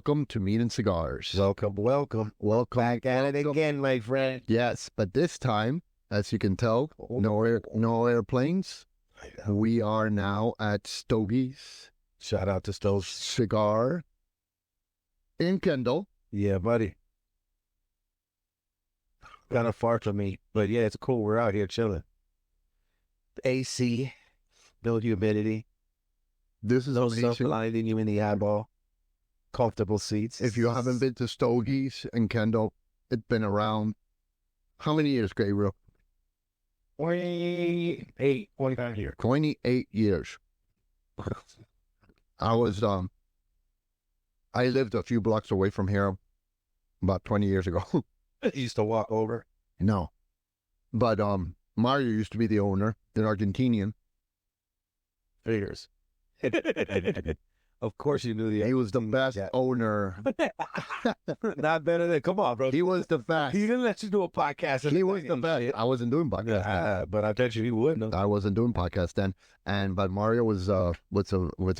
welcome to Meat and Cigars. Welcome. Back at it again, my friend. Yes, but this time, as you can tell, no airplanes. We are now at Stogies Shout out to Stogies. Cigar in Kendall. Yeah, buddy. Kind of far from me, but yeah, it's cool. We're out here chilling. AC, no humidity, This is no amazing. sun blinding you in the eyeball. Comfortable seats. If you haven't been to Stogies in Kendall, it's been around, how many years, Gabriel? 25 here. 28 years. I lived a few blocks away from here about 20 years ago. Used to walk over. No. But Mario used to be the owner, the Argentinian. Figures. Of course you knew the. He was the best owner. Not better than. Come on, bro. He was the best. He didn't let you do a podcast. He was the best. I wasn't doing podcasts. But I bet you he wouldn't. I wasn't doing podcasts then. But Mario was a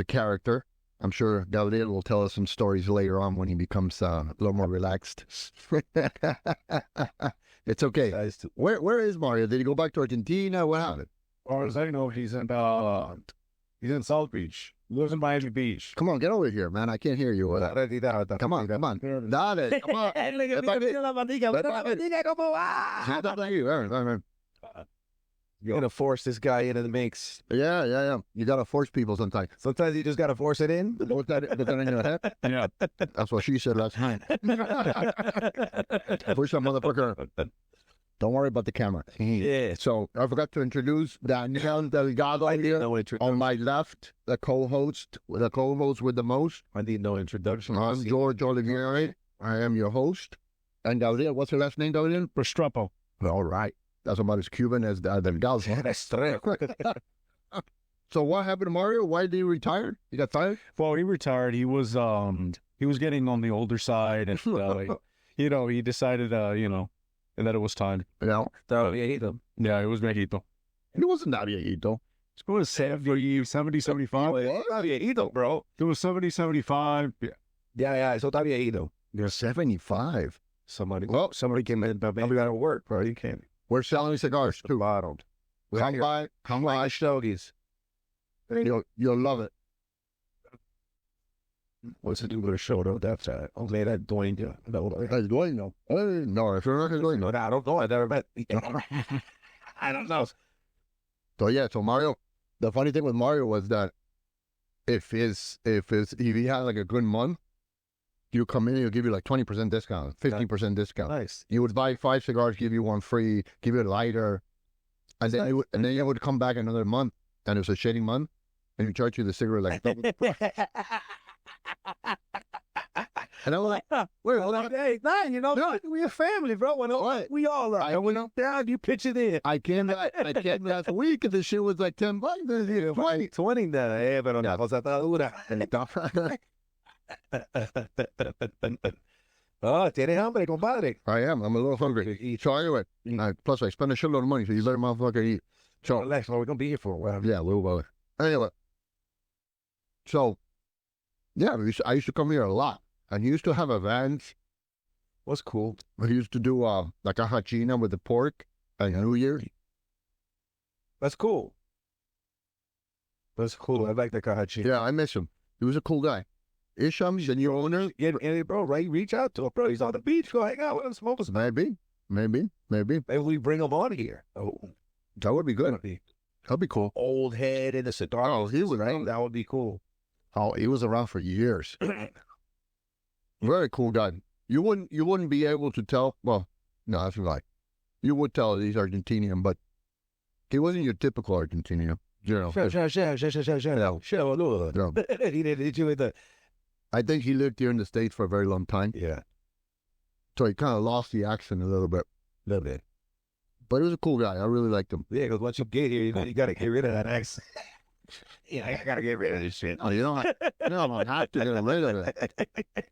character. I'm sure Gabriel will tell us some stories later on when he becomes a little more relaxed. It's okay. Where is Mario? Did he go back to Argentina? What happened? As far as I know, he's in South Beach. He lives in Miami Beach. Come on, get over here, man. I can't hear you. Come on. Dale, come on. You're gonna force this guy into the mix. Yeah. You gotta force people sometimes. Sometimes you just gotta force it in. Put that in your head. Yeah. That's what she said last night. Push that motherfucker. Don't worry about the camera. Yeah. So I forgot to introduce Daniel Delgado here No on introduction. my left, the co-host with the most. I need no introduction. I'm George Olivieri. I am your host. And Gabriel, what's your last name, Gabriel? Restrepo. All right. That's about as Cuban as Delgado. So what happened to Mario? Why did he retire? He got fired? Well, he retired. He was getting on the older side, and he decided and that it was time. Yeah. Yeah, it was Mejito. He wasn't that viejito. It was 70, 75. Bro. It was 70, 75. Yeah, so está viejito. You're 75. Somebody Well, came in, but maybe got to work, bro. You can't. we're selling cigars too. Bottled. Come by. Stogies. You'll love it. What's to do with a show, though? That's only that doing. Es dueño. No, if you're not dueño. I don't know. I never met. I don't know. So yeah, so Mario, the funny thing with Mario was that if he had like a good month, you come in, he'll give you like 20% discount, 15% discount. Nice. You would buy 5 cigars, give you one free, give you a lighter, and then you would come back another month, and it was a shady month, and he charge you the cigarette like double. And I'm like, Hey, we're a family, bro. We all are. I went up down. You pitch it in. I came last week, and the shit was like $10 this year. 20 na. Pero no cosa tan dura. Oh, tienes hambre, compadre. I am. I'm a little hungry. So anyway, plus I spend a shitload of money, so you let a motherfucker eat. So Relax, we're going to be here for a while. yeah, we'll go. Anyway, so yeah, I used to come here a lot, and he used to have events. What's cool? He used to do like a hachina with the pork and New Year. That's cool. That's cool. I like the kahachi. Yeah, I miss him. He was a cool guy. Isham, the new owner. Yeah, bro, right? Reach out to him, bro. He's on the beach. Go hang out with him, smoke us. Maybe. Maybe we bring him on here. Oh, That would be good. That'd be cool. Old head in the cigar. Oh, he was right. That would be cool. Oh, he was around for years. Very cool guy. You wouldn't be able to tell. Well, no, that's right. You would tell he's Argentinian, but he wasn't your typical Argentinian. You know. No. He did you with the. I think he lived here in the States for a very long time, Yeah, so he kind of lost the accent a little bit. little bit. But he was a cool guy. I really liked him. Yeah, because once you get here, you got to get rid of that accent. Yeah, I got to get rid of this shit. Oh, you don't have to get rid of it.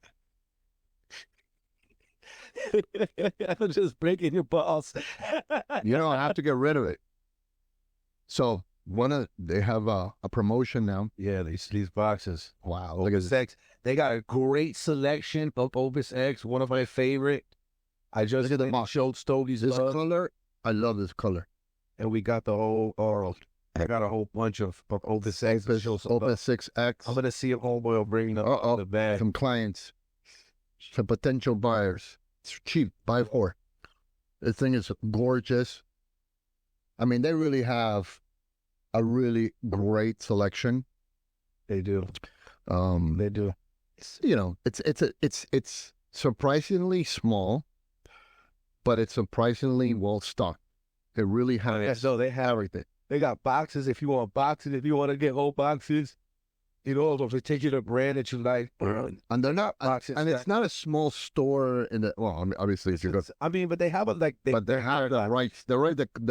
I'm just breaking your balls. You don't have to get rid of it. So they have a promotion now. Yeah, these boxes. Wow. Look at X. They got a great selection of Opus X. One of my favorite. I just showed Stogies This love, color, I love this color. and we got the whole. I got a whole bunch of Opus X. Opus 6X. I'm gonna see if homeboy will bring up the bag. Some clients, some potential buyers. It's cheap. Buy 4. This thing is gorgeous. I mean, they really have a really great selection. They do. They do. It's surprisingly small, but it's surprisingly well stocked. It really has. So they have everything. They got boxes. If you want boxes, if you want to get whole boxes, if they take you to a brand that you like, And they're not. boxes. And it's not a small store in the. Well, I mean, obviously, if you go, I mean, but they have it like. but they have the right. They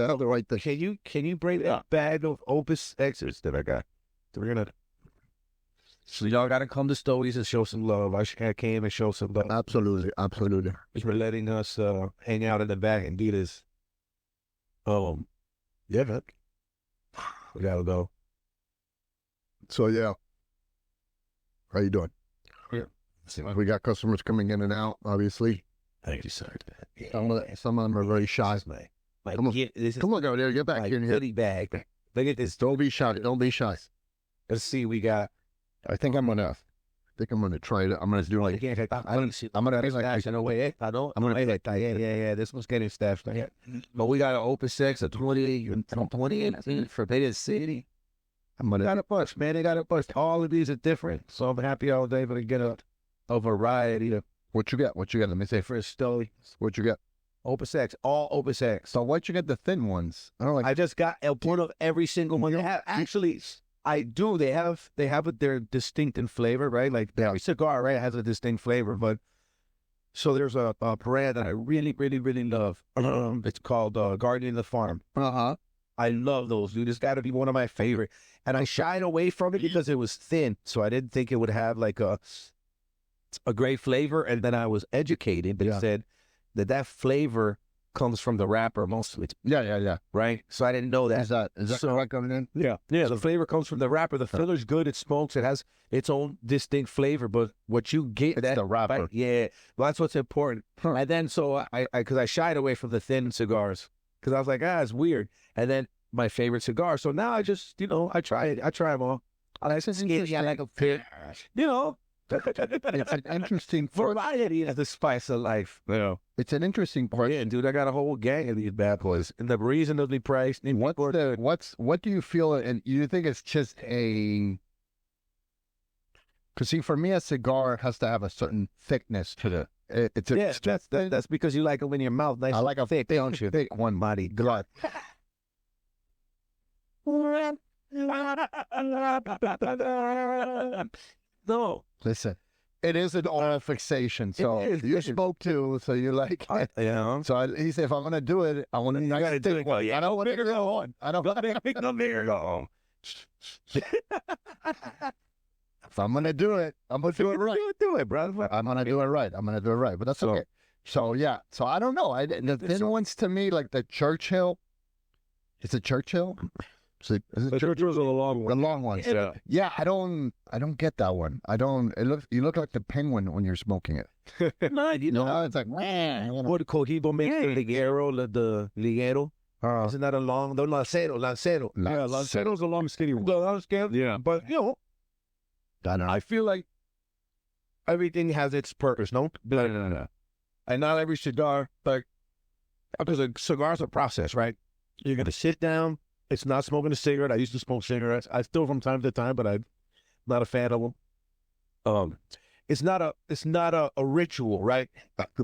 have the right thing. Can you bring that bag of Opus X's that I got? We're gonna. So y'all gotta come to Stogies and show some love. I came and show some love. Absolutely. For letting us hang out in the back and do this. Yeah, man. We gotta go. So yeah. How you doing? Yeah. We got customers coming in and out. Obviously, Thank you, sir. some of them are very shy. Like, Come on. this is Come on, go there. Get back my here. goodie bag. Look at this. Don't be shy. Don't be shy. Let's see. We got. I think I'm gonna try it. I'm gonna do like. I don't see. I'm gonna Stash in a way. I don't. I'm gonna- wait like that. Yeah. This one's getting stashed. Yeah. But we got an Opus X, a 20 for Beta City. I'm They gonna. got a bunch, man. They got a bunch. All of these are different. So I'm happy I was able to get a variety of What you get? What you get? Let me say. for Stogies. What you get? Opus X, all Opus X. So why'd you get the thin ones? I don't like. I just got a one of every single one. They have actually, I do. They have their distinct in flavor, right? Like the cigar, right, has a distinct flavor. But so there's a brand that I really, really, really love. It's called Guardian of the Farm. I love those, dude. It's got to be one of my favorite. And I shied away from it because it was thin, so I didn't think it would have like a great flavor. And then I was educated. They said that flavor comes from the wrapper mostly, Yeah. right? So I didn't know that. Is that So- correct coming in? Yeah. The flavor comes from the wrapper. The filler's good. It smokes. It has its own distinct flavor. But what you get, It's the wrapper. yeah, well, that's what's important. And then so because I shied away from the thin cigars because I was like, it's weird. And then my favorite cigar. So now I just, I try it. I try them all. I like a pit. It's an interesting part. Variety is the spice of life. It's an interesting part. Yeah, dude, I got a whole gang of these bad boys, and they're reasonably priced. What do you feel? And you think it's just a? Because see, for me, a cigar has to have a certain thickness to it. That's because you like them in your mouth. Nice. I like a thick, don't you? thick one, Body. God. No. Listen, it is an oral fixation. So It is. you spoke to, so you like. So he said, if I'm gonna do it, I want to. I gotta do it. Well, yeah. I don't want to go on. I don't. Go. If I'm gonna do it, I'm gonna do it right. Do it, bro. I'm gonna do it right. But that's okay. So yeah. So I don't know. The thin ones to me, like the Churchill. Is it Churchill? Is it The Churchill's are the long the long ones? Yeah. Yeah. I don't get that one. I don't. You look like the penguin when you're smoking it. No, No, it's like. what Cohibo makes the liguero, the liguero. Isn't that a long? The lancero. Yeah, Lancero's a long skinny one. The long scale. Yeah. But I don't know. I feel like everything has its purpose, no? No. And not every cigar, because a cigar's a process, right? You're gonna sit down. It's not smoking a cigarette. I used to smoke cigarettes. I still from time to time, but I'm not a fan of them. It's not a ritual, right?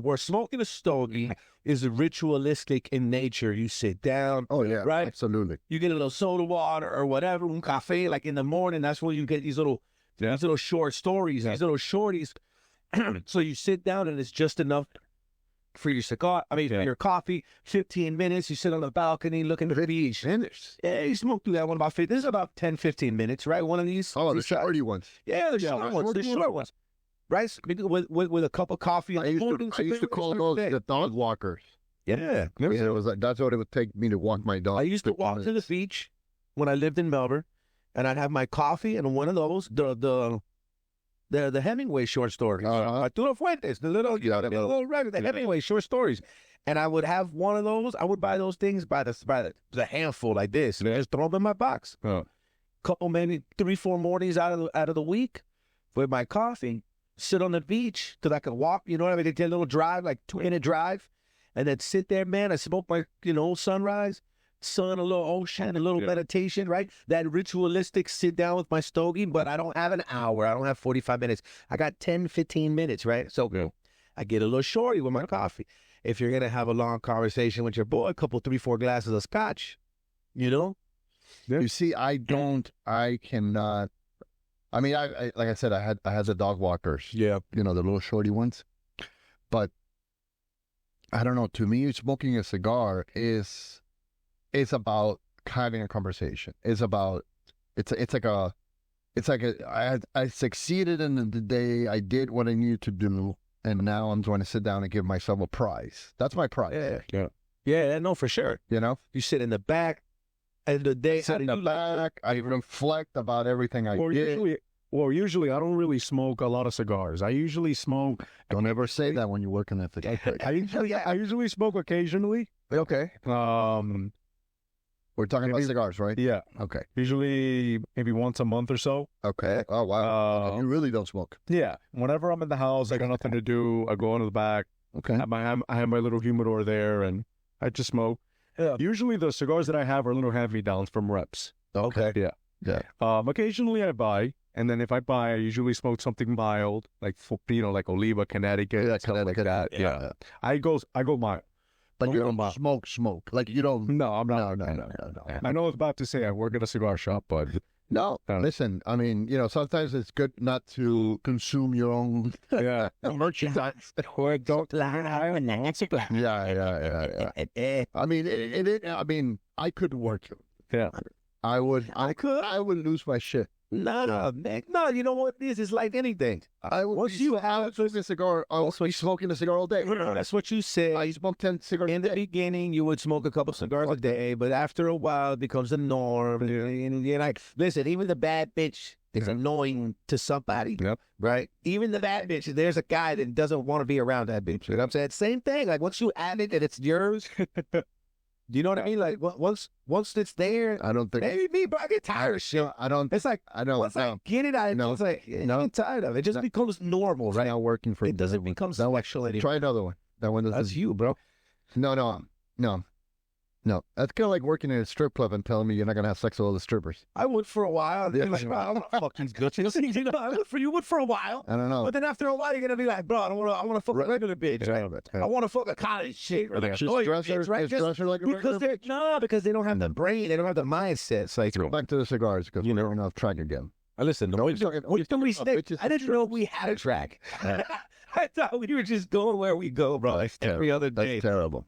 Where smoking a stogie is ritualistic in nature. You sit down, Oh yeah, right? Absolutely. You get a little soda water or whatever, un cafe, like in the morning. That's where you get these little short stories, these little shorties. So you sit down and it's just enough for your cigar. For your coffee. 15 minutes. You sit on the balcony looking at the beach. Yeah, you smoke through that one about 50. This is about 10, 15 minutes, right? One of these. Oh, the these shots. shorty ones. Yeah, the short ones. The short ones. Right? So with a cup of coffee. I used to call those the dog walkers. Yeah. It was like that's what it would take me to walk my dog. I used to walk to the beach when I lived in Melbourne, and I'd have my coffee and one of those, the Hemingway short stories. Arturo Fuentes, the little record, the Hemingway short stories. And I would have one of those. I would buy those things by the handful like this, and just throw them in my box. Couple, maybe 3-4 mornings out of the week with my coffee, sit on the beach till I could walk, you know what I mean? Get a little drive, like 2-minute drive, and then sit there, man. I smoke my, sunrise, sun, a little ocean, a little meditation, right? That ritualistic sit down with my stogie, but I don't have an hour. I don't have 45 minutes. I got 10, 15 minutes, right? So I get a little shorty with my coffee. If you're going to have a long conversation with your boy, a couple, 3-4 glasses of scotch, Yeah. You see, I cannot. I mean, I like I said, I had the dog walkers. Yeah. The little shorty ones. But I don't know. To me, smoking a cigar is about having a conversation. It's like I succeeded in the day. I did what I needed to do, and now I'm going to sit down and give myself a prize. That's my prize. Yeah, no, for sure. You sit in the back. And the day sit in the back, I reflect about everything I did. Usually I don't really smoke a lot of cigars. I usually smoke. Don't ever say that when you're working at the. I usually smoke occasionally. Okay. We're talking about cigars, right? Yeah. Okay. Usually maybe once a month or so. Okay. Oh wow. You really don't smoke. Yeah. Whenever I'm in the house, I got nothing to do. I go into the back. Okay. I have my little humidor there, and I just smoke. Yeah. Usually the cigars that I have are little hand-me-downs from reps. Okay. Yeah. Occasionally I buy, and then if I buy, I usually smoke something mild, like like Oliva, Connecticut, something like that. Yeah. I go mild. But you don't smoke. Like you don't. No, I'm not. No. I know I was about to say I work at a cigar shop, but no. Listen, I mean, sometimes it's good not to consume your own merchandise. Or don't lie on that. Yeah. I mean, I could work. Yeah. I would lose my shit. No, man. No, you know what it is? It's like anything. Once you have a cigar, I'll be smoking a cigar all day. That's what you said. I smoke 10 cigars in the beginning. You would smoke a couple cigars a day, but after a while, it becomes the norm. And you're like, listen, even the bad bitch is annoying to somebody, right? Even the bad bitch, there's a guy that doesn't want to be around that bitch. You know what I'm saying? Same thing. Like once you add it and it's yours. Do you know what I mean? Like once it's there, I don't think maybe me, but I get tired of shit. I don't. It's like I don't. Once I get it, I get tired of it. It just becomes normal, right? Now working for it doesn't become sexual anymore. Try another one. That one doesn't. That's you, bro. No. That's kind of like working in a strip club and telling me you're not gonna have sex with all the strippers. I would for a while. Yeah. Like, I don't fuck these bitches. You would for a while. I don't know. But then after a while, you're gonna be like, bro, I want to fuck a regular bitch. Right? I want to fuck a college chick. Or like because they don't have the brain. They don't have the mindset. It's like, go back to the cigars because you never know track again. Listen, I didn't know we had a track. I thought we were just going where we go, bro. Every other day. That's terrible.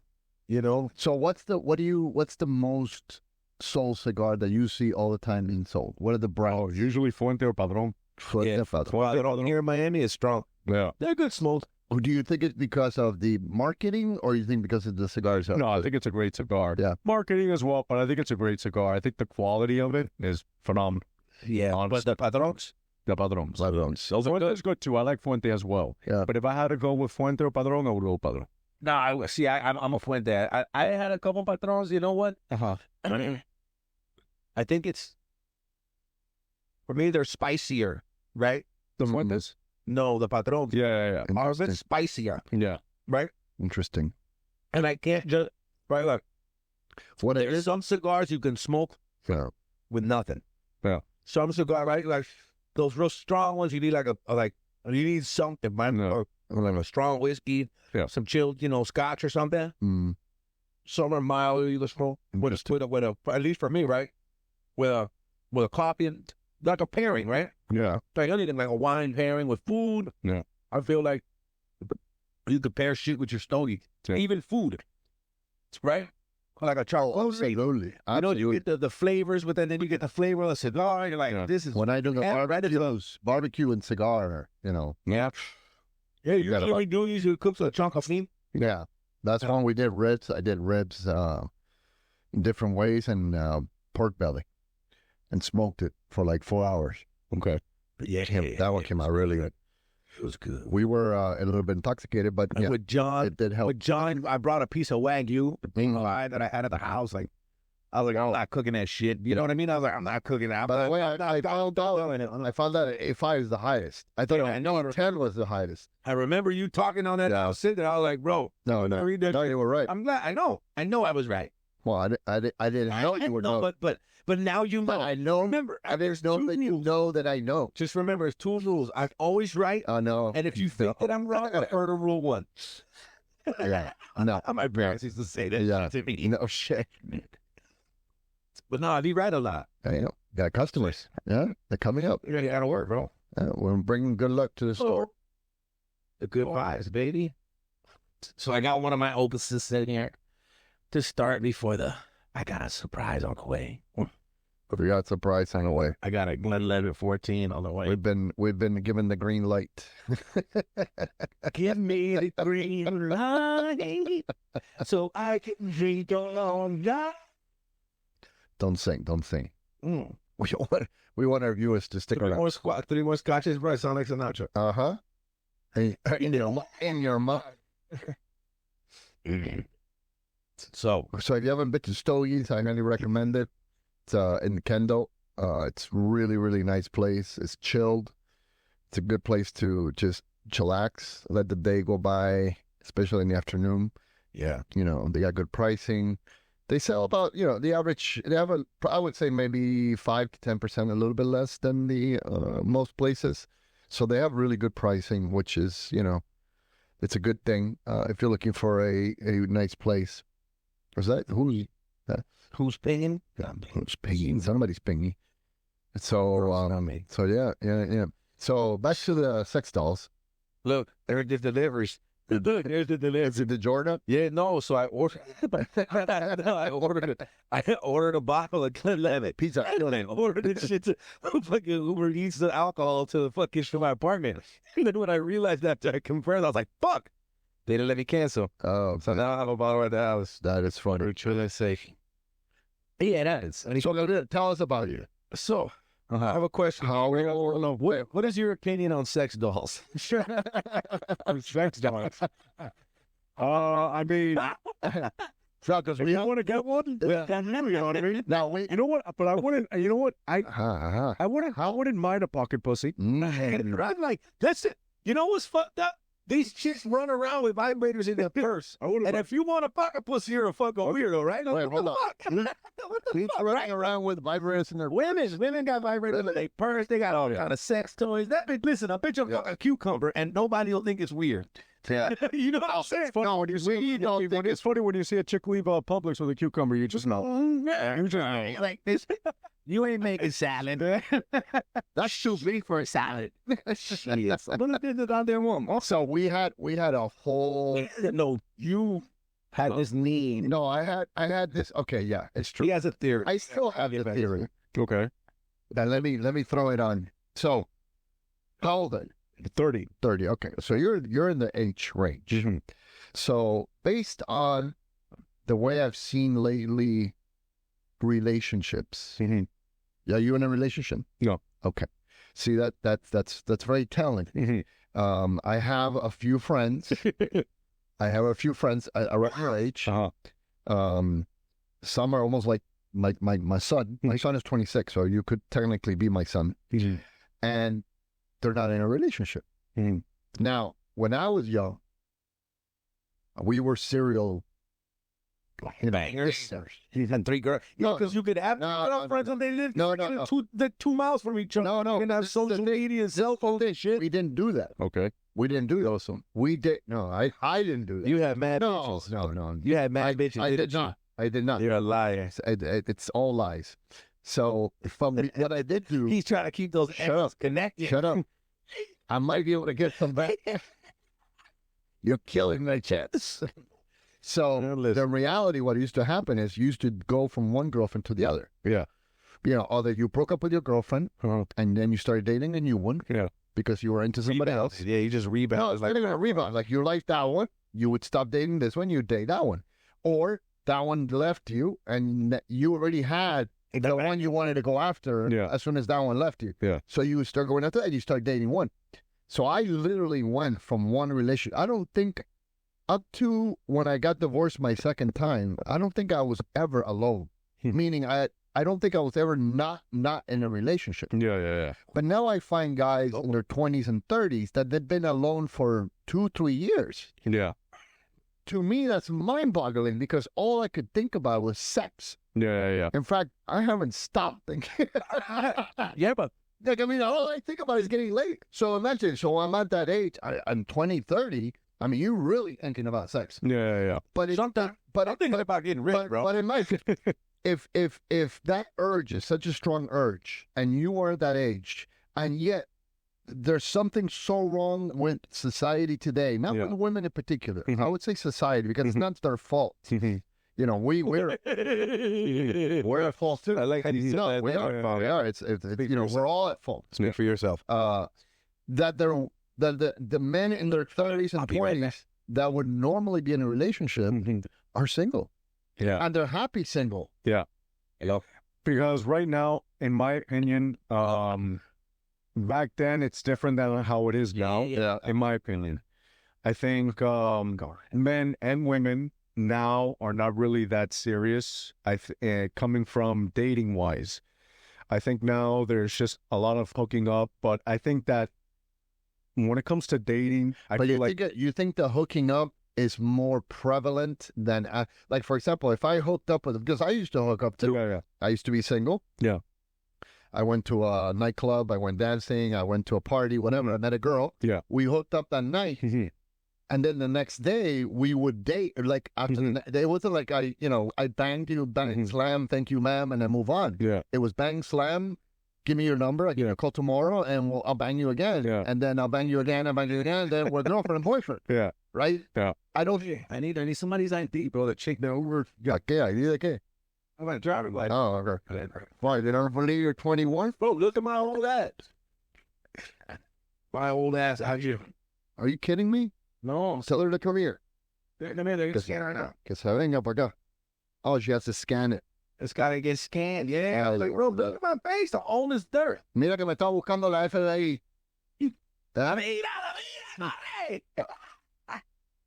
So what's the most sold cigar that you see all the time being sold? What are the brands? Usually Fuente or Padron. Padron here in Miami is strong. Yeah. They're good smokes. Do you think it's because of the marketing or you think because of the cigars? No, I think it's a great cigar. Yeah. Marketing as well, but I think it's a great cigar. I think the quality of it is phenomenal. Yeah. Honestly. But the Padrons? The Padrons. Fuente is good too. I like Fuente as well. Yeah. But if I had to go with Fuente or Padron, I would go Padron. No, I'm a Fuente. I had a couple Patrons. You know what? I think it's, for me, they're spicier, right? The Fuentes? No, the Patrons. Yeah. Are a bit spicier. Yeah. Right? Interesting. And I can't just, right, look. There is some cigars you can smoke with nothing. Yeah. Some cigar, right? Like those real strong ones, you need you need something, man. Or like a strong whiskey, some chilled, scotch or something. Mm. Some are mild, you smoke with a, at least for me, right? With a coffee and like a pairing, right? Yeah. Like anything, like a wine pairing with food. Yeah. I feel like you could pair shit with your stogie, even food, right? Like a charcoal. Absolutely. You get the flavors, but then you get the flavor of the cigar. You're like, this is when I do the barbecue and cigar, Yeah. Yeah, usually we do usually cook a chunk of meat. Yeah. That's when we did ribs. I did ribs in different ways and pork belly. and smoked it for like 4 hours. Okay. Yeah, that one came out really good. It was good. We were a little bit intoxicated, but yeah, With John, it did help. I brought a piece of Wagyu that I had at the house. Like, I was like, I'm not cooking that shit. You know what I mean? I was like, I'm not cooking that. By the way, I found out A5 is the highest. I thought I know. 10 was the highest. I remember you talking on that. Yeah. I was sitting there. I was like, bro. No, you were right. I'm glad. I know I was right. Well, I didn't know you would know. But now you know. But I know. Remember, There's no that you know that I know. just remember, it's 2 rules. I'm always right. I know. And if you think that I'm wrong, I've heard of rule 1. Yeah. No. My parents used to say that Yeah. to me. No shit. But no, I be right a lot. I know. Got customers. Yeah. They're coming up. You gotta work, bro. We're bringing good luck to the store. The good vibes, baby. So I got one of my opuses sitting here to start before I got a surprise on the way. We got surprise on the way. I got a Glenlivet 14 on the way. We've been given the green light. Give me the green light so I can drink along. Don't sing. Mm. We want our viewers to stick around. 3 more scotches, bro. I sound like Sinatra. Uh-huh. In your mind. So if you haven't been to Stogies, I highly recommend it. It's in Kendall. It's really, really nice place. It's chilled. It's a good place to just chillax, let the day go by, especially in the afternoon. yeah, They got good pricing. They sell about, the average, I would say maybe 5 to 10%, a little bit less than the most places. So they have really good pricing, which is, it's a good thing if you're looking for a nice place. Is that who's paying? who's pinging? Somebody's pinging. So yeah. So back to the sex dolls. Look, there's the deliveries. Look, there's the deliveries. Is it the Jordan? Yeah, no. So I ordered. I ordered a bottle of Glenlivet pizza. I ordered this shit to fucking Uber Eats the alcohol to my apartment. And then when I realized after I confirmed, I was like, "Fuck!" They didn't let me cancel. Oh, So now I have a bottle at the house. that is funny. For children's sake. Yeah, that is. So tell us about you. So I have a question. What is your opinion on sex dolls? Sex dolls. I mean, you want to get one? Yeah. Now wait. You know what? But I wouldn't. You know what? Uh-huh. I wouldn't mind a pocket pussy. I'm like, that's it. You know what's fucked up? These chicks run around with vibrators in their purse. And if you want a pocket pussy, you're a fucking weirdo, right? Wait, hold on. What the fuck? Running around with vibrators in their Women got vibrators in their purse. They got all kind of sex toys. Listen, I bet you a cucumber and nobody will think it's weird. Yeah. You know what I'm saying? It's funny when you see, it's funny when you see a chick leave Publix with a cucumber. You just know. Like this. You ain't making salad. That's too big for a salad. Yes. Also, we had a whole. No, you had this need. No, I had this. Okay, yeah, it's true. He has a theory. I still have the theory. Okay. Now let me throw it on. So, how old are you? 30. 30. Okay, so you're in the age range. Mm-hmm. So based on the way I've seen lately, relationships. Mm-hmm. Yeah, you in a relationship? No. Okay. See that's very telling. Mm-hmm. I have a few friends. Around your age. Uh-huh. Some are almost like my son. My son is 26, so you could technically be my son. Mm-hmm. And they're not in a relationship. Mm-hmm. Now, when I was young, we were serial bangers. You had 3 girls. No, because you could have girlfriends and they live No. 2 miles from each other. No. And have social media and cell phone and shit. We didn't do that. Okay. We didn't do that. Awesome. We did. No, I didn't do that. You had mad No. bitches. No. You had mad bitches. I did not. I did not. You're a liar. It's all lies. So what I did do. He's trying to keep those Shut up. connected. Shut up. I might be able to get some back. You're killing my chance. So the reality, what used to happen is you used to go from one girlfriend to the other. Yeah. Either you broke up with your girlfriend and then you started dating a new one. Yeah. Because you were into somebody else. Yeah, you just rebound. No, it's not even a rebound. Like you liked that one, you would stop dating this one, you date that one. Or that one left you and you already had the one you wanted to go after as soon as that one left you. Yeah. So you start going after that and you start dating one. So I literally went from one relationship. I don't think up to when I got divorced my second time, I don't think I was ever alone. Meaning I don't think I was ever not in a relationship. Yeah. But now I find guys in their 20s and 30s that they've been alone for 2-3 years. Yeah. To me, that's mind-boggling because all I could think about was sex. Yeah. In fact, I haven't stopped thinking. Yeah, but Like, I mean, all I think about is getting laid. So imagine, I'm at that age, I'm 20, 30. I mean, you're really thinking about sex. Yeah. But it's sometimes, I'm thinking about getting rich, bro. But it might, if that urge is such a strong urge, and you are that age, and yet there's something so wrong with society today, not with women in particular. I would say society because it's not their fault. You know, we're at fault too. I like how you said that. We are. It's you know, we're all at fault. Speak for yourself. That the men in their 30s and 20s that would normally be in a relationship are single. Yeah. And they're happy single. Yeah. Because right now, in my opinion, back then it's different than how it is now. Yeah. In my opinion, I think men and women now are not really that serious. Coming from dating wise, I think now there's just a lot of hooking up. But I think that when it comes to dating, you think the hooking up is more prevalent than like, for example, if I hooked up with, because I used to hook up too. Yeah. I used to be single. Yeah. I went to a nightclub. I went dancing. I went to a party. Whatever. I met a girl. Yeah. We hooked up that night. And then the next day we would date. Like after it wasn't like I banged you, bang, slam, thank you, ma'am, and then move on. Yeah. It was bang, slam, give me your number. I give you a call tomorrow, and I'll bang you again. Yeah. And then I'll bang you again, and then we're girlfriend and boyfriend. Yeah. Right. Yeah. I need somebody's ID, bro. That check the over. I need a kid. I'm a driving license. Oh, okay. Why did I believe you're 21? Bro, look at my old ass. My old ass. How'd you? Are you kidding me? No. Tell her to come here. They're going to scan right now. Que se venga para acá. Oh, she has to scan it. It's got to get scanned. Yeah. I was like, bro, look at my face. The oldest dirt. Mira que me está buscando la FBI.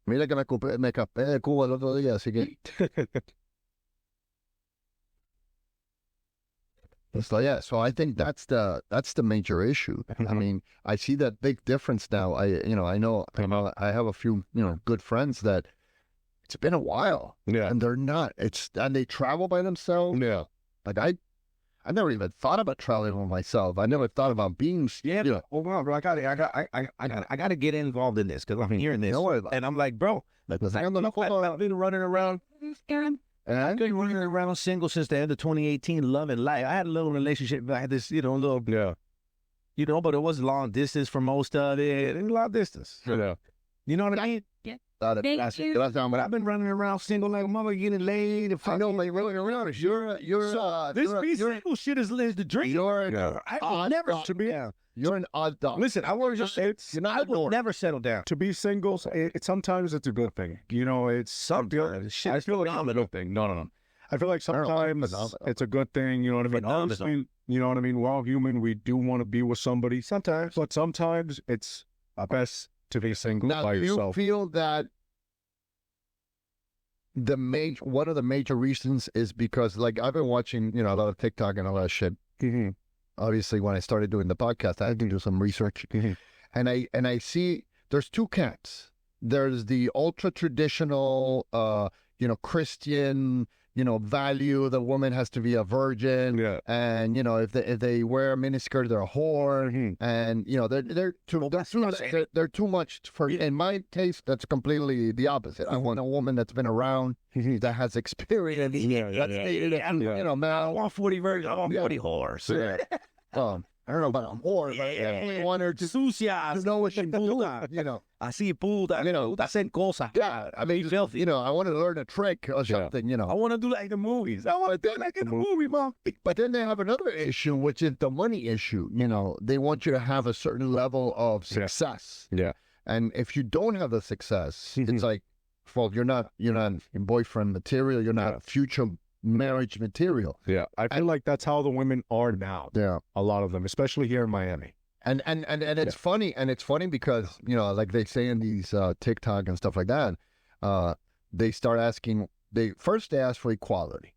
Mira que me escapé de Cuba el otro día, así que... So I think that's the major issue. I mean, I see that big difference now. I know I have a few, good friends that it's been a while. Yeah. And they're not. And they travel by themselves. Yeah. Like I never even thought about traveling by myself. I never thought about being. Yeah. Hold on, bro. I got to get involved in this because I'm hearing this, and I'm like, bro, I've been running around. And I've been running around single since the end of 2018, loving life. I had a little relationship. I had this, little, but it was long distance for most of it. It was long distance. Yeah. You know what I mean? Yeah. But I've been running around single like a mother, getting laid. I know, like running around. This single shit is the dream. I never to be. You're an odd dog. Listen, I want to just say I will never settle down. To be single, sometimes it's a good thing. It's something. I feel like it's a good thing. No. I feel like sometimes it's a good thing. You know what I mean? You know what I mean? We're all human. We do want to be with somebody sometimes, but sometimes it's best to be single by yourself. Do you feel that one of the major reasons is because, like, I've been watching, a lot of TikTok and all that shit. Obviously, when I started doing the podcast, I had to do some research, and I see there's two camps. There's the ultra traditional, Christian, value. The woman has to be a virgin, and if they wear a miniskirt, they're a whore, and they're too much for. In my case, that's completely the opposite. I want a woman that's been around, that has experience. Man, I want 40 virgins. I want 40 whores. I don't know about a whore, but one or two. Sucia. You know what she's doing, Así puta, hacen cosas. Yeah, I mean, filthy. I want to learn a trick or something, I want to do like the movies. I want to do like in the movie, mom. But then they have another issue, which is the money issue. They want you to have a certain level of success. Yeah. And if you don't have the success, it's like, well, you're not boyfriend material. You're not future marriage material. Yeah, I feel like that's how the women are now. Yeah. A lot of them, especially here in Miami. And it's funny, because, you know, like they say in these TikTok and stuff like that, they start asking, they ask for equality,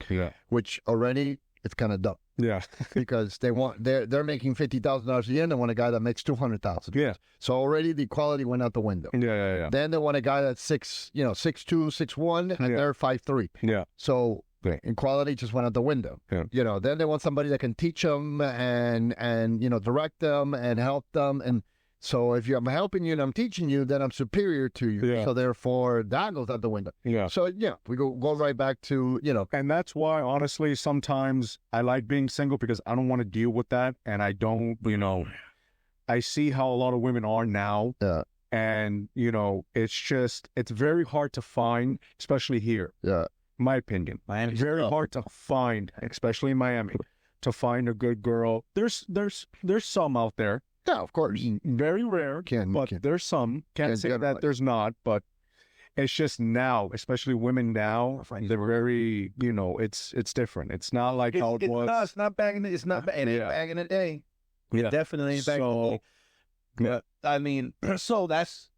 Yeah. which already it's kind of dumb. Yeah. Because they're making $50,000 a year and they want a guy that makes $200,000. Yeah. So already the equality went out the window. Yeah. Then they want a guy that's 6'2", 6'1", and they're 5'3". Yeah. So equality just went out the window. Yeah. You know, then they want somebody that can teach them and you know, direct them and help them. And so if I'm helping you and I'm teaching you, then I'm superior to you. Yeah. So therefore, that goes out the window. Yeah. So we go right back to, you know. And that's why, honestly, sometimes I like being single because I don't want to deal with that. And I don't, you know, I see how a lot of women are now. Yeah. And, you know, it's very hard to find, especially here. Yeah. My opinion. Miami's very tough. hard to find, especially in Miami, to find a good girl. There's some out there. Yeah, of course. Very rare, but there's some. Can't say that there's not, but it's just now, especially women now, they're very, you know, it's different. It's not like how it was. No, it's not back in the day. Yeah. Definitely ain't back in the day. Yeah. I mean, so that's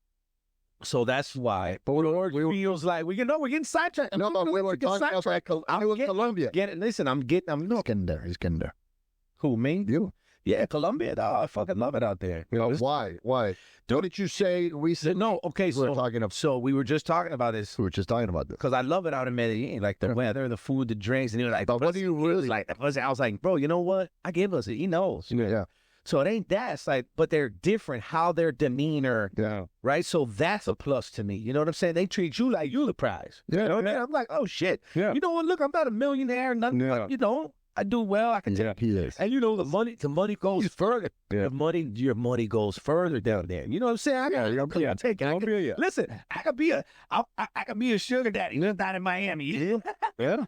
why. But it feels like we're getting sidetracked. No, we were talking about Colombia. I'm Getting there. He's getting there. Who, me? You. Yeah, Colombia, dog. I fucking love it out there. You know, why? Don't you say we said no? Okay, so we were just talking about this. We were just talking about this. Because I love it out in Medellin, like the weather, the food, the drinks, and you're like, but what do you really like? I was like, bro, you know what? I give us it. He knows. Yeah. So it ain't that. It's like, but they're different. How their demeanor. Yeah. Right. So that's a plus to me. You know what I'm saying? They treat you like you the prize. Yeah. You know what I mean? I'm like, oh shit. Yeah. You know what? Look, I'm not a millionaire. Nothing. Yeah. You know, I do well. I can take. He is. And you know, the money goes further. Yeah. Your money goes further down there. You know what I'm saying? I take it. Listen, I could be a sugar daddy. Not in Miami. Yeah.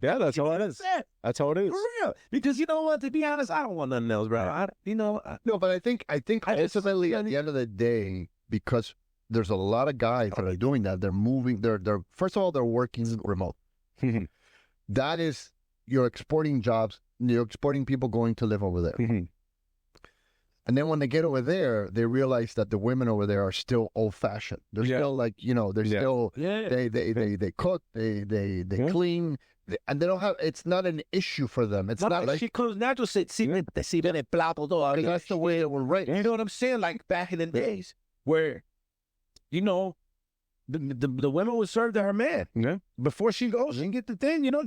Yeah, that's how it is. That's how it is. For real. Because you know what? To be honest, I don't want nothing else, bro. No, but I think ultimately at the end of the day, because there's a lot of guys that are doing that. They're moving. They're first of all, they're working remote. That is, you're exporting jobs. You're exporting people going to live over there. And then when they get over there, they realize that the women over there are still old fashioned. They're still like, you know, they're still they cook, they clean. And they don't have. It's not an issue for them. It's not like she close natural. Sirven el plato todo. That's the way it was raised. You know what I'm saying? Like back in the days, where, you know, the women would serve to her man. Yeah. Before she goes and get the thing. You know.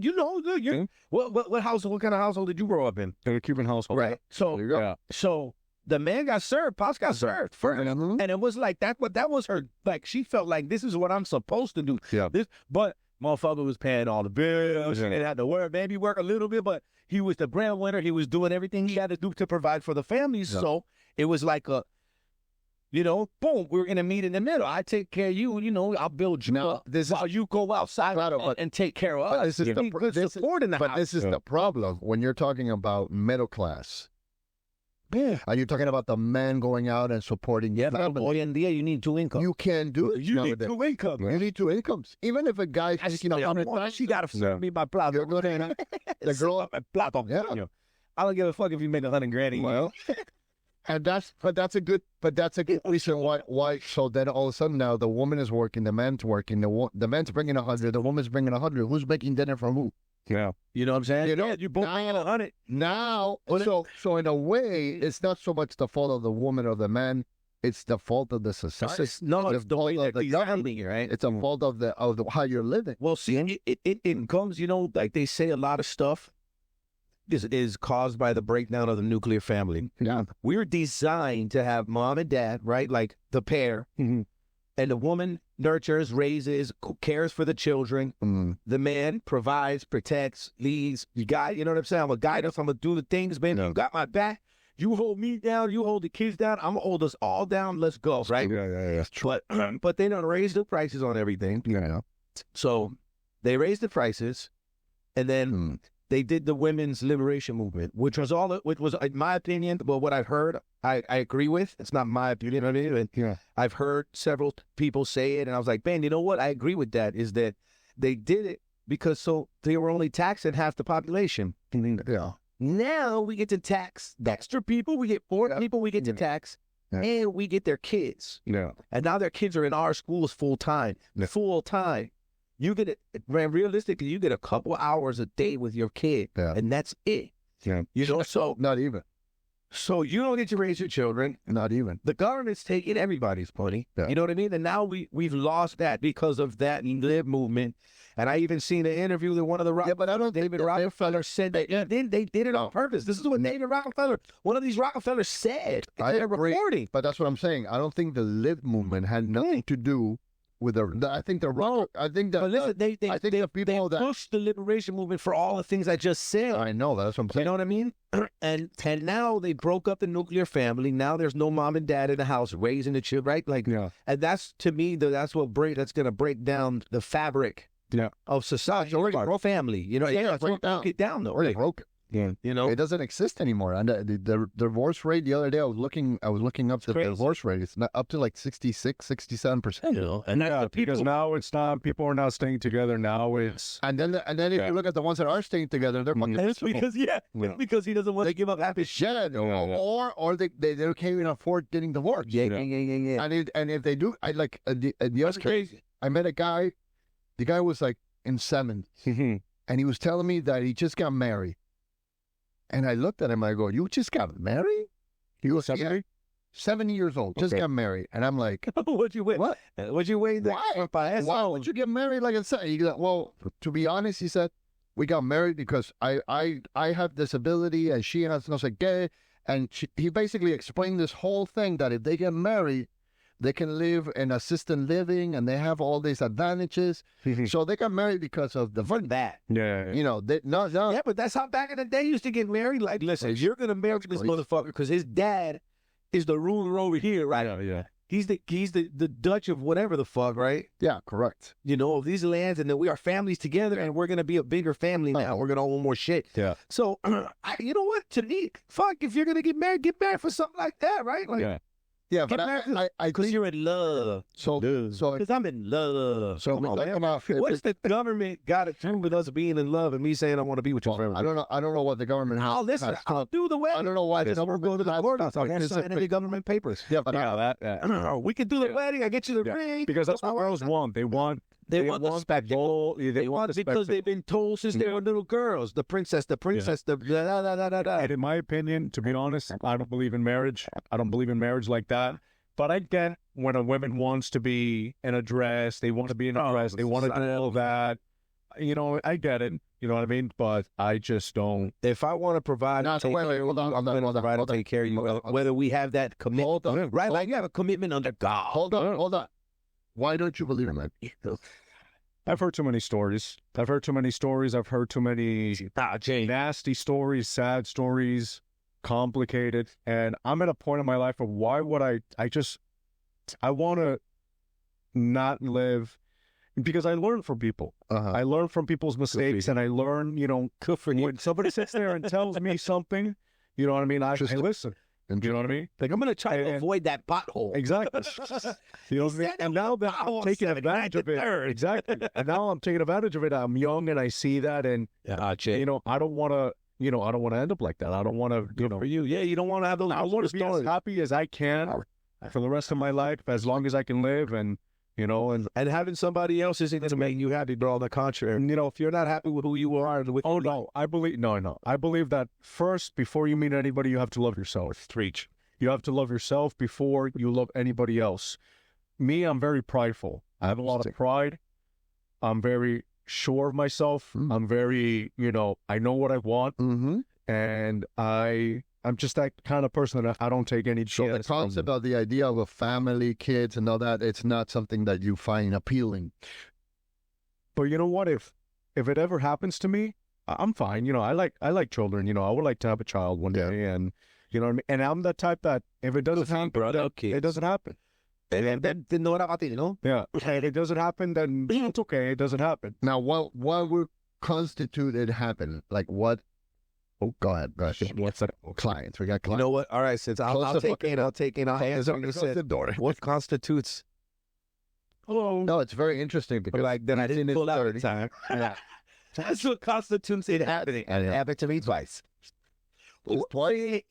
What household? What kind of household did you grow up in? In a Cuban household. Right. So There you go. Yeah. So the man got served. Pops got served first, and it was like that. But that was her. Like she felt like this is what I'm supposed to do. Yeah. But motherfucker was paying all the bills. Yeah. He didn't have to work. Maybe work a little bit, but he was the breadwinner. He was doing everything he had to do to provide for the family. Yeah. So it was like a, you know, boom, we're going to meet in the middle. I take care of you. You know, I'll build you up while you go outside and take care of us. This is the problem when you're talking about middle class. Yeah. Are you talking about the men going out and supporting? Yeah, but hoy en día you need two incomes. You can't do it. You need two incomes. You need two incomes. Even if a guy's making $100,000, she got to me by plato. You're good at the girl. Plato. Yeah. I don't give a fuck if you make $100,000. Well, and that's a good reason why. So then all of a sudden now the woman is working, the man's working, the man's bringing 100, the woman's bringing 100. Who's making dinner for who? Yeah. You know what I'm saying? You know, you both bringing 100. Now, so in a way, it's not so much the fault of the woman or the man. It's the fault of the society. It's the way that the government, right? It's a fault of the how you're living. Well, see, it comes, you know, like they say a lot of stuff is caused by the breakdown of the nuclear family. Yeah. We're designed to have mom and dad, right? Like the pair. Mm-hmm. And the woman nurtures, raises, cares for the children. Mm. The man provides, protects, leads. You know what I'm saying? I'm a guide us. I'm going to do the things, man. No. You got my back. You hold me down. You hold the kids down. I'm going to hold us all down. Let's go, right? Yeah, that's true. But they don't raise the prices on everything. Yeah. So they raised the prices, and then they did the women's liberation movement, which was, in my opinion, well, what I've heard, I agree with. It's not my opinion. I mean, I've heard several people say it, and I was like, man, you know what? I agree with that, is that they did it because so they were only taxing half the population. Yeah. Now we get to tax the extra people. We get four people we get to tax, and we get their kids. Yeah. And now their kids are in our schools full time. Full time. You get it, man, realistically, you get a couple hours a day with your kid, and that's it. Yeah. You know, so Not even. So you don't get to raise your children. Not even. The government's taking everybody's money. Yeah. You know what I mean? And now we've lost that because of that live movement. And I even seen an interview that one of the but I don't David Rockefeller said that then they did it on purpose. This is what David Rockefeller, one of these Rockefellers said. I agree, reporting. but that's what I'm saying. I don't think the live movement had nothing to do with I think the wrong. I think that. But listen, they pushed the liberation movement for all the things I just said. I know that's what I'm saying. You know what I mean? And now they broke up the nuclear family. Now there's no mom and dad in the house raising the children, right? Like, and that's to me that's that's gonna break down the fabric of society. Or family, you know, break it down though. Already broke it. Yeah, you know, it doesn't exist anymore. And the divorce rate the other day, I was looking up the divorce rate. It's not up to like 66, 67%. You know, and that's because now it's not. People are not staying together. Now it's and then if you look at the ones that are staying together, they're fucking. It's because he doesn't want to give up half his shit. Or they can't even afford getting divorced. Yeah. And if they do, I like the other crazy. I met a guy. The guy was like in 70s, and he was telling me that he just got married. And I looked at him, I go, you just got married? He was 70 years old, just got married. And I'm like, what'd you wait? What? What'd you wait? Why would you get married like I said? He goes, well, to be honest, he said, we got married because I have disability and she has no sé qué. And he basically explained this whole thing that if they get married, they can live in assisted living and they have all these advantages. So they got married because of that. Yeah. You know, yeah, but that's how back in the day used to get married. Like, listen, you're going to marry this motherfucker because his dad is the ruler over here, right? Yeah. He's the Dutch of whatever the fuck, right? Yeah, correct. You know, of these lands, and then we are families together, and we're going to be a bigger family now. We're going to own more shit. Yeah. So, you know what? To me, fuck, if you're going to get married for something like that, right? Like, yeah, but I because you're in love. So because I'm in love. So what's the government got to do with us being in love and me saying I want to be with you forever? I don't know what the government has. Oh, listen, I'll do the wedding. I don't know why the government go to the court. I can't sign any government papers. Yeah, but we can do the wedding. I get you the ring because that's what girls want. They want the spectacle. They want because they've been told since they were little girls. The princess, the And in my opinion, to be honest, I don't believe in marriage. I don't believe in marriage like that. But I get when a woman wants to be in a dress, they want to be in a dress, they want to do all that. You know, I get it. You know what I mean? But I just don't. If I want to provide, hold on. Take care of you. Whether we have that commitment, right? Like you have a commitment under God. Hold on. Why don't you believe in that? I've heard too many stories. I've heard too many nasty stories, sad stories. Complicated, and I'm at a point in my life of why would I want to not live, because I learn from people. I learn from people's mistakes, and I learn, you know, when somebody sits there and tells me something, you know what I mean, I listen. You know what I mean? Like, I'm going to try to avoid that pothole. Exactly. You know what I mean? And now that I'm taking advantage of it. Exactly. And now I'm taking advantage of it. I'm young and I see that, and you know, I don't want to. You know, I don't want to end up like that. I don't want to, you know. For you, you don't want to have those. I want to be as happy as I can for the rest of my life, as long as I can live, and you know, and having somebody else isn't going to make you happy, but on the contrary, and, you know, if you're not happy with who you are, I believe that first, before you meet anybody, you have to love yourself. Preach. You have to love yourself before you love anybody else. Me, I'm very prideful. I have a lot of pride. I'm very sure of myself. I'm very, you know, I know what I want, and I'm just that kind of person that I don't take any chance. So the concept of the idea of a family, kids, and all that, it's not something that you find appealing. But you know what? If it ever happens to me, I'm fine. You know, I like children. You know, I would like to have a child one day, and you know what I mean. And I'm the type that if it doesn't happen, it doesn't happen. Then no about it, you know? Yeah. If it doesn't happen, then it's okay. It doesn't happen. Now, what would constitute it happen? Like what? Oh, go ahead. What's that? Clients. We got clients. You know what? All right, since I'll take in. I'll answer the door. What constitutes No, it's very interesting because Like, then I didn't pull out at the time. Yeah. That's what constitutes it happening. And it happened to me twice. Twice.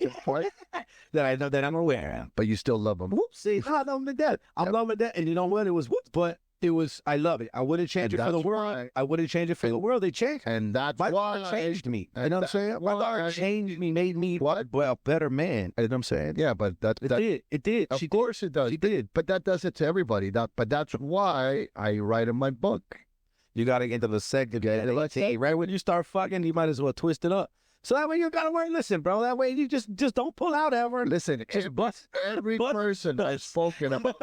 That I know that I'm aware of. But you still love them. Whoopsie. I love them to death. I'm loving that. And you know what? It was whoops, but it was, I love it. I wouldn't change And it for the that's world. why- I wouldn't change it for the world. They changed. And that's My why daughter changed me. You and know what I'm that- saying? My daughter changed me, made me a better man. You know what I'm saying? Yeah, but It did. It did. Of course it does. She did. But that does it to everybody. But that's why I write in my book. You got to get to the second. Right when you start fucking, you might as well twist it up. So that way you got to worry. Listen, bro. That way you just don't pull out ever. Listen, Just bust. every But- person has spoken about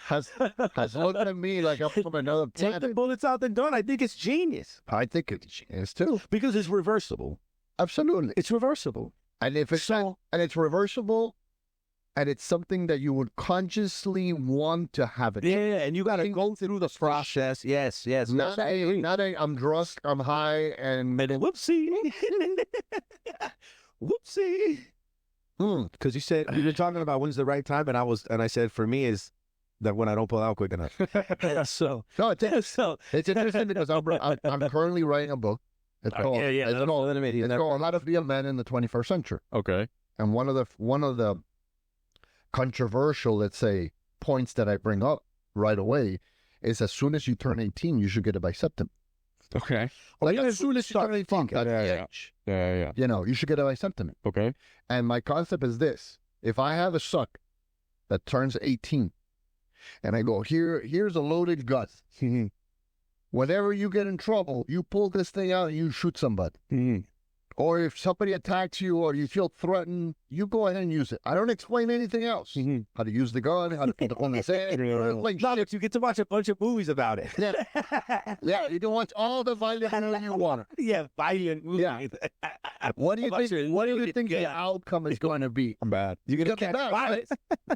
has looked at me like I'm from another Take the planet. bullets out the gun. I think it's genius I think it's too. because it's reversible. Absolutely. It's reversible. And if it's So- and it's reversible, and it's something that you would consciously want to have it. Yeah, and you got to go through the process. Yes. Not a I'm drunk, I'm high, and Whoopsie. Whoopsie. Because you said we were talking about when's the right time, and I said for me is that when I don't pull out quick enough. So no, it's interesting because I'm currently writing a book. It's called, yeah. it's called How to Be a Man in the 21st Century. Okay. And one of the controversial, let's say, points that I bring up right away is as soon as you turn 18, you should get a bisectomy. Okay. Like as soon as you turn 18, that's the age. Yeah. You know, you should get a bisectomy. Okay. And my concept is this: if I have a son that turns 18, and I go, here's a loaded gun. Whenever you get in trouble, you pull this thing out and you shoot somebody. Or if somebody attacks you or you feel threatened, you go ahead and use it. I don't explain anything else. How to use the gun, how to put the gun in the sand. Like, but you get to watch a bunch of movies about it. yeah, you don't want all the violence you want. Yeah, violent movies. Yeah. What do you think? What do you think the outcome is going to be? Bad. You're gonna It's gonna catch be bad, bodies.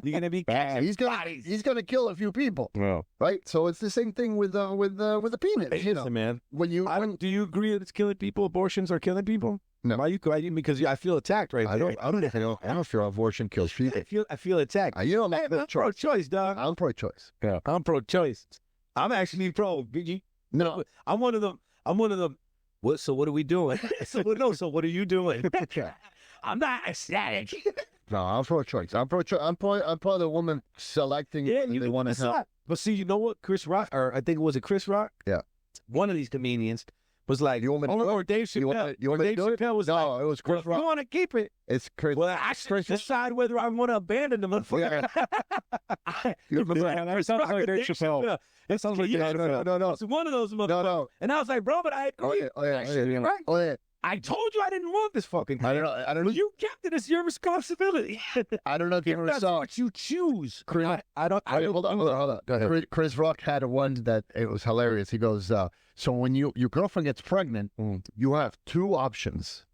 You're gonna be catching He's gonna kill a few people, Well, right? So it's the same thing with the penis. You know, Listen, man. when you Do you agree that it's killing people? Abortions are killing people? No. Why are you crying? Because I feel attacked right I there. don't feel abortion kills people. I feel attacked. You know, I'm pro-choice, dog. I'm pro-choice. I'm pro-choice. I'm actually pro, BG. No, I'm one of them. What? So what are we doing? So what are you doing? I'm not ecstatic. no, I'm pro-choice. I'm pro the woman selecting who they want to help. But see, you know what? Chris Rock, or I think it was Chris Rock. Yeah. One of these comedians was like, You want me to do or Dave Chappelle. You want me to Dave do it? Chappelle was No, like, it was Chris you Rock. want to keep it? It's Chris. Well, I should decide whether I want to abandon them. You remember? that sounds like Dave Chappelle. That sounds like No. It's one of those motherfuckers. No. And I was like, bro, but I agree. Right? Oh yeah. I told you I didn't want this fucking. I don't know. You kept it. It's your responsibility. I don't know if you ever That's saw. what you choose. Chris, I don't. hold on. Go ahead. Chris Rock had one that it was hilarious. He goes, so when your girlfriend gets pregnant, you have two options,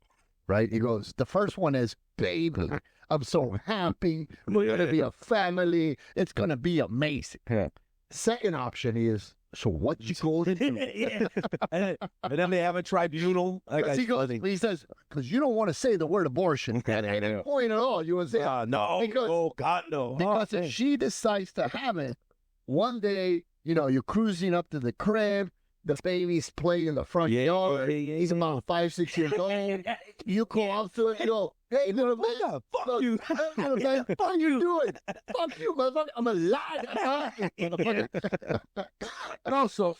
right? He goes, the first one is, baby, I'm so happy. We're gonna be a family. It's gonna be amazing. Yeah. Second option is, so what you going to do? Yeah. And then they have a tribunal. Like He says, because you don't want to say the word abortion. Point at all. You would say, no. Because- Oh God, no. because if she decides to have it, one day, you're cruising up to the crib, the baby's playing in the front yard. He's about 5-6 years old. You go up to it and go, hey, little man, Fuck you. little man, what you doing? Fuck you, motherfucker. I'm alive. And also,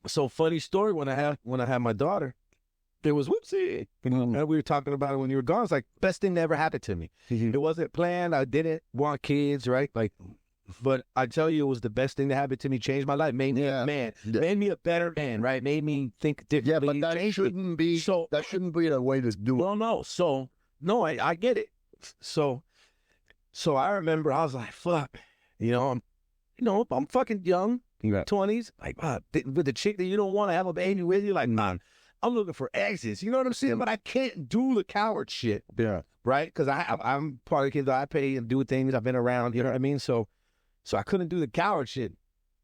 so funny story when I had my daughter, there was whoopsie. And we were talking about it when you were gone. It's like best thing that ever happened to me. It wasn't planned. I didn't want kids, right? Like, but I tell you, it was the best thing that happened to me. Changed my life. Made me a man. Made me a better man. Right? Made me think differently. Yeah, but that shouldn't be. So that shouldn't be the way to do it. well, no. So no, I get it. So I remember I was like, fuck, I'm fucking young, 20s, like, with the chick that you don't want to have a baby with, you like, man, I'm looking for exes. You know what I'm saying? But I can't do the coward shit. Yeah. Right? Because I'm part of the kids that I pay and do things. I've been around. You know what I mean? So I couldn't do the coward shit.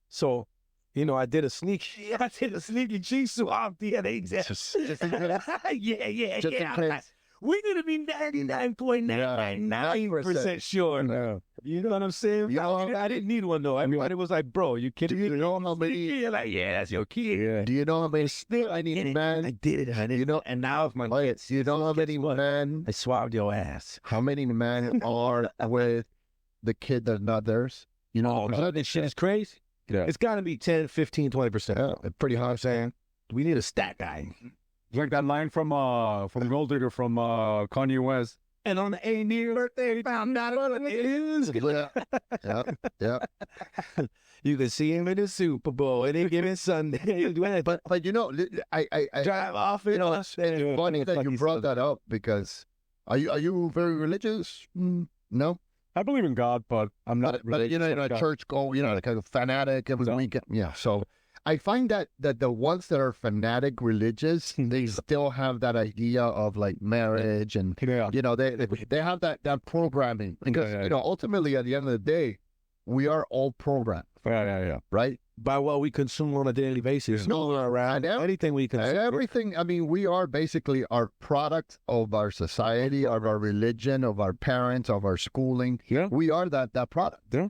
So. I did a sneaky jigsaw off DNA test. Yeah. we're gonna be 99.999% sure. No. You know what I'm saying? I didn't need one though. Everybody was like, "Bro, you kidding me?" You know how many? You're like, "Yeah, that's your kid." Yeah. Do you know how many? Still, I need man. I did it, honey. You know, and now if my do you know how many men? I swabbed your ass. How many men are with the kid that's not theirs? You know, This shit is crazy. Yeah. It's got to be 10, 15, 20%. Pretty hard saying. We need a stat guy. It's like that line from Gold Digger from Kanye West. And on the 80th birthday, we found out what it is. Yeah. You can see him in the Super Bowl any given Sunday. But you know, I drive off. you know, it's funny that you brought that up because are you very religious? No. I believe in God, but I'm not. But you know, a church go, you know, like a fanatic every weekend. Yeah. So I find that the ones that are fanatic religious, they still have that idea of like marriage and you know they have that programming because you know ultimately at the end of the day, we are all programmed. Yeah. Right. By what we consume on a daily basis. No, around anything we consume. Everything. I mean, we are basically our product of our society, of our religion, of our parents, of our schooling. Yeah. We are that product. Yeah.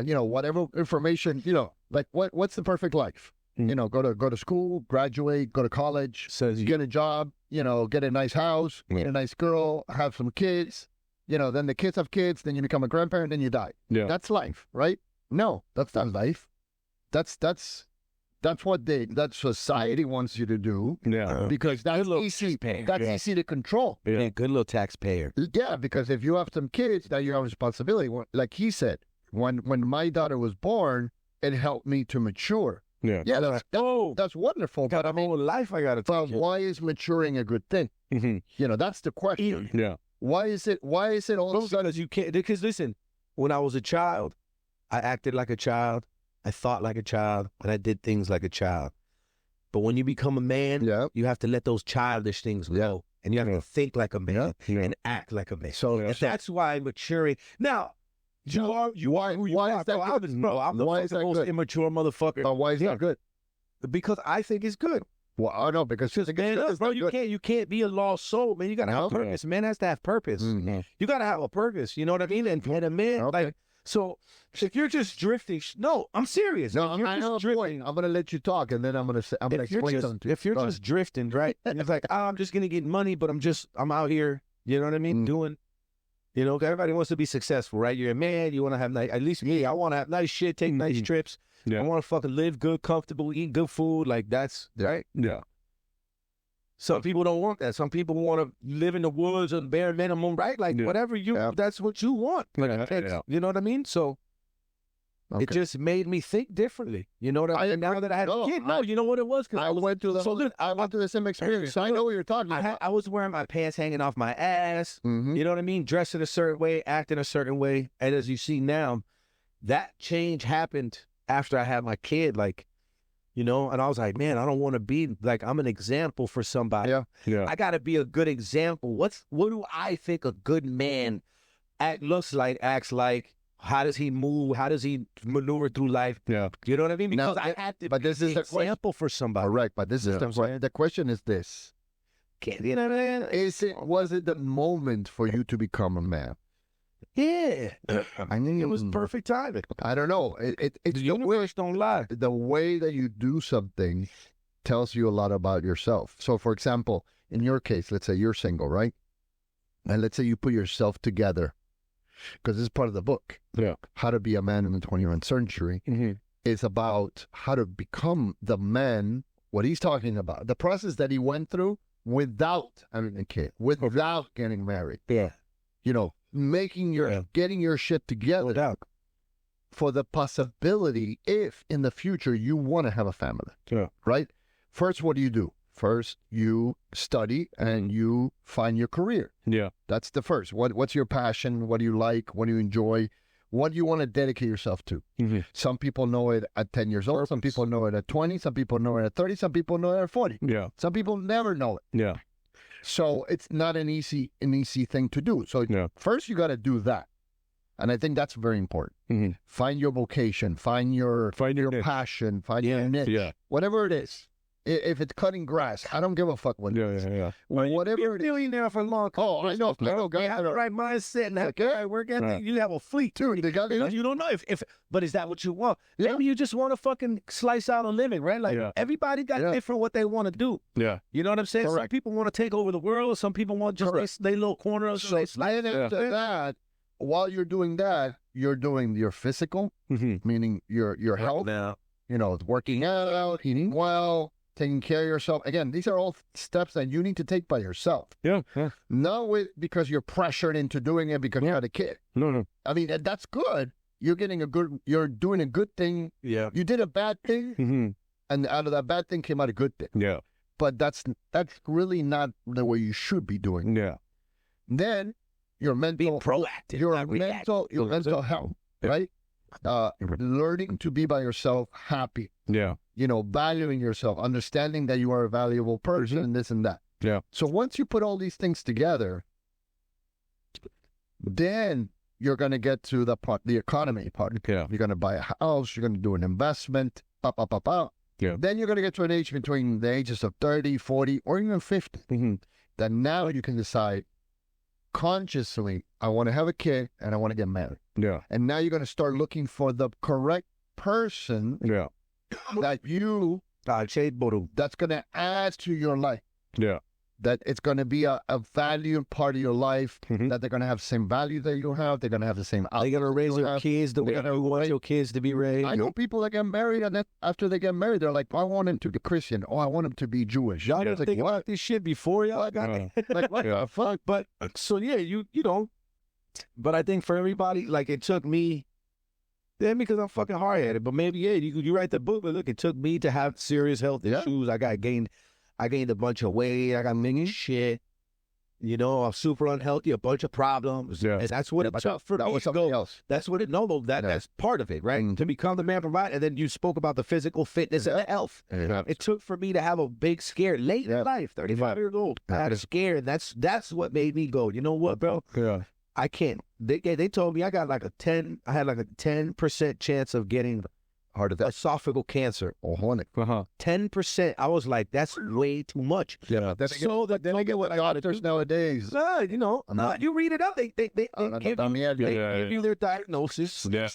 You know, whatever information, you know, like what's the perfect life? You know, go to school, graduate, go to college, get a job, you know, get a nice house, get a nice girl, have some kids, you know, then the kids have kids, then you become a grandparent, then you die. Yeah. That's life, right? No, that's not life. That's what that society wants you to do. Yeah. Because that's easy. That's easy to control. Yeah, good little taxpayer. Yeah, because if you have some kids, now you have responsibility. Like he said, when my daughter was born, it helped me to mature. Yeah. Yeah, that's wonderful. Got a whole life I got to But take. why is maturing a good thing? Mm-hmm. You know, that's the question. Yeah. Why is it all of a sudden? Because you can't. Because listen, when I was a child, I acted like a child. I thought like a child, and I did things like a child. But when you become a man, you have to let those childish things go, and you have to think like a man and act like a man. So and that's why maturing. Now, you are who you why are. is that good? I'm the most immature motherfucker. Why is that good? Because I think it's good. Well, I know because Man, bro, you can't be a lost soul, man. You gotta have purpose. Man has to have purpose. Mm-hmm. You gotta have a purpose. You know what I mean? And a man, like, so if you're just drifting, no, I'm serious. No, I know a point. I'm gonna let you talk, and then I'm gonna explain something to you. If you're just drifting, right? And it's like, I'm just gonna get money, but I'm out here. You know what I mean? Doing. You know, everybody wants to be successful, right? You're a man. You want to have nice. At least me, I want to have nice shit, take nice trips. Yeah. I want to fucking live good, comfortable, eat good food. Like that's right. Yeah. Some people don't want that. Some people want to live in the woods or bare minimum, right? Like whatever that's what you want. You know what I mean? So it just made me think differently. You know what I mean? Now that I had a kid, you know what it was? I went through the same experience. I know what you're talking about. I was wearing my pants hanging off my ass. Mm-hmm. You know what I mean? Dressed in a certain way, acting a certain way. And as you see now, that change happened after I had my kid. Like, you know, and I was like, man, I don't want to be like, I'm an example for somebody. Yeah. I got to be a good example. What do I think a good man looks like, acts like? How does he move? How does he maneuver through life? Yeah. You know what I mean? Because I had to but this is an example for somebody. Correct, but this is the question is this. You know what I mean? Was it the moment for you to become a man? Yeah. I mean, it was perfect timing. I don't know. It's the universe don't lie. The way that you do something tells you a lot about yourself. So, for example, in your case, let's say you're single, right? And let's say you put yourself together, because this is part of the book. Yeah. How to be a man in the 21st century. Mm-hmm. It's about how to become the man, what he's talking about, the process that he went through without having a kid, without getting married. Yeah. You know, getting your shit together for the possibility if in the future you want to have a family. Yeah. Right? First, what do? First, you study and you find your career. Yeah. That's the first. What's your passion? What do you like? What do you enjoy? What do you want to dedicate yourself to? Mm-hmm. Some people know it at 10 years old. Some people know it at 20. Some people know it at 30. Some people know it at 40. Yeah. Some people never know it. Yeah. So it's not an easy thing to do. So first you got to do that. And I think that's very important. Mm-hmm. Find your vocation, find your niche. passion, find your niche, Yeah. whatever it is. If it's cutting grass, I don't give a fuck what. Yeah. Whatever You're a it is. millionaire for long. Oh, I know. You have the right mindset and have the right work ethic. You have a fleet. Dude, they got You don't know if but is that what you want? Maybe you just want to fucking slice out a living, right? Like everybody got different what they want to do. Yeah. You know what I'm saying? Correct. Some people want to take over the world. Some people want just their little corner. So then after that, while you're doing that, you're doing your physical, meaning your health. now. You know, working out, eating well, taking care of yourself. Again, these are all steps that you need to take by yourself. Yeah. Not because you're pressured into doing it because you had a kid. No. I mean, that's good. You're doing a good thing. Yeah. You did a bad thing, and out of that bad thing came out a good thing. Yeah. But that's really not the way you should be doing. Yeah. Then your mental, Proactive. your mental health, right? Learning to be by yourself, happy. Yeah. You know, valuing yourself, understanding that you are a valuable person, and this and that. Yeah. So once you put all these things together, then you're going to get to the economy part. Yeah. You're going to buy a house. You're going to do an investment. Yeah. Then you're going to get to an age between the ages of 30, 40, or even 50. Then now you can decide consciously, I want to have a kid and I want to get married. Yeah. And now you're going to start looking for the correct person Yeah. that that's going to add to your life. Yeah. That it's going to be a valued part of your life, that they're going to have the same value that you have. They're going to have the same outlook. They're going to raise their kids the way you want your kids to be raised. I know people that get married, and then after they get married, they're like, I want him to be Christian. Oh, I want him to be Jewish. Y'all Yeah. didn't think about this shit before y'all got it. Like, what the fuck? But, so yeah, you know, but I think for everybody, like it took me, because I'm fucking hard-headed, but maybe, you write the book, but look, it took me to have serious health issues. I gained a bunch of weight. I got minging shit. You know, I'm super unhealthy, a bunch of problems. Yeah. And that's what it took for me to go. That's what that's part of it, right? To become the man provider. And then you spoke about the physical fitness and the health. It took for me to have a big scare late in life, 35 years old. I had a scare, and that's what made me go, you know what, bro? Yeah. I can't. They told me I had like a 10% chance of getting esophageal cancer. 10%. I was like, that's way too much. Yeah. Then I get what doctors nowadays. You know, you read it up. They give you their diagnosis. Yeah.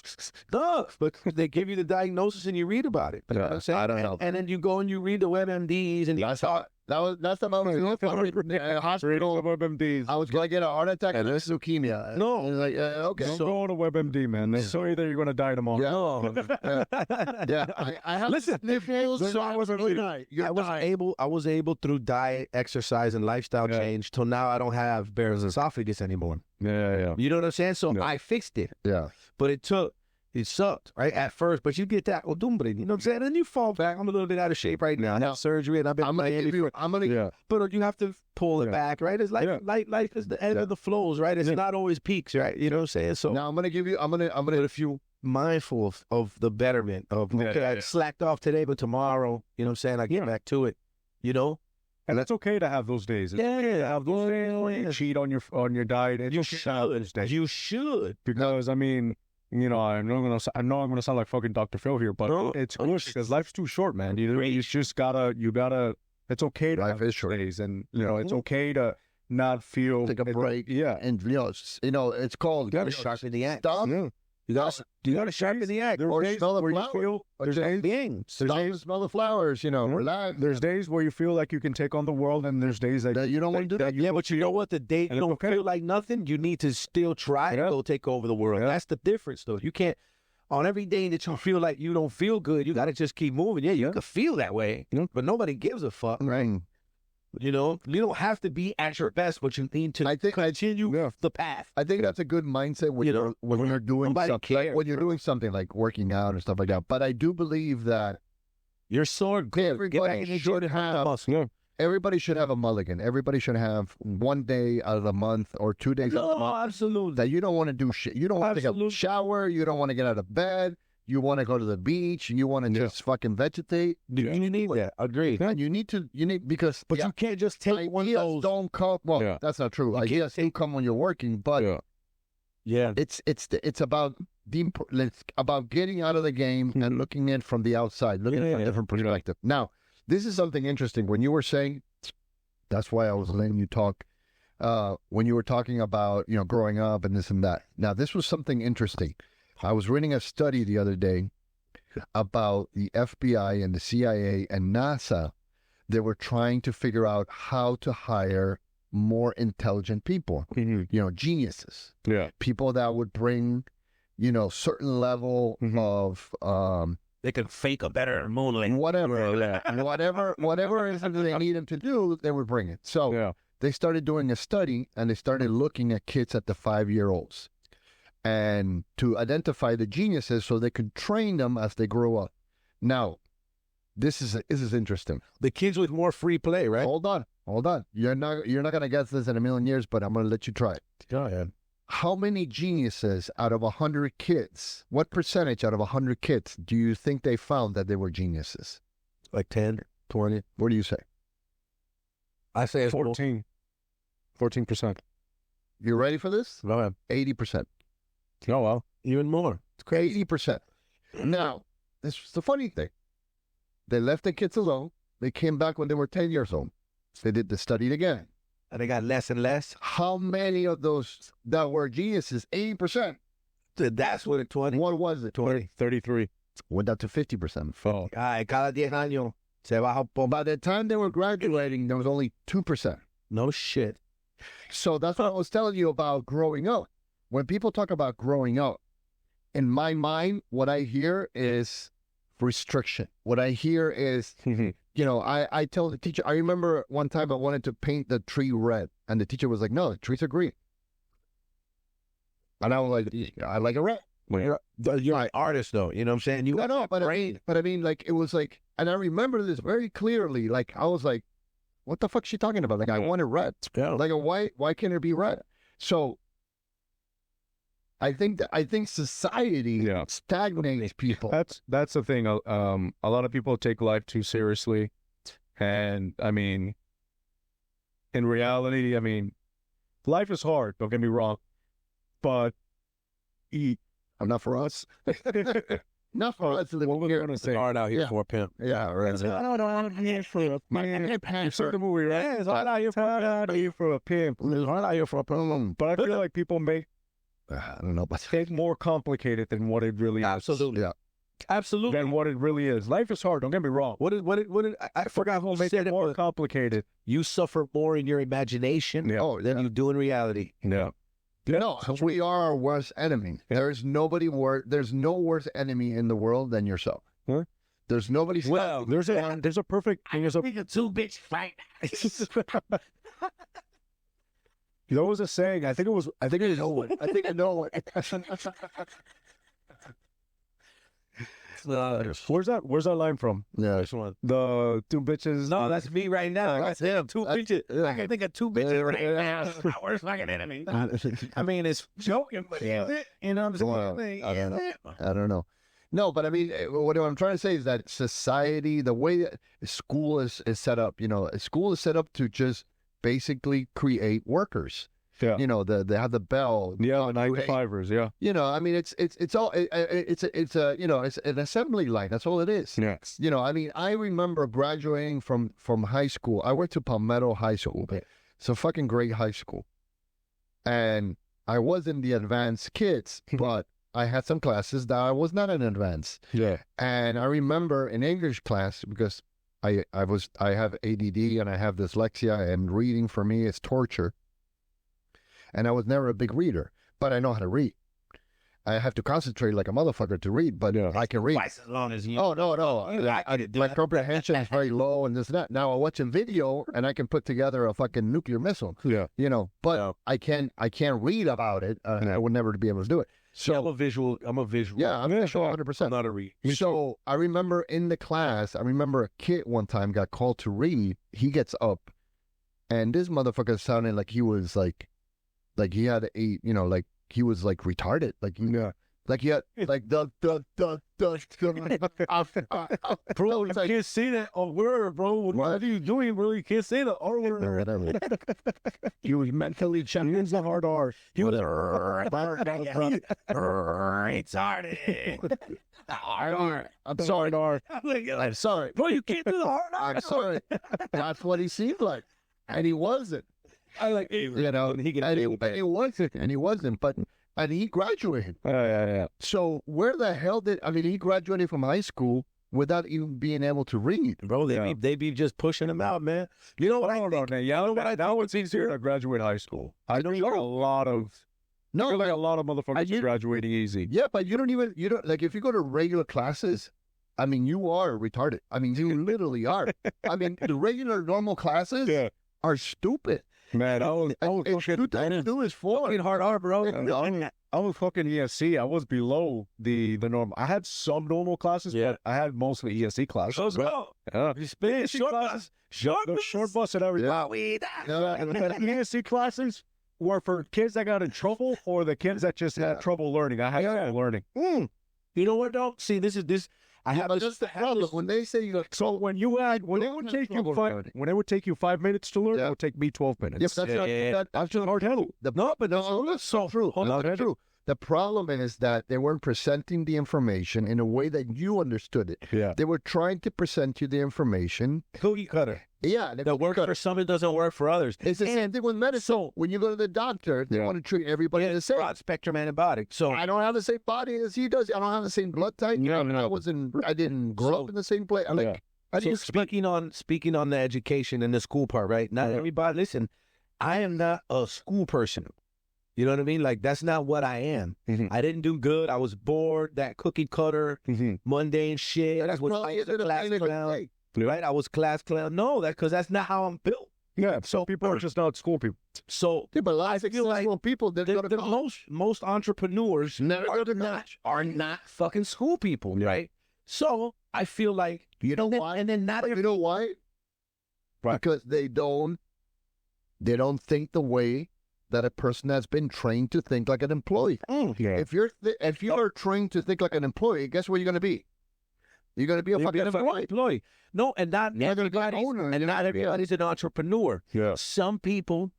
But they give you the diagnosis and you read about it. You know what I'm saying? I don't know. And then you go and you read the WebMDs and That's the moment. Hospital. WebMDs. I was going to get a heart attack and this leukemia. No. And like, okay. Don't go to WebMD, man. They tell you that you're going to die tomorrow. Yeah. I have sniffles, so I wasn't I was able through diet, exercise, and lifestyle change till now I don't have Barrett's esophagus anymore. Yeah. You know what I'm saying? So I fixed it. Yeah. But it sucked, right, at first, but you get that odumbre, you know what I'm saying? And you fall back. I'm a little bit out of shape right now. I have surgery, and I've been but you have to pull it back, right? It's like life is the ebb of the flows, right? It's not always peaks, right? You know what I'm saying? So now I'm gonna if you mindful of the betterment of I slacked off today, but tomorrow, you know what I'm saying? I get back to it, you know? And that's okay to have those days. Have those days. Cheat on your diet. And you should. Because I mean, you know, I know I'm gonna sound like fucking Dr. Phil here, but it's good because life's too short, man. You just gotta. It's okay to have days, and you know, it's okay to not feel. Take a break. Yeah, and it's called. You gotta sharpen the act. Stop. Yeah. You gotta sharpen the act. Or smell the flowers. Smell the flowers. You know, relax. There's days where you feel like you can take on the world, and there's days that you don't want to do that. Yeah, but you know what? The day you don't feel like nothing, you need to still try to go take over the world. That's the difference, though. You can't. On every day that you feel like you don't feel good, you got to just keep moving. Yeah, you can feel that way, but nobody gives a fuck. Right. You know, you don't have to be at your best, but you need to continue the path. I think that's a good mindset when you're doing something. Like when you're doing something like working out and stuff like that. But I do believe that you're so good. Everybody should have a mulligan. Everybody should have one day out of the month or 2 days out of the month. Absolutely. That you don't want to do shit. You don't want to take a shower. You don't want to get out of bed. You want to go to the beach. You want to just fucking vegetate. You need that. Agreed. Man, you need because. But you can't just take one of those. Don't come. Well, that's not true. Ideas don't come when you're working, but it's about getting out of the game and looking in from the outside, looking from a different perspective. Now, this is something interesting. When you were saying, that's why I was letting you talk, when you were talking about, growing up and this and that. Now, this was something interesting. I was reading a study the other day about the FBI and the CIA and NASA. They were trying to figure out how to hire more intelligent people, geniuses. Yeah. People that would bring, certain level of They could fake a better moonlight. whatever it is that they need them to do, they would bring it. So they started doing a study, and they started looking at kids at the 5-year-olds, and to identify the geniuses so they could train them as they grow up. Now, this is interesting. The kids with more free play, right? Hold on. You're not gonna guess this in a million years, but I'm gonna let you try it. Go ahead. How many geniuses out of 100 kids? What percentage out of 100 kids do you think they found that they were geniuses? Like 10, 20? What do you say? I say it's 14%. 14%. You ready for this? Go ahead. 80%. Oh, well. Even more. It's crazy. 80%. Now, this was the funny thing. They left the kids alone. They came back when they were 10 years old. They did the study again. And they got less and less. How many of those that were geniuses? 80%. That's what it 20. What was it? 20, 33. Went up to 50%. Oh. Ay, cada 10 años se baja un poco. By the time they were graduating, there was only 2%. No shit. So that's what I was telling you about growing up. When people talk about growing up, in my mind, what I hear is restriction. What I hear is, I tell the teacher, I remember one time I wanted to paint the tree red, and the teacher was like, no, the trees are green. And I was like, I like it red. You're an artist, though. You know what I'm saying? You but I mean, like, it was like, and I remember this very clearly. Like, I was like, what the fuck is she talking about? Like, I want it red. Yeah. Like, why can't it be red? So I think society stagnates people. That's the thing. A lot of people take life too seriously, and I mean, in reality, I mean, life is hard. Don't get me wrong, but not for us. Not for us. What we're gonna say? Hard out here for a pimp. Yeah, right. I'm here for a man. You saw the movie, right? Yeah, it's hard out here for a pimp. It's hard out here for a pimp. But I feel like people make I don't know, but it's more complicated than what it really is. Absolutely. Yeah. Absolutely. Than what it really is. Life is hard. Don't get me wrong. What did I forgot who Make said it more it. complicated. You suffer more in your imagination than you do in reality. Yeah. No, we are our worst enemy. There's no worse enemy in the world than yourself. Huh? There's nobody. Well, there's a perfect thing. There's a two bitch fight. there was a saying. I think I know it. I think I know it. Where's that line from? Yeah, The two bitches. No, that's me right now. That's him. Two bitches. I can think of two bitches right now. My worst fucking enemy. I mean, it's joking, but you know what I'm saying? I don't know. No, but I mean, what I'm trying to say is that society, the way that school is set up, school is set up to just basically create workers. Yeah. They have the bell. Yeah, 9-to-5ers. Yeah. I mean, it's an assembly line. That's all it is. Yeah. I mean, I remember graduating from high school. I went to Palmetto High School. It's a fucking great high school. And I was in the advanced kids, but I had some classes that I was not in advanced. Yeah. And I remember in English class, because I have ADD and I have dyslexia, and reading for me is torture. And I was never a big reader, but I know how to read. I have to concentrate like a motherfucker to read, but I can read. Twice as long as you. Oh, no. My comprehension is very low and this and that. Now I watch a video and I can put together a fucking nuclear missile. Yeah. But I can't read about it. And I would never be able to do it. So I'm a visual. Yeah, I'm visual 100%. I'm not a read. So I remember in the class, a kid one time got called to read. He gets up and this motherfucker sounded like he was like he had he was like retarded. Like, Like you had, like the. Bro, you can't say that a word, bro. What are you doing, bro? You can't say the R word. You mentally challenged the hard R. You retarded. I'm sorry, R. I'm sorry. Bro, you can't do the hard R. I'm sorry. That's what he seemed like. And he wasn't. I like, You know, and he can and feel he wasn't. And he wasn't. But, and he graduated. Yeah. So where the hell he graduated from high school without even being able to read. Bro, they be just pushing him out, man. You know what I don't know, man. Yeah, now it's easier to graduate high school. I know a lot of No, I feel like a lot of motherfuckers are graduating easy. Yeah, but you don't like if you go to regular classes, I mean, you are retarded. I mean, you literally are. I mean, the regular normal classes are stupid. Man, I was fucking do is for hard R, bro. I was fucking ESC. I was below the normal. I had some normal classes, but I had mostly ESC classes. Let's go. Yeah. You spin short bus. Short bus and everything. And ESC classes were for kids that got in trouble or the kids that just had trouble learning. I had trouble learning. You know what, though? See, this. I have just the problem when they say you. So when they would take you 5 minutes to learn, it would take me 12 minutes. Yes, that's not hard handle. That's so true. That's true. The problem is that they weren't presenting the information in a way that you understood it. Yeah. They were trying to present you the information. Cookie cutter. Yeah. That works for some, it doesn't work for others. It's the same thing with medicine. So when you go to the doctor, they want to treat everybody the same. Broad spectrum antibiotic. So I don't have the same body as he does. I don't have the same blood type. No. I didn't grow up in the same place. Speaking on the education and the school part, right? Not everybody. Listen, I am not a school person. You know what I mean? Like, that's not what I am. Mm-hmm. I didn't do good. I was bored. That cookie cutter, mundane shit. That's what I was class clown. Right? I was class clown. No, because that's not how I'm built. Yeah. So people are just not school people. So but a lot of successful people, most entrepreneurs are not fucking school people, right? So I feel like why? And then not you know why? Right. Because they don't think the way that a person has been trained to think like an employee. If you are trained to think like an employee, guess what you're going to be? You're going to be a fucking employee. No, and not everybody's an entrepreneur. Yeah. Some people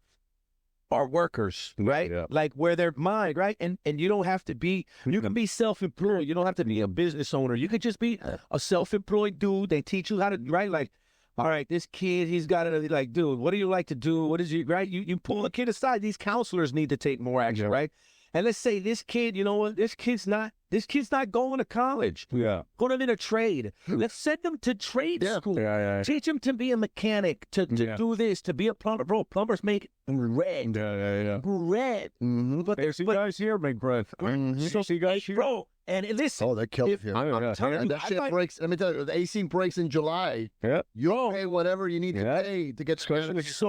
are workers, right? Yeah. Like where their mind, right? And you don't have to be, you can be self-employed. You don't have to be a business owner. You could just be a self-employed dude. They teach you how to, right? Like, all right, this kid, he's got to, like, dude, what do you like to do? What is you, right? You pull the kid aside. These counselors need to take more action, right? And let's say this kid, you know what? This kid's not going to college. Yeah. Put him in a trade. Let's send them to trade school. Yeah. Teach him to be a mechanic, to do this, to be a plumber. Bro, plumbers make bread. Yeah. Bread. Mm-hmm. But AC guys here make bread. So, AC guys here. bro, and listen. Oh, they killed you. I'm telling you, That shit breaks. Let me tell you, the AC breaks in July. Yeah. You pay whatever you need to pay to get Spanish.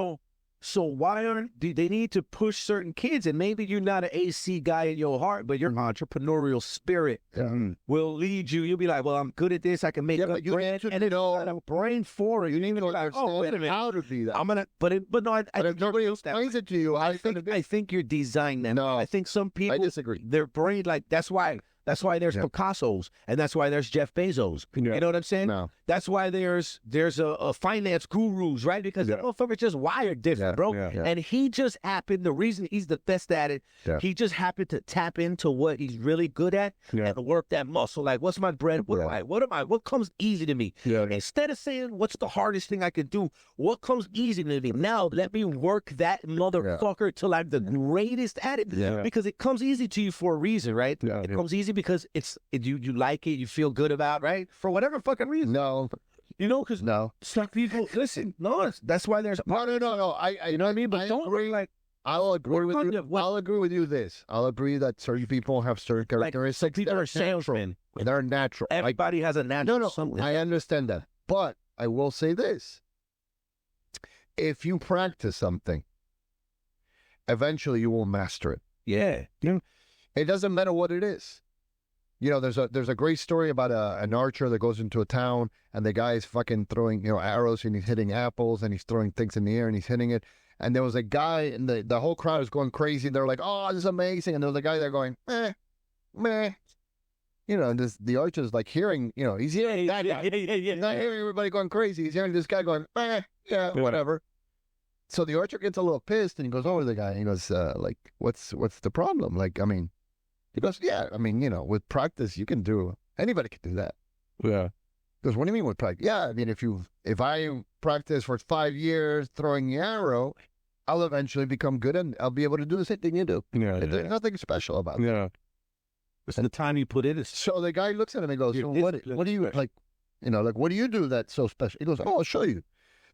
So why aren't they need to push certain kids? And maybe you're not an AC guy in your heart, but your entrepreneurial spirit will lead you. You'll be like, well, I'm good at this. I can make but you bread, need to and it's know a brain for it. You need to understand wait a minute. how to do that. I'm gonna, but no, I if nobody else explains it to you, I think you're designed that. No, I think some people I disagree. Their brain, like that's why there's Picassos, and that's why there's Jeff Bezos. Yeah. You know what I'm saying? No. That's why there's a finance gurus, right? Because the motherfucker's just wired different, bro. Yeah. And he just happened, the reason he's the best at it, he just happened to tap into what he's really good at and work that muscle. Like, what's my bread? What comes easy to me? Yeah. Instead of saying, what's the hardest thing I could do? What comes easy to me? Now, let me work that motherfucker till I'm the greatest at it. Yeah. Because it comes easy to you for a reason, right? Yeah. It comes easy because you like it, you feel good about, right? For whatever fucking reason. No. You know, because No. some people, listen, that's why there's... No. I You know what I mean? But I don't agree. like... I'll agree with you. What- I'll agree with you this. I'll agree that certain people have certain characteristics. Some people that are salesmen. They're natural. Everybody has a natural No, something. I understand that. But I will say this. If you practice something, eventually you will master it. Yeah. It doesn't matter what it is. You know, there's a great story about an archer that goes into a town and the guy is fucking throwing, arrows and he's hitting apples and he's throwing things in the air and he's hitting it. And there was a guy and the whole crowd is going crazy. They're like, oh, this is amazing. And there was a guy there going, meh. The archer's like hearing, he's hearing that guy. He's not hearing everybody going crazy. He's hearing this guy going, meh, yeah, whatever. So the archer gets a little pissed and he goes over to the guy and he goes, like, what's the problem? Like, I mean, he goes, yeah, I mean, with practice, anybody can do that. Yeah. He goes, what do you mean with practice? Yeah, I mean, if I practice for 5 years throwing the arrow, I'll eventually become good and I'll be able to do the same thing you do. Yeah. There's nothing special about it. Yeah. It's the time you put in. So the guy looks at him and goes, so what do you, like, what do you do that's so special? He goes, oh, I'll show you.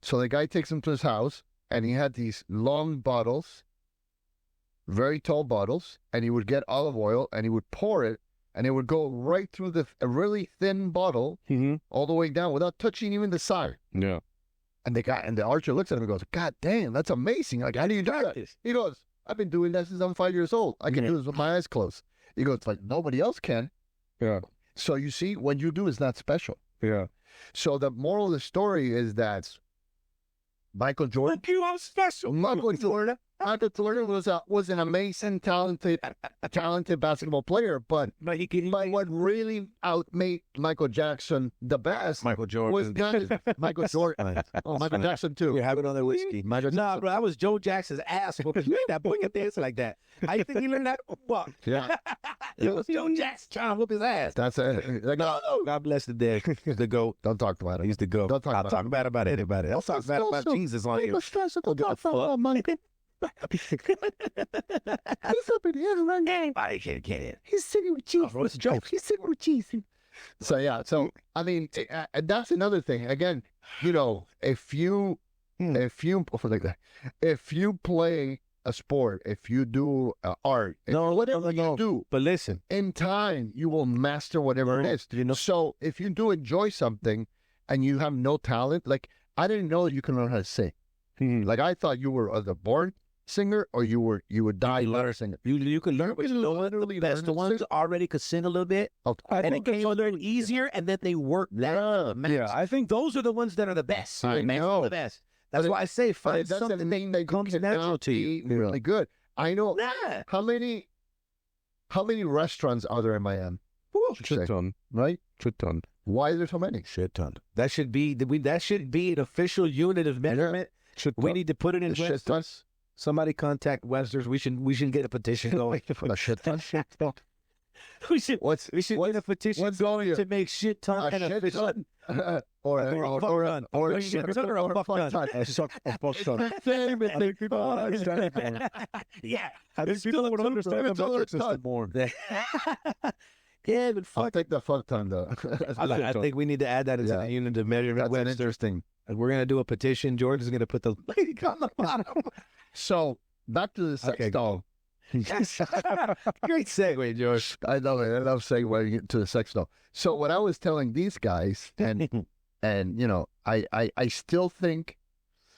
So the guy takes him to his house and he had these long bottles, very tall bottles, and he would get olive oil and he would pour it and it would go right through a really thin bottle all the way down without touching even the side. Yeah. And the archer looks at him and goes, God damn, that's amazing. Like, how do you do that? He goes, I've been doing that since I'm 5 years old. I can do this with my eyes closed. He goes, like, nobody else can. Yeah. So you see, what you do is not special. Yeah. So the moral of the story is that Michael Jordan. You are special. Michael Jordan was an amazing, talented basketball player, but what really outmade Michael Jackson the best Michael Jordan was not Michael Jordan. Oh, Michael Jackson too. You're having another whiskey. Nah, bro, that was Joe Jackson's ass. You ain't that boy up there like that. How you think he learned that? What? Yeah. It was Joe Jackson trying to whoop his ass. That's it. Like, no. God bless the dead. He's the GOAT. Don't talk about it. He's the GOAT. Don't talk I'll about talk bad about anybody. I'll talk bad about Jesus on you. He's up in here right now. I can't get it. He's sitting with Jesus. What's a joke? He's sitting with Jesus. So yeah. So I mean, that's another thing. Again, if you play a sport, if you do art, whatever you do, but listen, in time you will master whatever it is. So if you do enjoy something and you have no talent, like I didn't know that you can learn how to sing. Like I thought you were either born singer or you would die learn singer. You can learn, but literally best. The ones already could sing a little bit, and it came a little easier, and then they work that. Yeah, I think those are the ones that are the best. I know the best. That's why I say find that's something thing that comes natural to you. Really good. I know. Nah. How many restaurants are there in Miami? shit ton, Right? shit ton. Why is there so many? Shit ton. That should be an official unit of measurement. We need to put it in Shit Webster's. tons? Somebody contact Webster's. We should get a petition going. A shit ton? we should What's get a petition what's going to make shit ton a and shit official. ton? or a shit ton or a fuck ton. A suck a fuck ton. Yeah. I still would understand the metric system more. Yeah, but I'll fuck. take the fuck ton though. I think we need to add that as a unit of measurement. That's an interesting. And we're gonna do a petition. George is gonna put the lady on the bottom. So back to the sex doll. Great segue, George. I love it. I love segueing to the sex doll. So what I was telling these guys, and I still think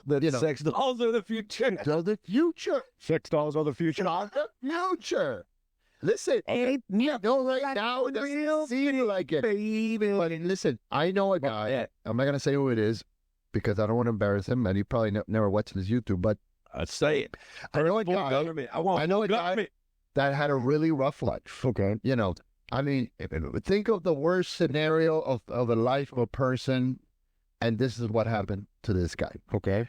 that sex dolls are the future. they're the future. Sex dolls are the future. Are the future. Listen, right now it doesn't seem like it. Baby. But listen, I know a guy. I'm not gonna say who it is because I don't want to embarrass him, and he probably never watched his YouTube. But I'd say it. I know a guy. I know a guy that had a really rough life. Okay. I mean, think of the worst scenario of the life of a person, and this is what happened to this guy. Okay.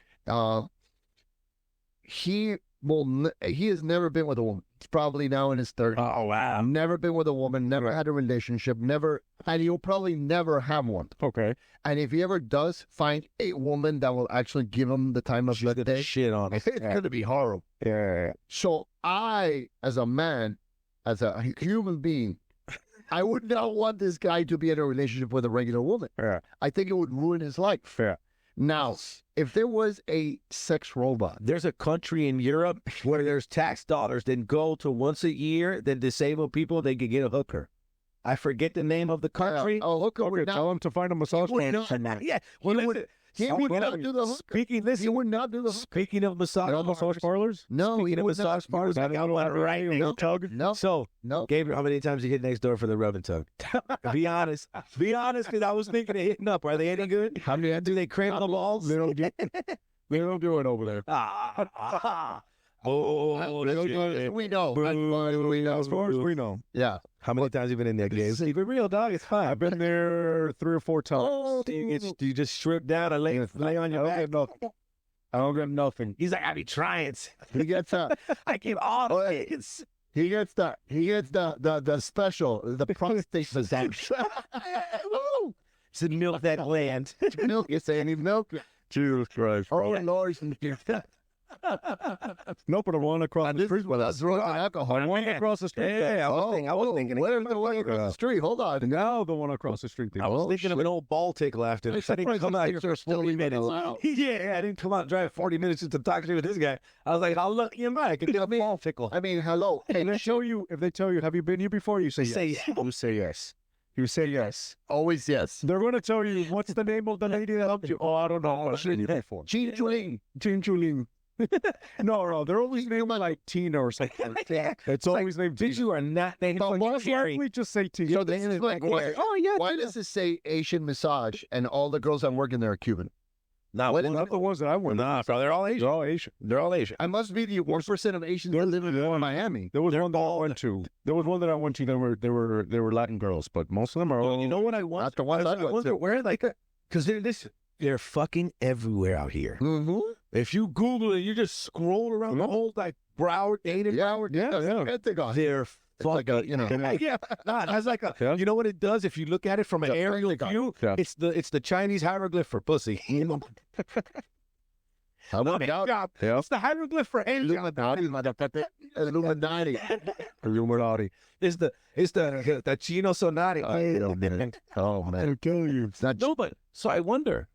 He has never been with a woman. He's probably now in his 30s. Oh, wow. Never been with a woman, never had a relationship, and he'll probably never have one. Okay. And if he ever does find a woman that will actually give him the time of the day, shit on it. it's going to be horrible. Yeah. So I, as a man, as a human being, I would not want this guy to be in a relationship with a regular woman. Yeah. I think it would ruin his life. Yeah. Now, if there was a sex robot, There's a country in Europe where there's tax dollars that go to once a year, then disabled people, they could get a hooker. I forget the name of the country. hooker Okay, would tell him to find a massage man. Yeah. Well, he would not do the hooker. He would not do the hooker. Speaking of massage Massage parlors? No, Speaking he of would not. massage parlors, I got one right now. No, So, no. Gabriel, how many times you hit next door for the rub and tug? Be honest. Be honest, because I was thinking of hitting up. Are they any good? How many? Do they cramp the balls? They don't do it over there. We know. As far as we know. Yeah. How many times have you been in there, Gabe? Keep it real, dog. It's fine. I've been there 3 or 4 times. Do you just strip down and lay on your back? I don't get nothing. He's like, I be trying. He gets I give all the things. he gets the special, the prostate massage. It's the milk that gland. Milk, you're saying he's milk. Jesus Christ. Oh, Lord. No, but I went across the street. Well, that's wrong alcohol. I went across the street. Yeah, I was thinking. Where's the one across the street? Hold on. Now the one across the street. I was thinking of an old ball tickle after this. I didn't come out here for 40 minutes. Yeah, I didn't come out and drive 40 minutes just to talk to this guy. I was like, how lucky am I? I could get a ball tickle. I mean, hello. Hey, they show you, if they tell you, have you been here before? You say yes. Say yes. You say yes. You say yes. Always yes. They're going to tell you, what's the name of the lady that helped you? Oh, I don't know. I've seen you before. Jean Julie. Jean Julie. No, they're always named like Tina or something. It's always named Tina. You are not named But why Jerry. don't we just say Tina? So this is like, why does it say Asian massage and all the girls I'm working there are Cuban? Not What- one. Not the ones that I went. Nah, bro, they're all Asian. They're all Asian. They're all Asian. I must be the 1% of Asians that live in Miami. There was one that I went to. There was one that I went to. They were Latin girls, but most of them are. Well, you know what I want? Not the ones I went wonder to. where, like, because they're fucking everywhere out here. Mm-hmm. If you Google it, you just scroll around the whole like Broward, Dana, Broward. Yeah. Pentagon. They're It's like a, you know. yeah, nah, that's like a. Yeah. You know what it does? If you look at it from an Yeah, aerial Pentagon. view, Yeah. it's the Chinese hieroglyph for pussy. How about Yeah. Yeah. It's the hieroglyph for Asian. Illuminati, motherfucker. Illuminati. Illuminati. It's the Chino Sonati. Oh, man. I'm telling you. It's not No, but so I wonder,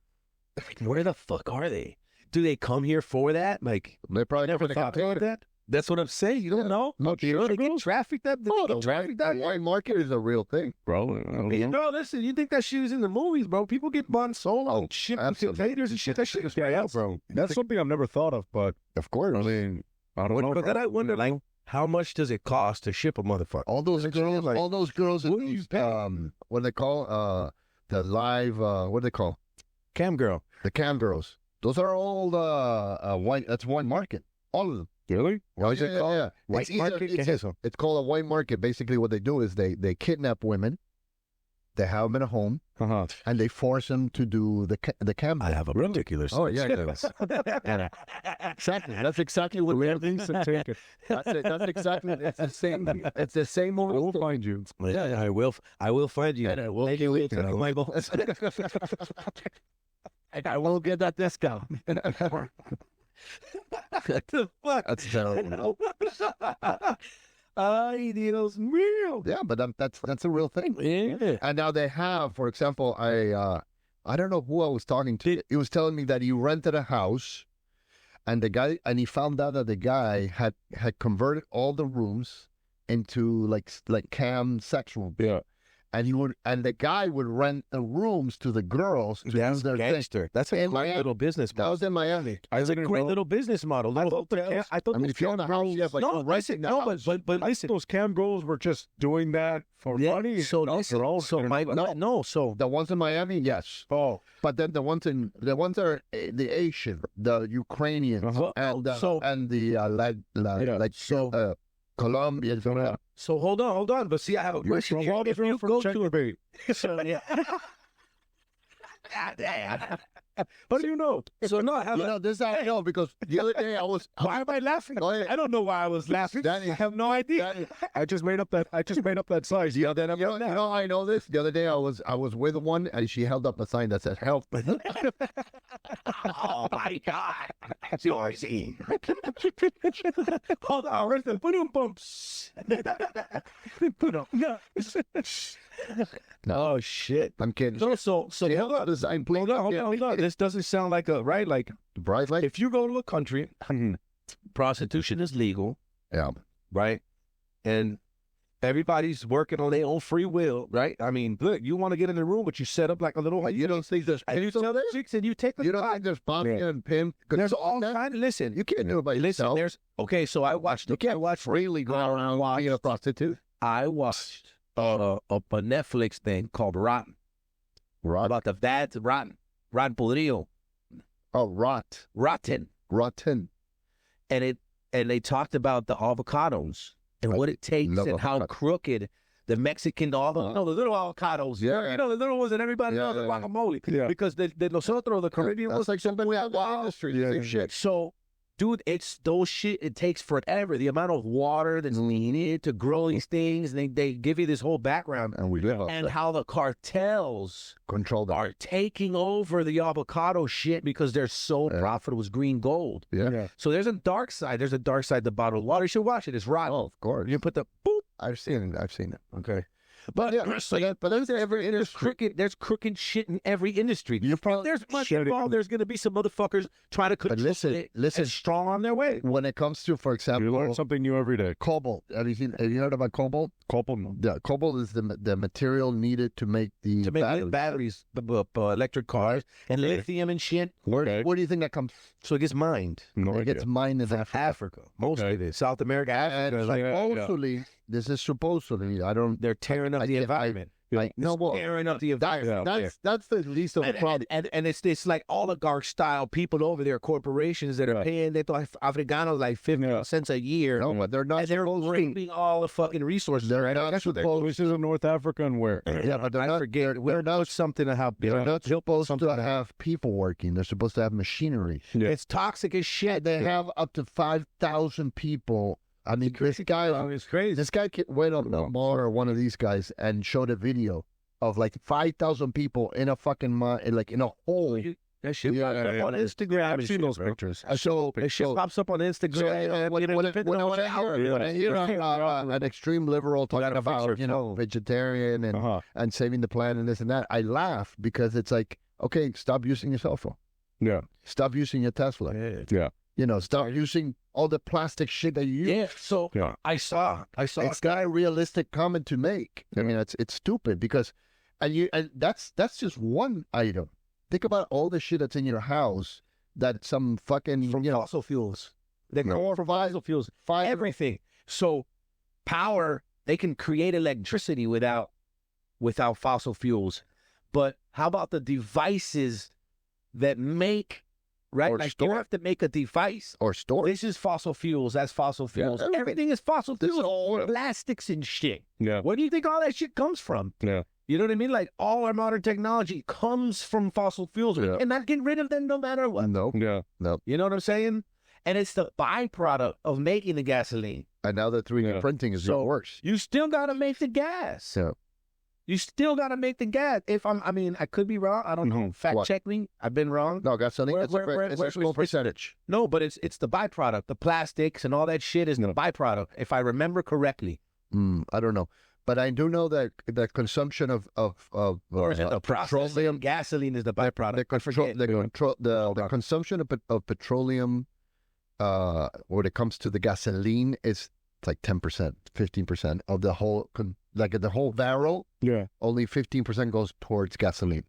where the fuck are they? Do they come here for that? Like, They probably never never thought about that. That's what I'm saying. You don't know. No, Sure, they get trafficked up. They get trafficked up. The white market is a real thing. Bro, No, listen. You think that shit is in the movies, bro? People get bought sold Oh, out, shipped absolutely. containers and shit. That shit is real, bro. That's something I've never thought of, but Of course. I mean, I don't know. But then I wonder, like, how much does it cost to ship a motherfucker? All those girls, like, all those girls, what do you pay? what do they call, the live, what do they call? Cam girl. The cam girls. Those are all white. That's one market. All of them. Really? What is it called? Yeah. White market? ¿Qué es eso? It's called a white market. Basically, what they do is they kidnap women, they have them in a home, Uh-huh. and they force them to do the cam. I have a particular. Oh yeah, exactly. That's exactly what We have things to take it. That's it. That's exactly. It's the same. It's the same I movie. will find you. Yeah, I will find you. And I will Thank you, get Ethan. it. Michael. And I won't get that discount. The fuck? That's terrible. Ay, Dios mío. Yeah, but that's a real thing. Yeah. And now they have, for example, I don't know who I was talking to. He was telling me that he rented a house, and he found out that the guy had converted all the rooms into like cam sex rooms. Yeah. And the guy would rent the rooms to the girls to That's do their thing. gangster. That's a In great Miami. little business That model. was in Miami. I It's a didn't great know- little business model. I Little thought the hotels. I thought I mean, if you own a house, you have like No, renting the no, house. but listen. those cam girls were just doing that for money. So No, listen, they're all- so my no, so The ones in Miami, yes. Oh, But then the ones are the Asian, the Ukrainians, Uh-huh. and the so Colombians. so hold on. But see, I have a question. from here. all If you from go check to your bait. so yeah. But you know, So no, I have You know, this I know because the other day I was. why am I laughing? Go ahead. I don't know why I was laughing. Danny, I have no idea. Danny, I just made up that size. Yeah, then you know, I know this. The other day I was with one and she held up a sign that said "Help." Oh my God, Georgie! Hold on, where's the boom bumps? Oh shit! I'm kidding. So She hold held up on. the sign. Hold on. This doesn't sound like a right. Like Bright light. if you go to a country, prostitution is legal, Yeah. right? And everybody's working on their own free will, right? I mean, look, you want to get in the room, but you set up like a little. You don't think there's. And you tell the chicks, and you take the. You don't think there's mafia and pimp? There's all kind. Listen, You can't do it by listen. yourself. There's okay. So I watched. You can't freely go around being a prostitute. I watched a Netflix thing called Rotten. About the bad Rotten podrido, Oh, rotten. and and they talked about the avocados and what it takes and how crooked the Mexican, all the, the little avocados, the little ones that everybody knows, the guacamole, because the nosotros, the Caribbean, that's like something we have in the industry. Shit. So, dude, it's those shit. It takes forever. The amount of water that's needed to grow these things. They give you this whole background, and how the cartels are taking over the avocado shit because they're so profitable. It's green gold. So there's a dark side. There's a dark side to bottled water. You should watch it. It's rotten. Oh, of course. You put the boop. I've seen it. Okay. But there's crooked shit in every industry. There's much involved. There's going to be some motherfuckers trying to control it and strong on their way. When it comes to, for example, you learn something new every day. Cobalt. Have you heard about cobalt? Cobalt, no. Yeah, cobalt is the material needed to make batteries, electric cars, and lithium and shit. Where do you think that comes? So it gets mined. It gets mined in Africa. Mostly it is. South America, Africa. This is supposedly, they're tearing up the environment. Tearing up the environment. That's the least of the problem. And it's like oligarch style people over there, corporations that are paying Africanos like 50 cents a year. No, they're not. And they're raping all the fucking resources. They're not supposed. This is in North Africa and where? I forget. We're not something to have. They're not supposed to have people working. They're supposed to have machinery. It's toxic as shit. They have up to 5,000 people. I mean, this guy is crazy. This guy went on the mall or one of these guys and showed a video of like 5,000 people in a fucking like in a hole. That shit pops up on Instagram. I've seen those pictures. So that shit pops up on Instagram. When I hear an extreme liberal talking about vegetarian and saving the planet and this and that, I laugh because it's like, okay, stop using your cell phone. Yeah. Stop using your Tesla. Yeah. Stop using all the plastic shit that you use. Yeah, so I saw it's not a realistic comment to make. I mean, it's stupid because, and that's just one item. Think about all the shit that's in your house that some fucking from fossil fuels. They go for fossil fuels, everything. So power, they can create electricity without fossil fuels. But how about the devices that make you have to make a device or store. This is fossil fuels. That's fossil fuels. Everything is fossil fuels. All plastics and shit. Yeah. Where do you think all that shit comes from? Yeah. You know what I mean? Like all our modern technology comes from fossil fuels, and not getting rid of them no matter what. No. Yeah. No. You know what I'm saying? And it's the byproduct of making the gasoline. And now the 3D printing is worse. You still got to make the gas. Yeah. You still got to make the gas. I could be wrong. I don't know. Fact check me. I've been wrong. No, gasoline. It's a small percentage. No, but it's the byproduct. The plastics and all that shit is the byproduct. If I remember correctly. I don't know, but I do know that the consumption of petroleum, gasoline is the byproduct. The consumption of petroleum, when it comes to the gasoline, is like 10%, 15% of the whole. Like the whole barrel, only 15% goes towards gasoline.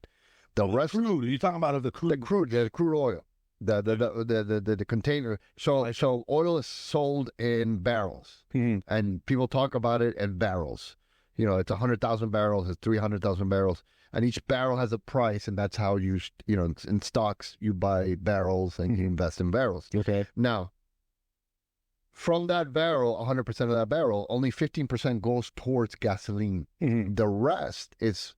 The rest, crude. You're talking about the crude oil, the container. So oil is sold in barrels, and people talk about it in barrels. It's 100,000 barrels, it's 300,000 barrels, and each barrel has a price, and that's how you in stocks you buy barrels and you invest in barrels. Okay. Now, from that barrel, 100% of that barrel, only 15% goes towards gasoline. The rest is,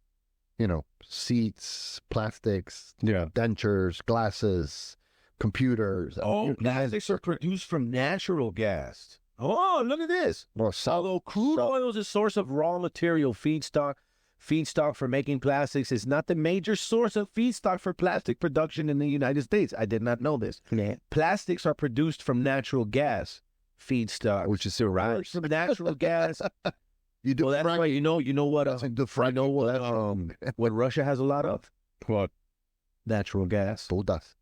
seats, plastics, dentures, glasses, computers. Plastics are produced from natural gas. Oh, look at this. Although crude oil is a source of raw material feedstock for making plastics is not the major source of feedstock for plastic production in the United States. I did not know this. Plastics are produced from natural gas feedstock, which is derived from natural gas. You do. That's right. You know what? What Russia has a lot of? What? Natural gas. Todas.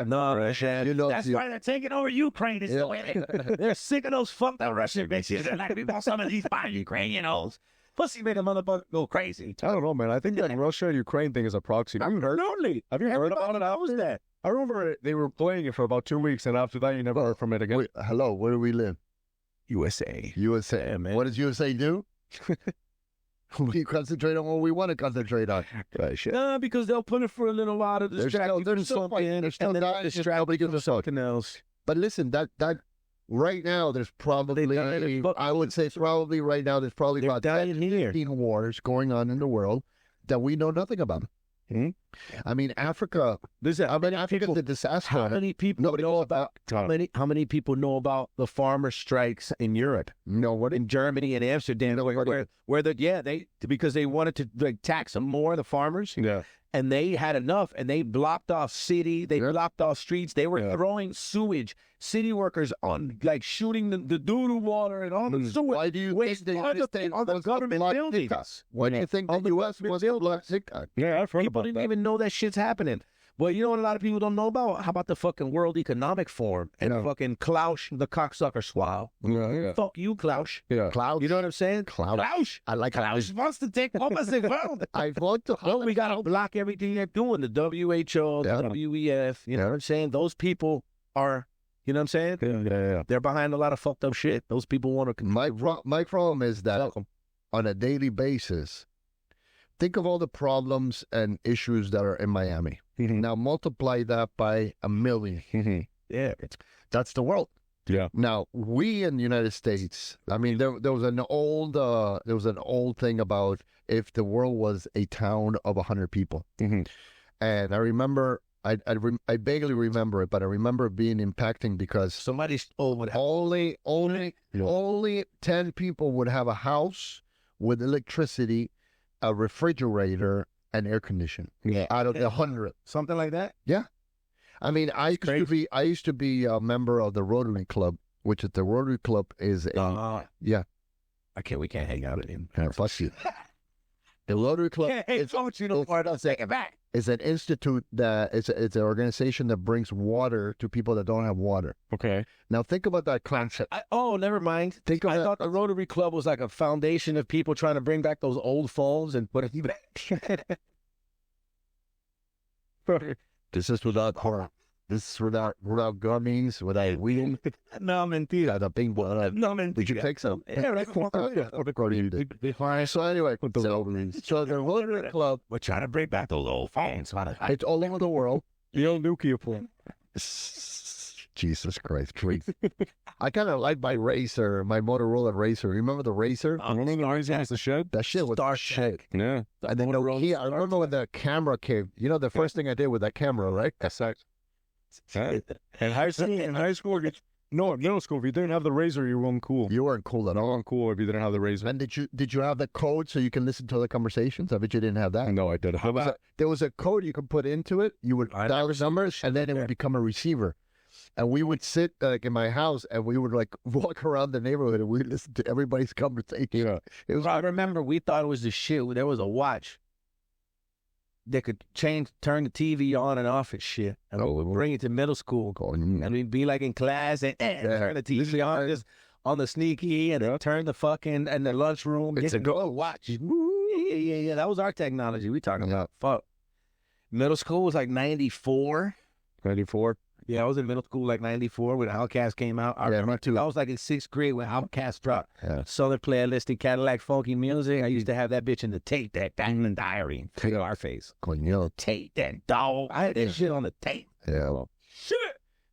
No, Russia. That's why they're taking over Ukraine. They're sick of those fucked up Russian bitches. They're like, we want some of these fine Ukrainians. Pussy made a motherfucker go crazy. I don't know, man. I think that Russia-Ukraine thing is a proxy. Have you heard about it? How was that? I remember they were playing it for about 2 weeks, and after that, you never heard from it again. Wait, hello, where do we live? USA. USA, man. What does USA do? We concentrate on what we want to concentrate on. No, because they'll put it for a little while to distract you from something, There's still and then dying, distract nobody you gives from a fuck. something else. But listen, that right now there's probably, I would say probably right now there's probably about 15 wars going on in the world that we know nothing about. I mean, Africa. Listen, Africa's a disaster. How many people know about how many people know about the farmer strikes in Europe? Nobody. In Germany and Amsterdam, because they wanted to tax them more, the farmers. Yeah. And they had enough, and they blocked off blocked off streets. They were throwing sewage, city workers on, shooting the doodle water and all the sewage. Why do you think the United States on the government buildings? Why do you think the U.S. was a black cigar? Yeah, I've heard People didn't even know that shit's happening. But you know what a lot of people don't know about? How about the fucking World Economic Forum and fucking Klaus, the cocksucker swab? Yeah. Fuck you, Klaus. Yeah. Klaus. You know what I'm saying? Klaus. I like Klaus. He wants to take over the world. I want to. Well, we got to block everything they're doing. The WHO, the WEF, you know what I'm saying? Those people are, you know what I'm saying? Yeah. They're behind a lot of fucked up shit. Those people want to... My problem is that on a daily basis, think of all the problems and issues that are in Miami. Now multiply that by 1 million. Yeah. That's the world. Yeah. Now we in the United States, I mean, there was an old thing about if the world was a town of 100 people, and I remember, I vaguely remember it, but I remember it being impacting because Somebody's only 10 people would have a house with electricity, a refrigerator, and air conditioning. Yeah. Out of the 100. Something like that? Yeah. I mean, I used to be a member of the Rotary Club, which is the Rotary Club is yeah. We can't hang out anymore. Fuck you. The Rotary Club is an institute that it's an organization that brings water to people that don't have water. Okay. Now think about that concept. Never mind. I thought the Rotary Club was like a foundation of people trying to bring back those old phones and put it back. This is without horror. This is without gummies, without weed. No, mentira. The big one. No, mentira. Did you take some? Yeah, So anyway, so the Rotary Club, we're trying to bring back those old phones. it's all over the world. The old nuclear plant. Jesus Christ, please. I kind of like my Racer, my Motorola Racer. Remember the Racer? Has the shed? That shit was Star shit. Yeah. And then I remember when the camera came. You know, the first thing I did with that camera, right? In high school, no, middle school, if you didn't have the razor, you weren't cool. You weren't cool at You all. weren't cool if you didn't have the razor. And did you have the code so you can listen to the conversations? I bet you didn't have that. No, I didn't. There was a code you could put into it. You would dial the numbers, and then it would become a receiver. And we would sit in my house, and we would walk around the neighborhood, and we'd listen to everybody's conversation. Yeah. I remember we thought it was the shit. There was a watch that could turn the TV on and off and shit. And we would bring it to middle school, and we'd be in class and turn the TV on just on the sneaky and turn the fucking in the lunchroom. It's a go watch. Yeah. That was our technology. We talking about fuck. Middle school was 94. 94. Yeah, I was in middle school 94 when Outkast came out. I remember too. I was in 6th grade when Outkast dropped. Yeah. Southern Playlist and Cadillac Funky Music. I used to have that bitch in the tape, that Diamond Diary. Take our face. Tape, that dog. I had that shit on the tape. Yeah. Shit.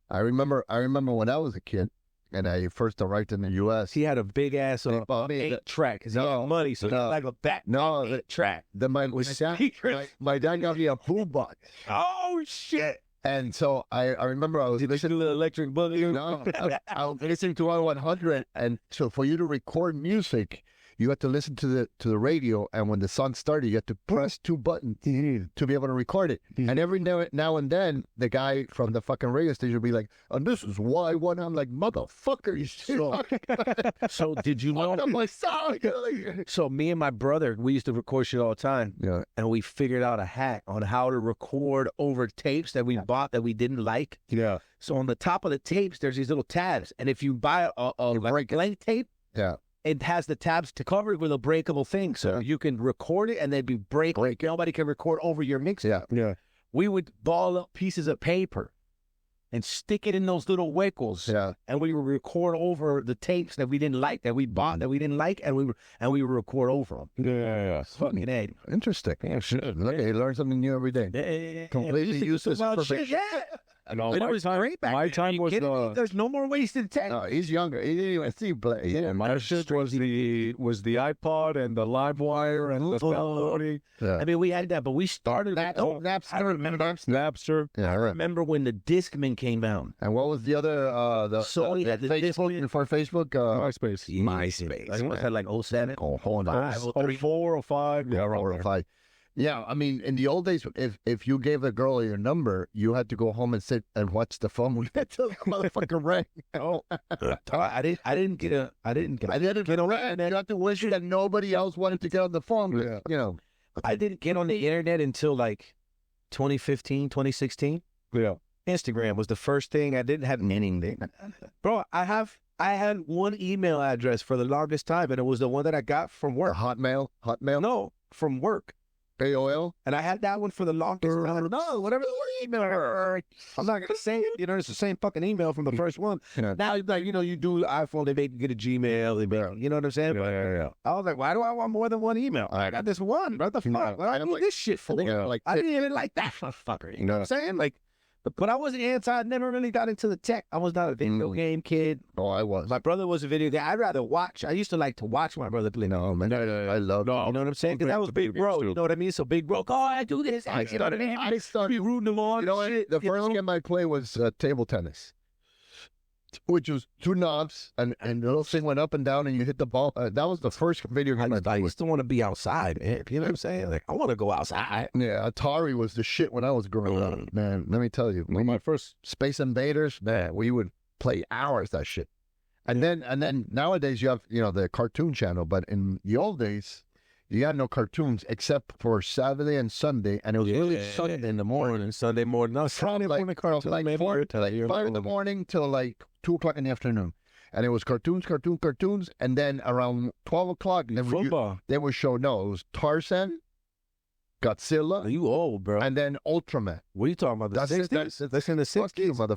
I remember when I was a kid and I first arrived in the U.S. He had a big ass 8-track. He had money, so he had a back 8-track. Then my dad got me a boombox. Oh, shit. And so I remember I was listening to the Electric Boogie. No, I was listening to R100, and so for you to record music, you had to listen to the radio, and when the song started, you had to press 2 buttons to be able to record it. And every now and then, the guy from the fucking radio station would be like, "And this is why one." I'm like, "Motherfucker, you So did you know my song?" So me and my brother, we used to record shit all the time. Yeah. And we figured out a hack on how to record over tapes that we bought that we didn't like. Yeah. So on the top of the tapes, there's these little tabs, and if you buy a blank tape, yeah, it has the tabs to cover it with a breakable thing, so you can record it and then be break. Nobody can record over your mix. Yeah. We would ball up pieces of paper and stick it in those little huecos. Yeah. And we would record over the tapes that we didn't like, that we bought, that we didn't like, and we would record over them. Yeah. Fucking A. Interesting. Yeah, sure. Look, you learn something new every day. Yeah. Completely useless information. Yeah. And all But it was great back then. time You was kidding me? the There's no more wasted time. No, he's younger. He didn't even see play. Yeah, my shit was the iPod and the LiveWire and the Melody. Yeah. I mean, we had that, but we started that. Oh, Napster. I remember. Napster. Yeah, I I remember. remember when the Discman came out. And what was the other? Sony had the Facebook for Facebook. MySpace. MySpace. Was that like 07? Oh, hold on. 04 or 05. Yeah, Or if I, yeah, I mean, in the old days, if you gave a girl your number, you had to go home and sit and watch the phone until the motherfucker rang. Oh, I didn't get a. I didn't get on it, and you have to wish that nobody else wanted to get on the phone. Yeah. You know. I didn't get on the internet until like 2015, 2016. Yeah. Instagram was the first thing. I didn't have anything. Bro, I had one email address for the longest time, and it was the one that I got from work. Hotmail. No, from work. AOL. And I had that one for the longest time. No, whatever the email. I'm not gonna say it. You know, it's the same fucking email from the first one. Yeah. Now, like, you know, you do iPhone, they make you get a Gmail email. You know what I'm saying? Yeah. I was like, why do I want more than one email? I got this one. What the fuck? What do I need this shit for? I didn't even like that fucker. You know what I'm saying? Like, but I wasn't anti. I never really got into the tech. I was not a video game kid. Oh, I was. My brother was a video game. I'd rather watch. I used to like to watch my brother play. No, man. I love. You know what I'm saying? Because that was big bro. You know what I mean? So big bro. Oh, I do this. I started. Be rooting them on. You know what? The first game I played was table tennis, which was two knobs, and the little thing went up and down, and you hit the ball. That was the first video game I I played. used to want to be outside, man. You know what I'm saying? Like, I want to go outside. Yeah, Atari was the shit when I was growing up. Man, let me tell you. One of my first. Space Invaders, man, we would play hours that shit. And then nowadays you have, you know, the cartoon channel, but in the old days, you had no cartoons except for Saturday and Sunday, and it was really Sunday in the morning. And Sunday morning. No, Probably like 5 in the morning till like 2 o'clock in the afternoon. And it was cartoons, and then around 12 o'clock, Football. they would show, no, it was Tarzan, Godzilla, You old, bro. and then Ultraman. What are you talking about? The 60s? That's in the 60s. Fuck you, mother.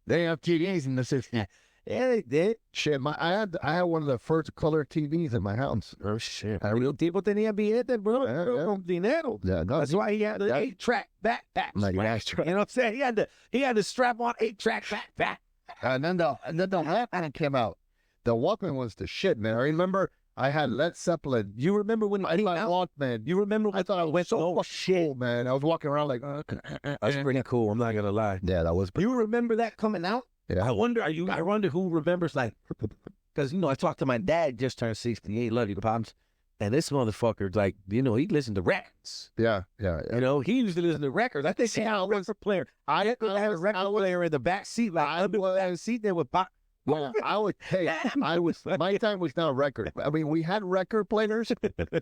They have TVs in the 60s. Yeah, they did. Shit, I had one of the first color TVs in my house. Oh, shit. I really- Tipo tenía billete, bro. Yeah. Con dinero. Yeah, no, That's why he had the 8-track backpack. Like, You know what I'm saying? He had the strap on 8-track backpack. and then the Walkman came out. The Walkman was the shit, man. I remember I had Led Zeppelin. You remember when it I came thought out? Walkman. You remember when I thought I went so oh, fucking cool, man. I was walking around like, That's pretty cool. I'm not gonna lie. yeah, that was. You remember that coming out? Yeah. I wonder who remembers, like, because, you know, I talked to my dad, just turned 68, love you, Pops. And this motherfucker, like, you know, he listened to records. Yeah. You know, he used to listen to records. I think he had a record player. I had a record player in the back seat, like, I had a seat there with pop. Yeah, my time was not record. I mean, we had record players,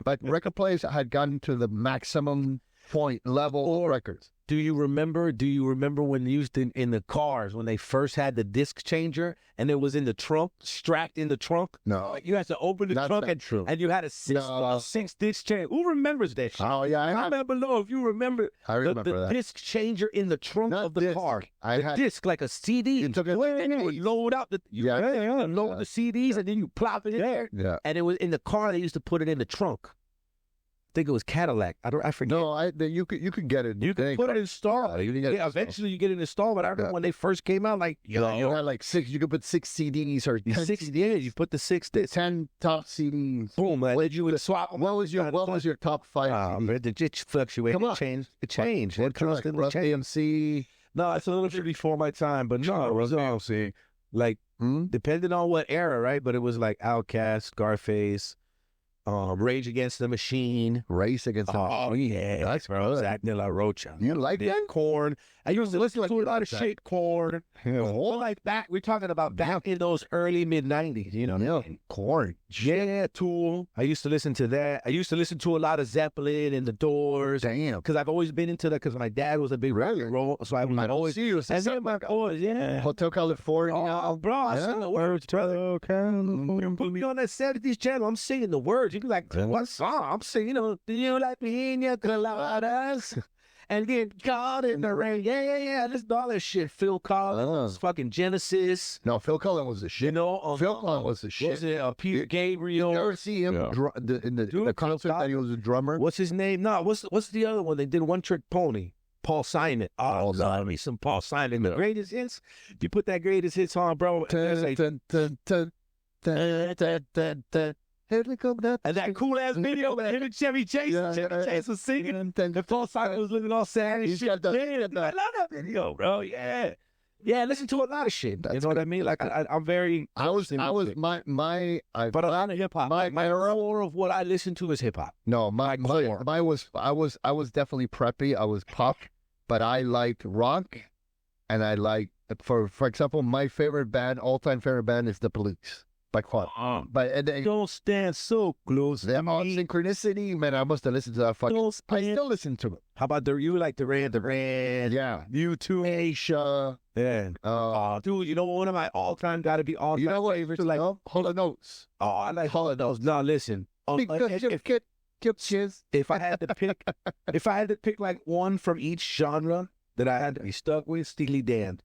but record players had gotten to the maximum point level of records. Do you remember when they used to, in the cars, when they first had the disc changer and it was in the trunk, strapped in the trunk? No. Like, you had to open the That's trunk not true. and you had a six disc changer. Who remembers that shit? Oh yeah, I Comment below if you remember, remember the that. disc changer in the trunk Not of the disc. car. I The had disc, like a CD. You took it- and you would load out load the CDs and then you plop it in there. yeah. And it was in the car. They used to put it in the trunk. I think it was Cadillac. I forget. No, you could get it. You can put it installed. You can get it Yeah, eventually you get it installed. But I remember when they first came out, like, You had like 6. You could put 6 CDs or 10 6 yeah, you put the 6 discs. 10 top CDs. Boom, man. You would swap them. What was your top 5? It just fluctuated. Come on. It changed. It constantly Rough changed. AMC. No, it's a little bit before my time, but no, it was See, like, Hmm? depending on what era, right? But it was like Outkast, Scarface, Rage Against the Machine. Race Against the Oh, yeah. That's right. Zach De La Rocha. You like Yeah, that? Corn. I used to listen to a lot of that. shit, Corn. Well, like back, we're talking about back in those early mid-90s, you know? Yeah. Corn. Yeah, Tool. I used to listen to that. I used to listen to a lot of Zeppelin and The Doors. Damn. Because I've always been into that because my dad was a big rock and roll. So I would always. see you. And then my boys, yeah. Hotel California. Oh, bro, I sing the words. Put me on that 70s channel. I'm singing the words. You be like, what song? I'm singing, you know, do you like pina coladas? and get caught in the rain. Yeah. Listen to all that shit. Phil Collins, fucking Genesis. No, Phil Collins was the shit. You know, Phil Collins was the shit. Was it Peter Gabriel? You ever see him in the concert that he was a drummer? What's his name? No, what's the other one? They did One Trick Pony. Paul Simon. Oh, God, me some Paul Simon. The greatest hits. If you put that greatest hits on, bro, and that cool ass video with him and Chevy Chase. Chevy Chase was singing, and Paul Simon was looking all sad and shit. I love that video, bro. Yeah, listen to a lot of shit. You know what I mean? Like I'm very. But a lot of hip hop. My core of what I listen to is hip hop. No, I was definitely preppy. I was pop, but I liked rock, and I like for example, my favorite band, all-time favorite band, is The Police. By far. But don't stand so close. Them on Synchronicity, man. I must have listened to that fucking. I still listen to it. How about you like the Red? Yeah. U2, Aisha. Yeah. Dude, you know one of my all-time gotta be all-time favorites. Like Hall & Oates. Oh, I like Hall & Oates. No, listen. If I had to pick like one from each genre that I had to be stuck with, Steely Dan.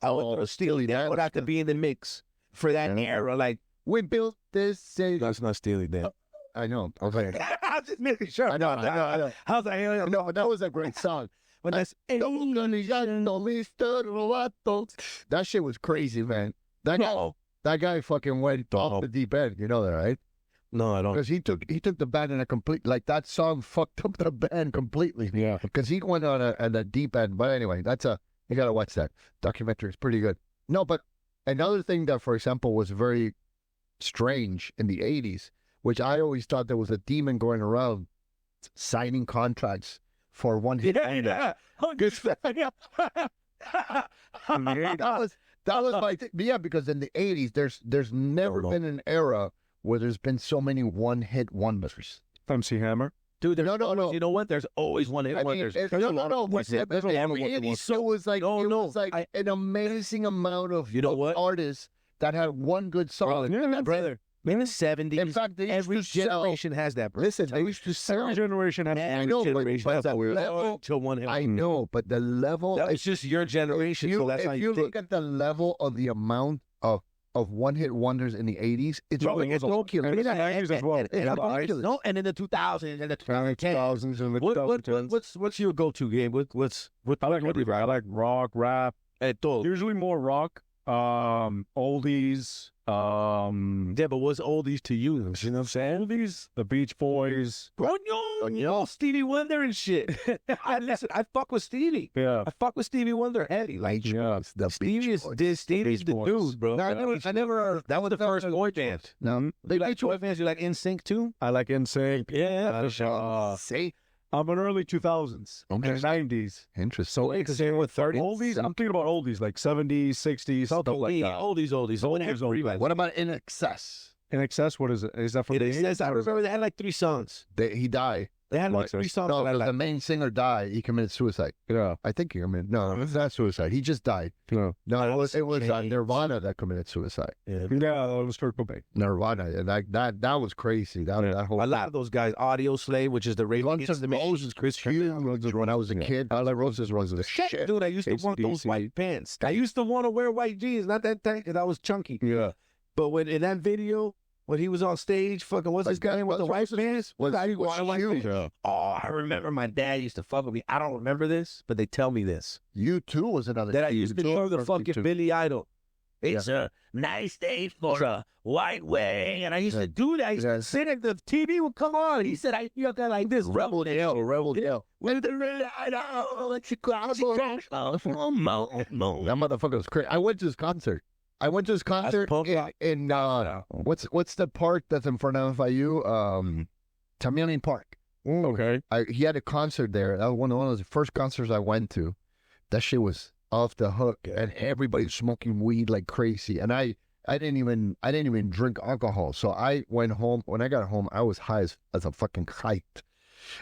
I would Steely Dan would have to be in the mix for that era. Like, we built this city. That's not Steely Dan. I know. I was like, I was just making sure. I know. I was like, no, that was a great song. But that's that shit was crazy, man. That guy fucking went off the deep end. You know that, right? No, I don't. Because he took the band in a complete, like, that song fucked up the band completely. Yeah. Because he went on a deep end. But anyway, you gotta watch that documentary. It's pretty good. No, but another thing that, for example, was very strange in the 80s, which I always thought there was a demon going around signing contracts for one hit. Yeah. That was my thing. Yeah, because in the 80s, there's never been an era where there's been so many one-hit wonders. MC Hammer. Dude, no. You know what? There's always one hit wonders. No. So it was like, an amazing amount of artists that had one good song. Brother. In the 70s, in fact, every generation has that. Bro. Listen, I used to sell. Every generation has until one hit. I know, but the level. It's just your generation. If you look at the level of the amount of one-hit wonders in the 80s, it's ridiculous. And in the 90s as well. No, and in the 2000s and the 2000s and the 2010s. What's your go-to game? I like rock, rap. Usually more rock. Oldies. Yeah, but what's oldies to you? You know what I'm saying? Oldies, the Beach Boys. Stevie Wonder and shit. I fuck with Stevie. Yeah. I fuck with Stevie Wonder heavy. Like, Stevie's the dude, bro. I never. That was the first boy band. No, you like boy bands? You like NSYNC too? I like NSYNC. Yeah. Say. I'm in early 2000s and 90s. Interesting. So, because they're with 30s. Oldies, I'm thinking about oldies, like 70s, 60s, stuff like that. Oldies. What about In Excess? In Excess, what is it? Is that from the 80s? I remember they had like 3 songs. He died. They had like 3 songs. No, the main singer died. He committed suicide. Yeah. I think he committed. No, it's not suicide. He just died. No, it was Nirvana that committed suicide. Yeah, it was Kurt Cobain. Nirvana, and that was crazy. That whole a lot of those guys, Audio Slave, which is the Guns N' Roses, Chris Hughes. When I was a kid, I like Roses was the shit. Dude, I used to want those white pants. I used to want to wear white jeans. Not that tight, because I was chunky. Yeah. But when in that video, when he was on stage, fucking what's this guy with the white pants? Oh, I remember my dad used to fuck with me. I don't remember this, but they tell me this. U2 was another. That I used to show the fucking Billy Idol. It's a nice day for a white way. And I used to do that. I used to sit at the TV would come on. He said, you got like this. Rebel Yell. With the Billy Idol, let you cry. That motherfucker was crazy. I went to his concert in what's the park that's in front of FIU? Tamilian Park. Okay. He had a concert there. That was one of the first concerts I went to. That shit was off the hook, and everybody was smoking weed like crazy. And I didn't even drink alcohol. So I went home. When I got home, I was high as a fucking kite,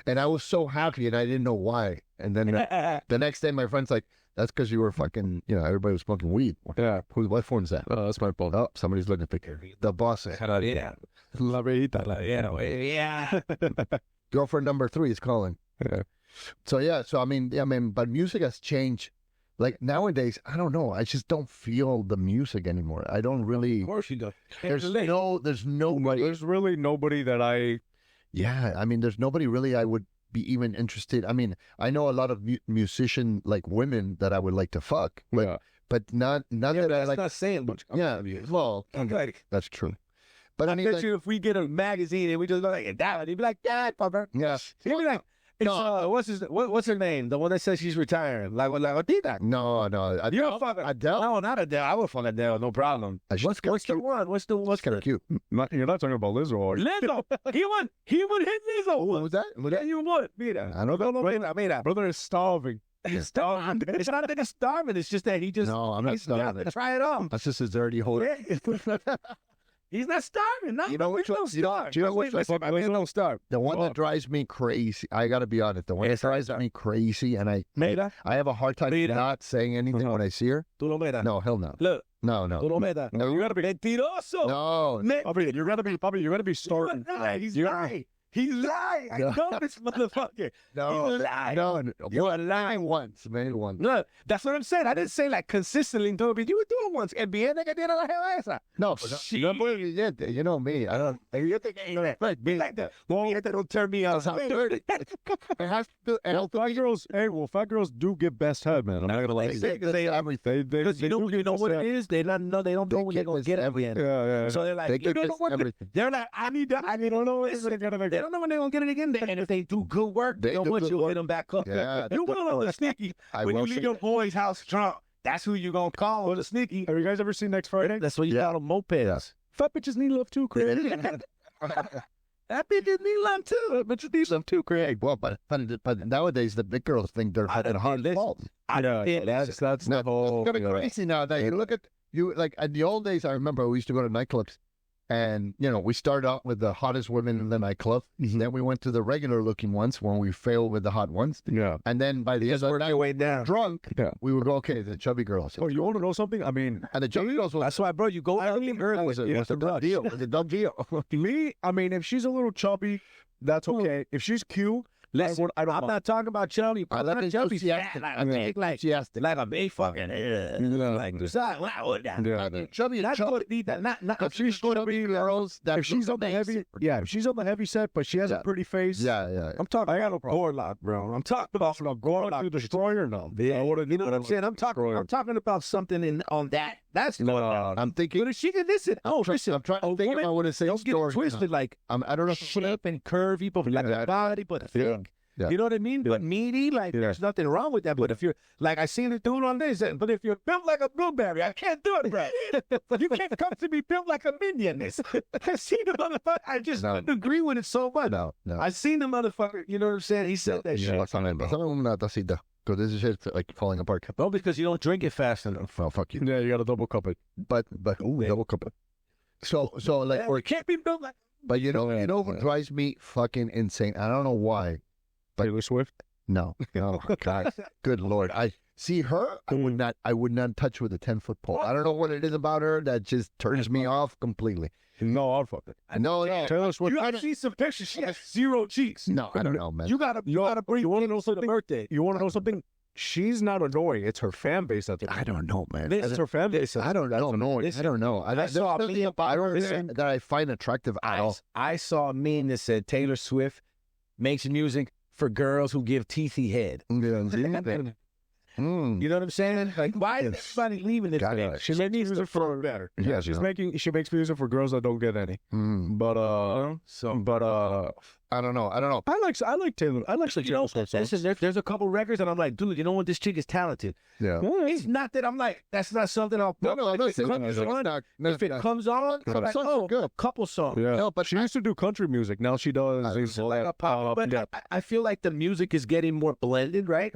and I was so happy, and I didn't know why. And then the next day, my friend's like, "That's because you were fucking, everybody was smoking weed." Yeah. What phone's that? Oh, that's my phone. Oh, somebody's looking at the boss. Yeah. La Verita. Yeah. Girlfriend number 3 is calling. Yeah. So yeah, so I mean, but music has changed. Like nowadays, I don't know. I just don't feel the music anymore. I don't really. Of course you do. There's nobody. There's really nobody that I. Yeah, I mean, there's nobody really I would be even interested. I mean, I know a lot of musician like women that I would like to fuck, but not that I like. Not saying much. Yeah, well, Like, that's true. But I I mean, bet like, you if we get a magazine and we just go like that, he'd be like, "Yeah, fucker." yeah, He'd be like, what's her name? The one that says she's retiring. Like Odita. no, You're a fucker. Adele. No, not Adele. I would fuck Adele, no problem. What's What's the one? What's kind of cute? You're not talking about Lizzo, are you? Lizzo. He would hit Lizzo. What was that? Yeah, you would. Mira. I don't know. Mira. Brother is starving. He's starving. It's not that he's starving. It's just that he just. No, I'm not starving. Try it on. That's just his dirty whole. He's not starving. No, You know which don't one- starve. you know which one- don't starve. The one that drives me crazy. I got to be honest. The one that drives me crazy, and I Mira. have a hard time Mira. not saying anything when I see her. Tú lo miras. No, hell no. Look. No. Tú lo miras. No, You gotta be. Mentiroso. No. Bobby, you're gonna be starting. He's lying. He's lying. I know this motherfucker. No. He's lying. No. You're lying once, man. Once. No, that's what I'm saying. I didn't say like consistently, but you would do it once. El bien que tiene la jeva esa. No. She- You know me. I don't. You think I ain't that? Be like that. Well, that don't turn me on. It has to. Fat girls do get best head, man. I'm not gonna lie. They everything. Because you know what it is? They don't know. They don't know when they're gonna get it. Yeah. So they're like, They you could don't know miss what everything. they're like. I don't know. They don't know when they're gonna get it again. And if they do good work, They they'll do want good you to work. hit them back up. Yeah, You want to know the sneaky. I When you will leave say- your boy's house drunk, that's who you gonna call with a sneaky. Have you guys ever seen Next Friday? That's what you call them mopeds. Fat bitches need love too, Chris. That bitch need love too. But you need some too, Craig. Well, but nowadays the big girls think they're having hard fault. That's No, the whole. it's kind of crazy now that you look at you like in the old days. I remember we used to go to nightclubs, and we started out with the hottest women in the nightclub. Then we went to the regular looking ones when we failed with the hot ones, Yeah. and then by the end of the night, way down. drunk, Yeah. we would go okay. The chubby girls, Oh, you want to know something? I mean, and the chubby girls was That's why, bro. You go. I only heard was a done deal. It was a done deal. me, I mean, if she's a little chubby, that's okay. If she's cute, Listen, I don't I'm not talking about chubby. I I'm like not it chubby. enthusiastic. Like I mean, enthusiastic. Like a big fucking. Like Chubby, Not chubby. good either. Not. If she's going to be girls, that if she's on the heavy, if she's on the heavy set, but she has a pretty face. yeah. I'm talking. I got no problem. Gorlock, bro. I'm talking about Gorlock Destroyer now. Yeah, you know what I'm saying? I'm talking about something on that. That's I'm thinking. But if she can listen, listen. I'm trying to think if I want to say Don't get it twisted. Like I don't know. shape and curvy, but like a body, but thick. Yeah. You know what I mean? But meaty, like there's nothing wrong with that. But if you're like I seen it doing on this, but if you're built like a blueberry, I can't do it, bro. You can't come to me built like a minion. I seen the motherfucker. I just don't agree with it so much. No. I seen the motherfucker. You know what I'm saying? He said that shit. Some una tacita. Because this is shit like falling apart. No, because you don't drink it fast enough. Well, fuck you. Yeah, you got to double cup it. But double cup it. So like, It can't be built like. but you know what drives me fucking insane. I don't know why. Taylor Swift. No. Oh God. Good Lord. I see her. I would not touch with a 10-foot pole. I don't know what it is about her that just turns me off completely. No, I'll fuck it. No. Taylor Swift. You gotta see some pictures. She has 0 cheeks. No, I don't know, man. You gotta bring. You want to know for the something? birthday. You want to know something? She's not annoying. It's her fan base that's I don't know, man. It's her fan base. I don't know. I don't know. I saw a meme about her that I find attractive at all. I saw a meme that said Taylor Swift makes music for girls who give teethy head. You know what I'm saying? Like, why is everybody leaving this? She makes music for better. Yeah, she makes music for girls that don't get any. But I don't know. I like Taylor. I like Taylor Swift. Listen, there's a couple records, and I'm like, dude, you know what? This chick is talented. Yeah. It's not that I'm like, that's not something I'll. If it comes on, I'm like, oh, good. a couple songs. Yeah. No, but she used to do country music. Now she does pop. But I feel like the music is getting more blended, right?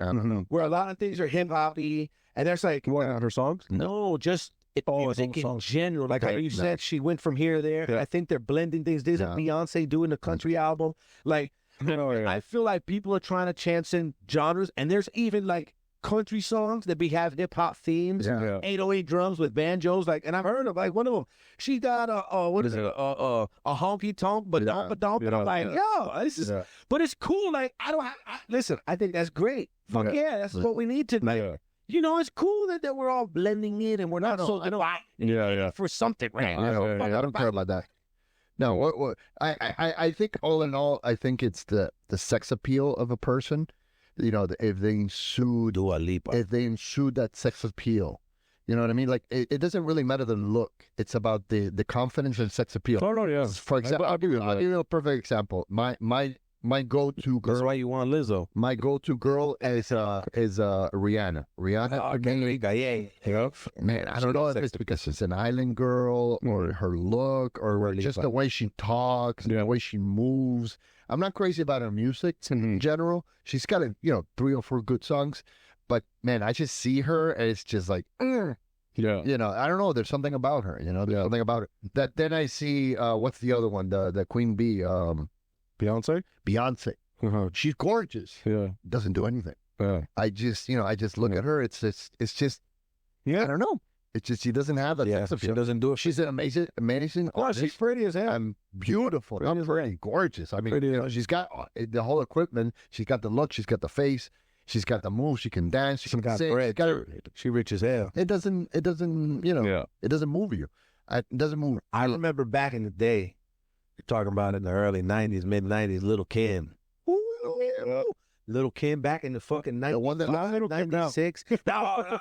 Where a lot of things are hip hoppy, and there's like, what, her songs? no, just music in general. Like how you said, she went from here to there. Yeah. I think they're blending things. There's a Beyonce doing a country album. Like, I feel like people are trying to chance in genres, and there's even like country songs that have hip hop themes, Yeah. 808 drums with banjos, like, and I've heard of like one of them. She got a what is it? A honky tonk, but don't. Yeah. I'm like, yo, this is. Yeah. But it's cool. Like, listen. I think that's great. Fuck yeah, that's what we need to. Yeah. You know, it's cool that we're all blending it and we're not so Yeah. for something. Right? I don't care about that. No, what I think all in all, I think it's the sex appeal of a person. You know, if they ensued that sex appeal, you know what I mean? Like it doesn't really matter the look; it's about the confidence and sex appeal. Oh no, yeah. For example, I'll give you a perfect example. My go-to That's girl. why you want Lizzo. My go-to girl is Rihanna. Rihanna. Yeah. Man, I don't know if it's because she's an island girl or her look or just the way she talks, the way she moves. I'm not crazy about her music in general. She's got 3 or 4 good songs, but man, I just see her and it's just like, Yeah. you know, I don't know. There's something about her. You know, there's something about her. That then I see what's the other one? The Queen Bee, Beyonce. Beyonce. She's gorgeous. Yeah. Doesn't do anything. Yeah. I just look at her. It's just. Yeah. I don't know. It's just she doesn't have that. Yeah, she doesn't do it. She's an amazing. Oh, she's pretty as hell. I'm beautiful. I'm very gorgeous. I mean, Pretty, she's got the whole equipment. She's got the look. She's got the face. She's got the moves. She can dance. She can got sing. bread. She's got She rich as hell. it doesn't. It doesn't move you. It doesn't move. I remember back in the day, you're talking about in the early 90s, mid 90s, Little Kim. Little Kim back in the fucking The one that 96. No.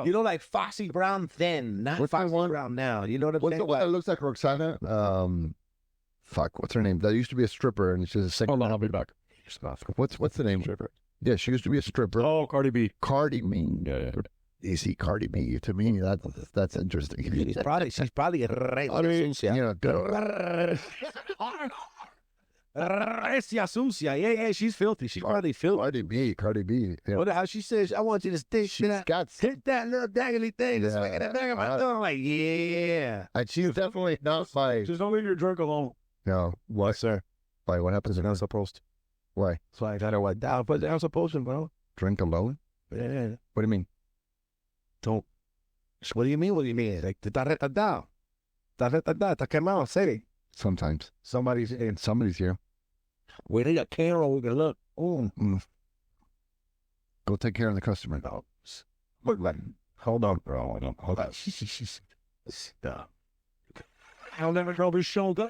You know, like Foxy Brown then, not What's that Foxy one? Brown now. You know what I'm What's saying? the one that looks like Roxana? What's her name? That used to be a stripper, and she's a singer. Hold on, I'll be back. What's the name? Yeah, she used to be a stripper. Oh, Cardi B. Cardi B. Yeah. You see, Cardi B. To me, that's interesting. She's probably a I mean, Yeah, she's filthy. She's probably filthy. Cardi B. Yeah. What how she says, I want you to stick She's got. hit that little daggly thing. Yeah. Swing that thing on my thumb. I'm like, yeah. And she's definitely not my. Just don't leave your drink alone. No. What, sir? Why? What happens if I'm supposed to? Why? So I got her what down, but I'm supposed to, bro. Drink alone? Yeah. What do you mean? Don't. What do you mean? What do you mean? Like the tarjeta down. Tarjeta quemado, city. Sometimes. Somebody's in. Somebody's here. We need a camera. We can look. Oh. Go take care of the customer. No. Look like. Hold on, bro. Hold on. Stop. I'll never go over his shoulder.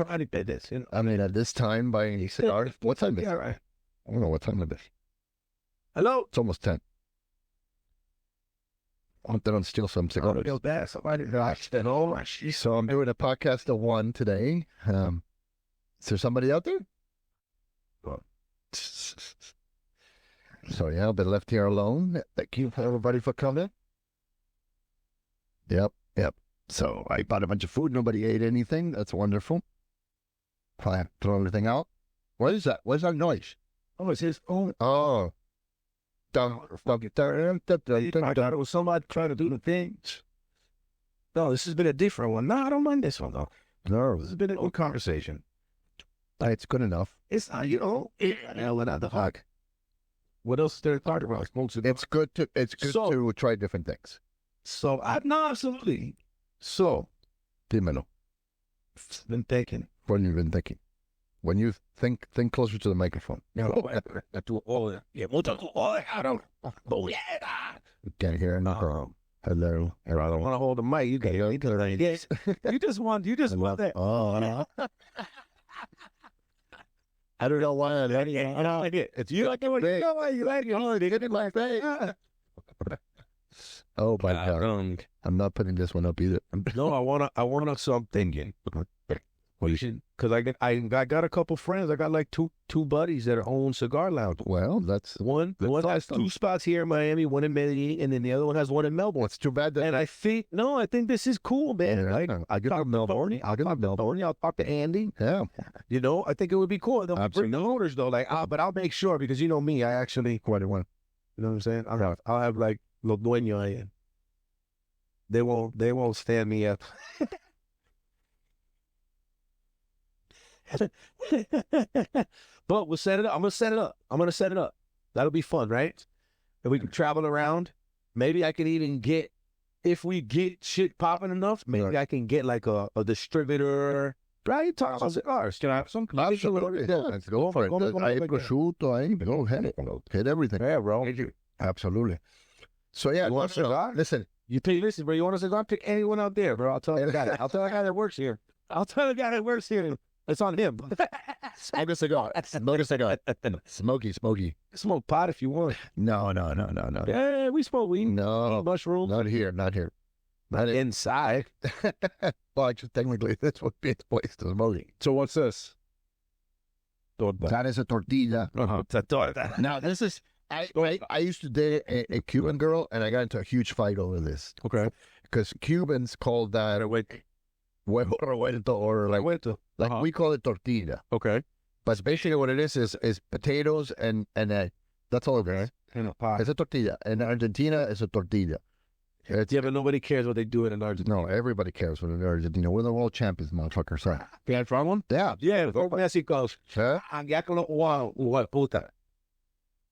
I did this. You know. I mean, at this time, buying cigars. What time is it? Yeah, right. I don't know what time it is. Hello. It's almost 10. I want to steal some cigars. Feels bad. Somebody lost it. Oh, my shit. So I'm doing a podcast of 1 today. Is there somebody out there? So yeah, I've been left here alone. Thank you everybody for coming. Yep. So I bought a bunch of food. Nobody ate anything. That's wonderful. Probably have to throw everything out. What is that? What's that noise? Oh, it's his phone. Oh. I thought it was somebody trying to do the things. No, this has been a different one. No, I don't mind this one, though. No, This has been a good conversation. it's good enough. It's, what the fuck? What else is there to talk about? It's good to try different things. So, absolutely. So, Dímelo. been thinking. What have you been thinking? When you think closer to the microphone. I don't. Can't hear nothing. Hello. I don't want to hold the mic. You got it. Yes. You just want that. Oh, I don't know why. It's you like it. You like it. Oh my God. I'm not putting this one up either. No, I wanna. So I'm thinking. Well, you should, because I got a couple friends. I got like two buddies that own cigar lounge. Well, that's One has 2 spots here in Miami, one in Medellin, and then the other one has one in Melbourne. it's too bad that. And I think this is cool, man. I'll get to Melbourne. I'll talk to Andy. Yeah. You know, I think it would be cool. They'll bring the owners though, but I'll make sure because you know me, I actually What do you want? You know what I'm saying? I'll have like Lo Dueño in. They won't stand me up. But we'll set it up. I'm gonna set it up. That'll be fun, right? And we can travel around. Maybe I can even get, if we get shit popping enough, maybe I can get like a distributor. Right? Talk about cigars. Can I have some? Absolutely. Yeah, let's go for it. I prosciutto, go ahead. Hit everything. Yeah, bro. Absolutely. So, yeah. You want a cigar? Listen. Listen, bro. You want a cigar? Pick anyone out there, bro. I'll tell the guy. I'll tell the guy that works here. It's on him. Smoke a cigar. Smoke a cigar. Smoky. Smoke pot if you want. No. Yeah, we smoke weed. No. Mushrooms. Not here. Not inside. Well, actually, technically, this would be the place to smoke. So what's this? That is a tortilla. Now, this is... I used to date a Cuban girl, and I got into a huge fight over this. Okay. Because Cubans call that huevo revuelto, or like we call it tortilla. Okay. But basically what it is potatoes and that's all it is. In a pot. It's a tortilla. In Argentina, it's a tortilla. Yeah, but nobody cares what they do in Argentina. No, everybody cares what in Argentina. We're the world champions, motherfuckers. Right? Can I try one? Yeah. Yeah, Mexico. Huh? Puta.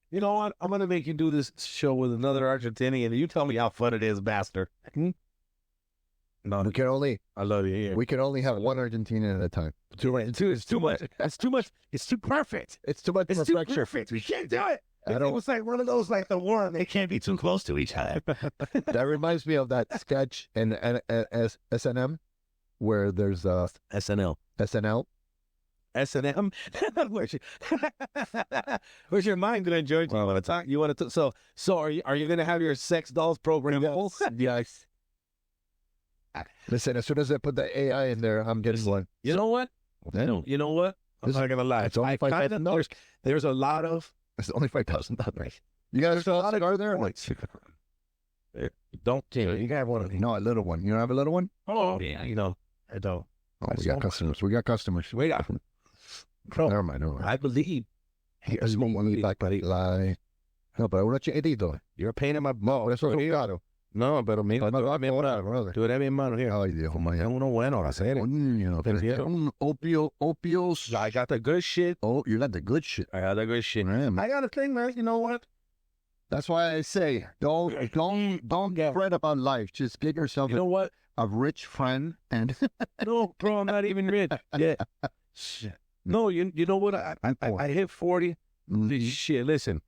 You know what? I'm going to make you do this show with another Argentinian, and you tell me how fun it is, bastard. No, we can only... I love you here. We can only have one Argentinian at a time. It's too much. That's too much. It's too perfect. It's too much It's too perfect. We can't do it. It was like one of those, like the war. They can't be too close to each other. That reminds me of that sketch in S&M where there's SNL. SNL. S&M. Where's your mind going to enjoy? Well, you want to? So are you going to have your sex dolls program? Yes. Listen, as soon as I put the AI in there, I'm getting one. You know what? You know what? I'm not gonna lie. It's only $5,000. There's a lot of. It's only $5,000. You got a cigar there? Don't tell you. You got one of these. No, a little one. You don't have a little one? Oh yeah, I don't. Oh, we got customers. Wait, Never mind. I believe. Here's one like lie. No, pero uno chiquitito. You're a pain in my No, eso es caro. No, pero mira, tú eres mi hermano here. Ay, Dios mío. Uno bueno, hacer it. Un opios. I got the good shit. Oh, you got the good shit. I got the good shit. Man. I got a thing, man. You know what? That's why I say, don't fret about life. Just get yourself a rich friend and... No, bro, I'm not even rich. Yeah. Shit. No, you know what? I hit 40. Mm-hmm. Shit, listen.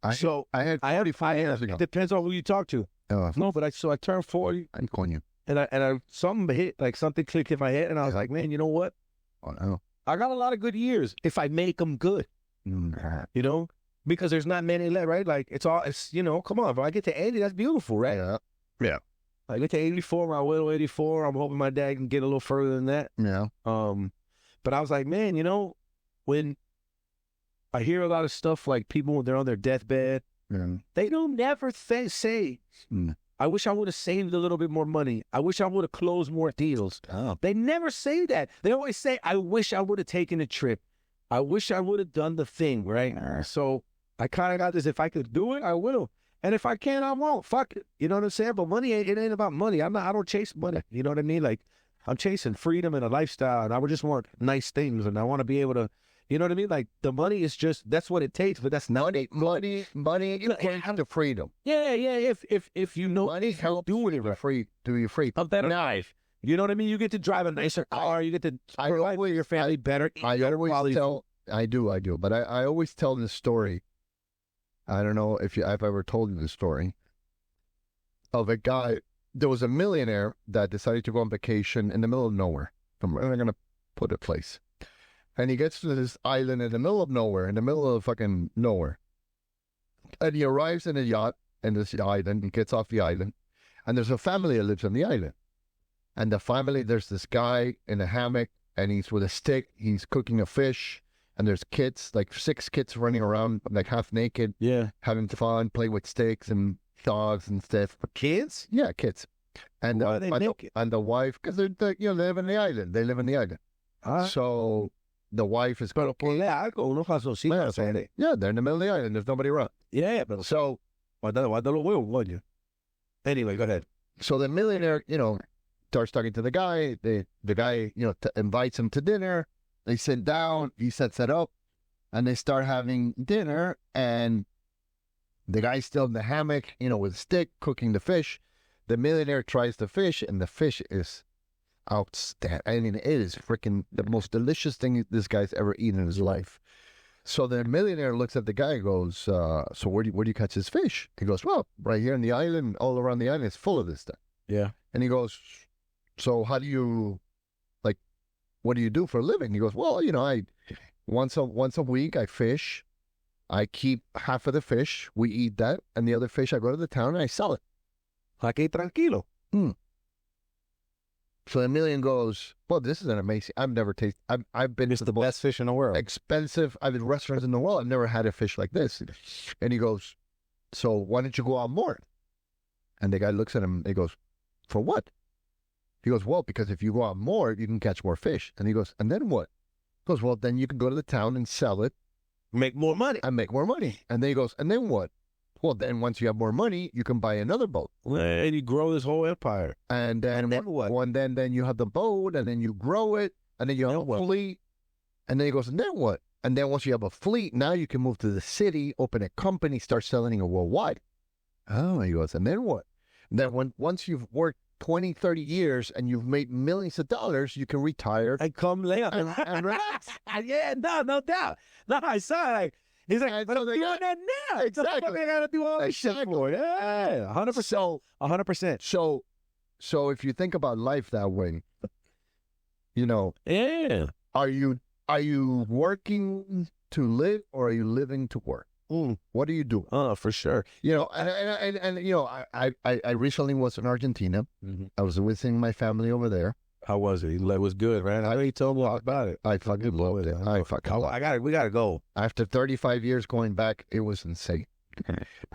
I had 45 years ago. It depends on who you talk to. No, but I turned 40. I'm calling you. And I something hit, like something clicked in my head, and I was like, man, you know what? Oh, no. I got a lot of good years if I make them good. Mm-hmm. You know? Because there's not many left, right? Like, it's come on, if I get to 80, that's beautiful, right? Yeah. I get to 84, I will 84. I'm hoping my dad can get a little further than that. Yeah. But I was like, man, when I hear a lot of stuff like people when they're on their deathbed, they don't never say, I wish I would have saved a little bit more money. I wish I would have closed more deals. Oh. They never say that. They always say, I wish I would have taken a trip. I wish I would have done the thing, right? So I kind of got this. If I could do it, I will. And if I can't, I won't. Fuck it. You know what I'm saying? But money, it ain't about money. I don't chase money. You know what I mean? Like, I'm chasing freedom and a lifestyle, and I would just want nice things, and I want to be able to, you know what I mean? Like, the money is just, that's what it takes, but that's not money. You can't have the freedom. Yeah. If you know, money helps doing it free to be free. A better life. You know what I mean? You get to drive a nicer car. You get to provide for your family better. I always tell, I do. But I always tell this story. I don't know if I've ever told you this story of a guy. There was a millionaire that decided to go on vacation in the middle of nowhere. I'm going to put a place. And he gets to this island in the middle of nowhere, in the middle of fucking nowhere. And he arrives in a yacht in this island. He gets off the island. And there's a family that lives on the island. And the family, there's this guy in a hammock, and he's with a stick. He's cooking a fish. And there's kids, like 6 kids running around, like half naked. Yeah. Having fun, playing with sticks and dogs and stuff. Kids? Yeah, kids. And why are they naked? And the wife, because they live in the island. They live in the island. So the wife is... Pero ponle algo, unos calzoncillos. Yeah, they're in the middle of the island. There's nobody around. Yeah, but so... Anyway, go ahead. So the millionaire, starts talking to the guy. The guy, invites him to dinner. They sit down. He sets it up. and they start having dinner, and the guy's still in the hammock, with a stick, cooking the fish. The millionaire tries the fish, and the fish is outstanding. I mean, it is freaking the most delicious thing this guy's ever eaten in his life. So the millionaire looks at the guy and goes, so where do you catch this fish? He goes, well, right here in the island, all around the island, it's full of this stuff. Yeah. And he goes, so how do you, what do you do for a living? He goes, well, I once a week I fish. I keep half of the fish. We eat that. And the other fish, I go to the town and I sell it. Aquí tranquilo. So the million goes, well, this is an amazing, I've never tasted, I've been It's the best fish in the world. expensive, I've been restaurants in the world. I've never had a fish like this. And he goes, so why don't you go out more? And the guy looks at him and he goes, for what? He goes, well, because if you go out more, you can catch more fish. And he goes, and then what? He goes, well, then you can go to the town and sell it. Make more money. And make more money. And then he goes, and then what? Well, then once you have more money, you can buy another boat. And you grow this whole empire. And then what? Well, then you have the boat, and then you grow it, and then you have a fleet. And then he goes, and then what? And then once you have a fleet, now you can move to the city, open a company, start selling it worldwide. Oh, he goes, and then what? And then once you've worked 20, 30 years and you've made millions of dollars, you can retire. I come later. And relax. Yeah, no doubt. No, I saw it. He's like, but I'm doing that now. Exactly. I gotta do all this shit for it. Yeah, 100%. 100%. So if you think about life that way, Yeah. are you working to live, or are you living to work? What do you do? Oh, for sure. I recently was in Argentina. Mm-hmm. I was visiting my family over there. How was it? It was good, right? How you told me all about it? I fucking loved it. We gotta go. After 35 years going back, it was insane.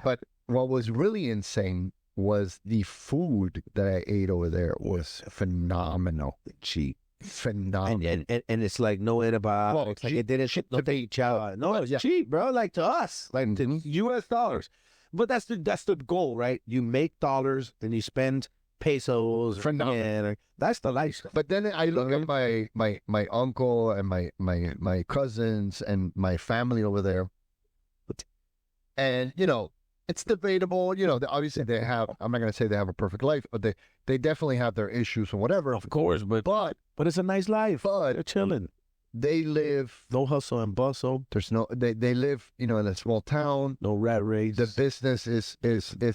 But what was really insane was the food that I ate over there was phenomenal. Cheap. Phenomenal. And it's like no antibiotics. Well, Like cheap- it didn't ship the chow. No, it's cheap, bro. Like to us, like to U.S. dollars. But that's the goal, right? You make dollars, then you spend pesos. Phenomenal. That's the lifestyle. But then I look at my uncle and my cousins and my family over there, and it's debatable. Obviously they have. I'm not going to say they have a perfect life, but they definitely have their issues and whatever. Of course, but it's a nice life. But they're chilling. They live. No hustle and bustle. There's no. They live. In a small town. No rat race. The business is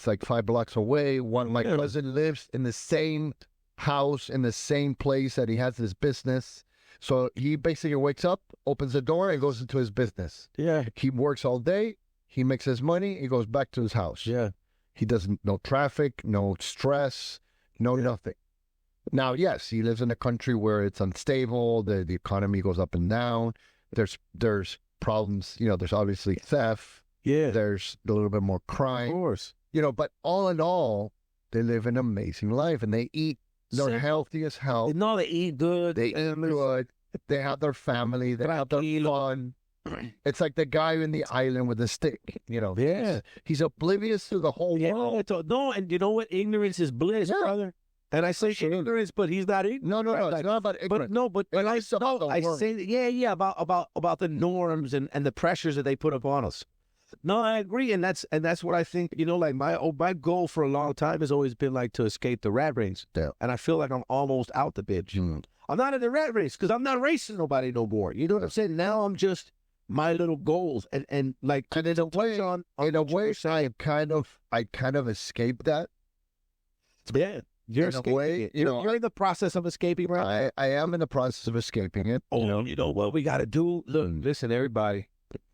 like 5 blocks away. My cousin lives in the same house in the same place that he has his business. So he basically wakes up, opens the door, and goes into his business. Yeah. He works all day. He makes his money. He goes back to his house. Yeah. He doesn't, no traffic, no stress, nothing. Now, yes, he lives in a country where it's unstable. The economy goes up and down. There's problems. There's obviously theft. Yeah. There's a little bit more crime. Of course. But all in all, they live an amazing life, and they eat. They're healthy as hell. No, they eat good. They eat good. They have their family. They have their fun. It's like the guy in the island with the stick. Yeah. He's oblivious to the whole world. No, and you know what? Ignorance is bliss, brother. And I say ignorance, but he's not ignorant. No, it's not about ignorance. But I say about the norms and the pressures that they put upon us. No, I agree, and that's what I think. Like my goal for a long time has always been like to escape the rat race. Yeah. And I feel like I'm almost out the bitch. I'm not in the rat race because I'm not racing nobody no more. You know what I'm saying? Now I'm just my little goals and in a way, I kind of escaped that. Yeah. You're in the process of escaping, right? I am in the process of escaping it. You know what we got to do? Look, listen, everybody.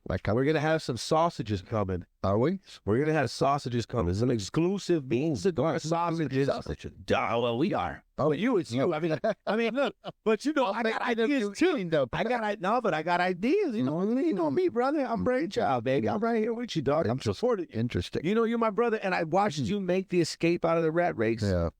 We're going to have some sausages coming. Are we? We're going to have sausages coming. It's an exclusive bean cigar sausages. Well, we are. Oh, it's you. I mean, look, but I got ideas too. I got ideas. You know me, brother. I'm brainchild, baby. I'm right here with you, dog. I'm supporting you. Interesting. You're my brother, and I watched you make the escape out of the rat race. Yeah.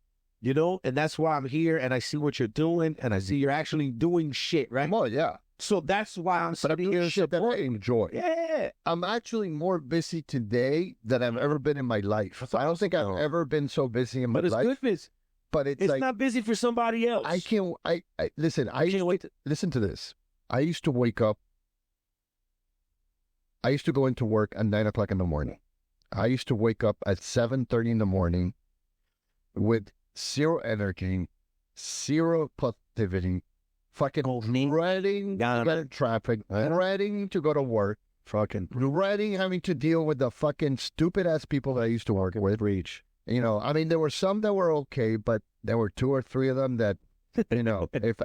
And that's why I'm here, and I see what you're doing, and I see you're actually doing shit, right? Well, yeah. So that's why I'm sitting here shit that I enjoy. Yeah. I'm actually more busy today than I've ever been in my life. I don't think I've ever been so busy in my life. But it's good busy. But it's like, not busy for somebody else. I can't wait. Listen to this. I used to wake up I used to go into work at 9 o'clock in the morning. I used to wake up at 7:30 in the morning with zero energy, zero positivity, fucking dreading to get in traffic, dreading to go to work, fucking dreading having to deal with the fucking stupid ass people that I used to work with. You know, I mean, there were some that were okay, but there were 2 or 3 of them that, you know, if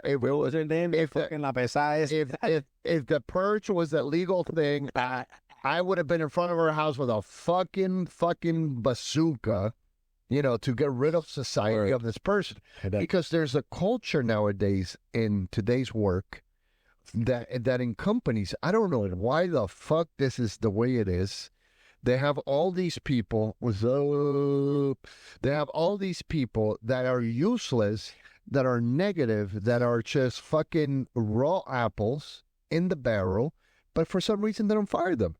the purge was the legal thing, I would have been in front of her house with a fucking bazooka, you know, to get rid of society of this person. Because there's a culture nowadays in today's work that in companies, I don't know why the fuck this is the way it is. They have all these people that are useless, that are negative, that are just fucking raw apples in the barrel, but for some reason they don't fire them.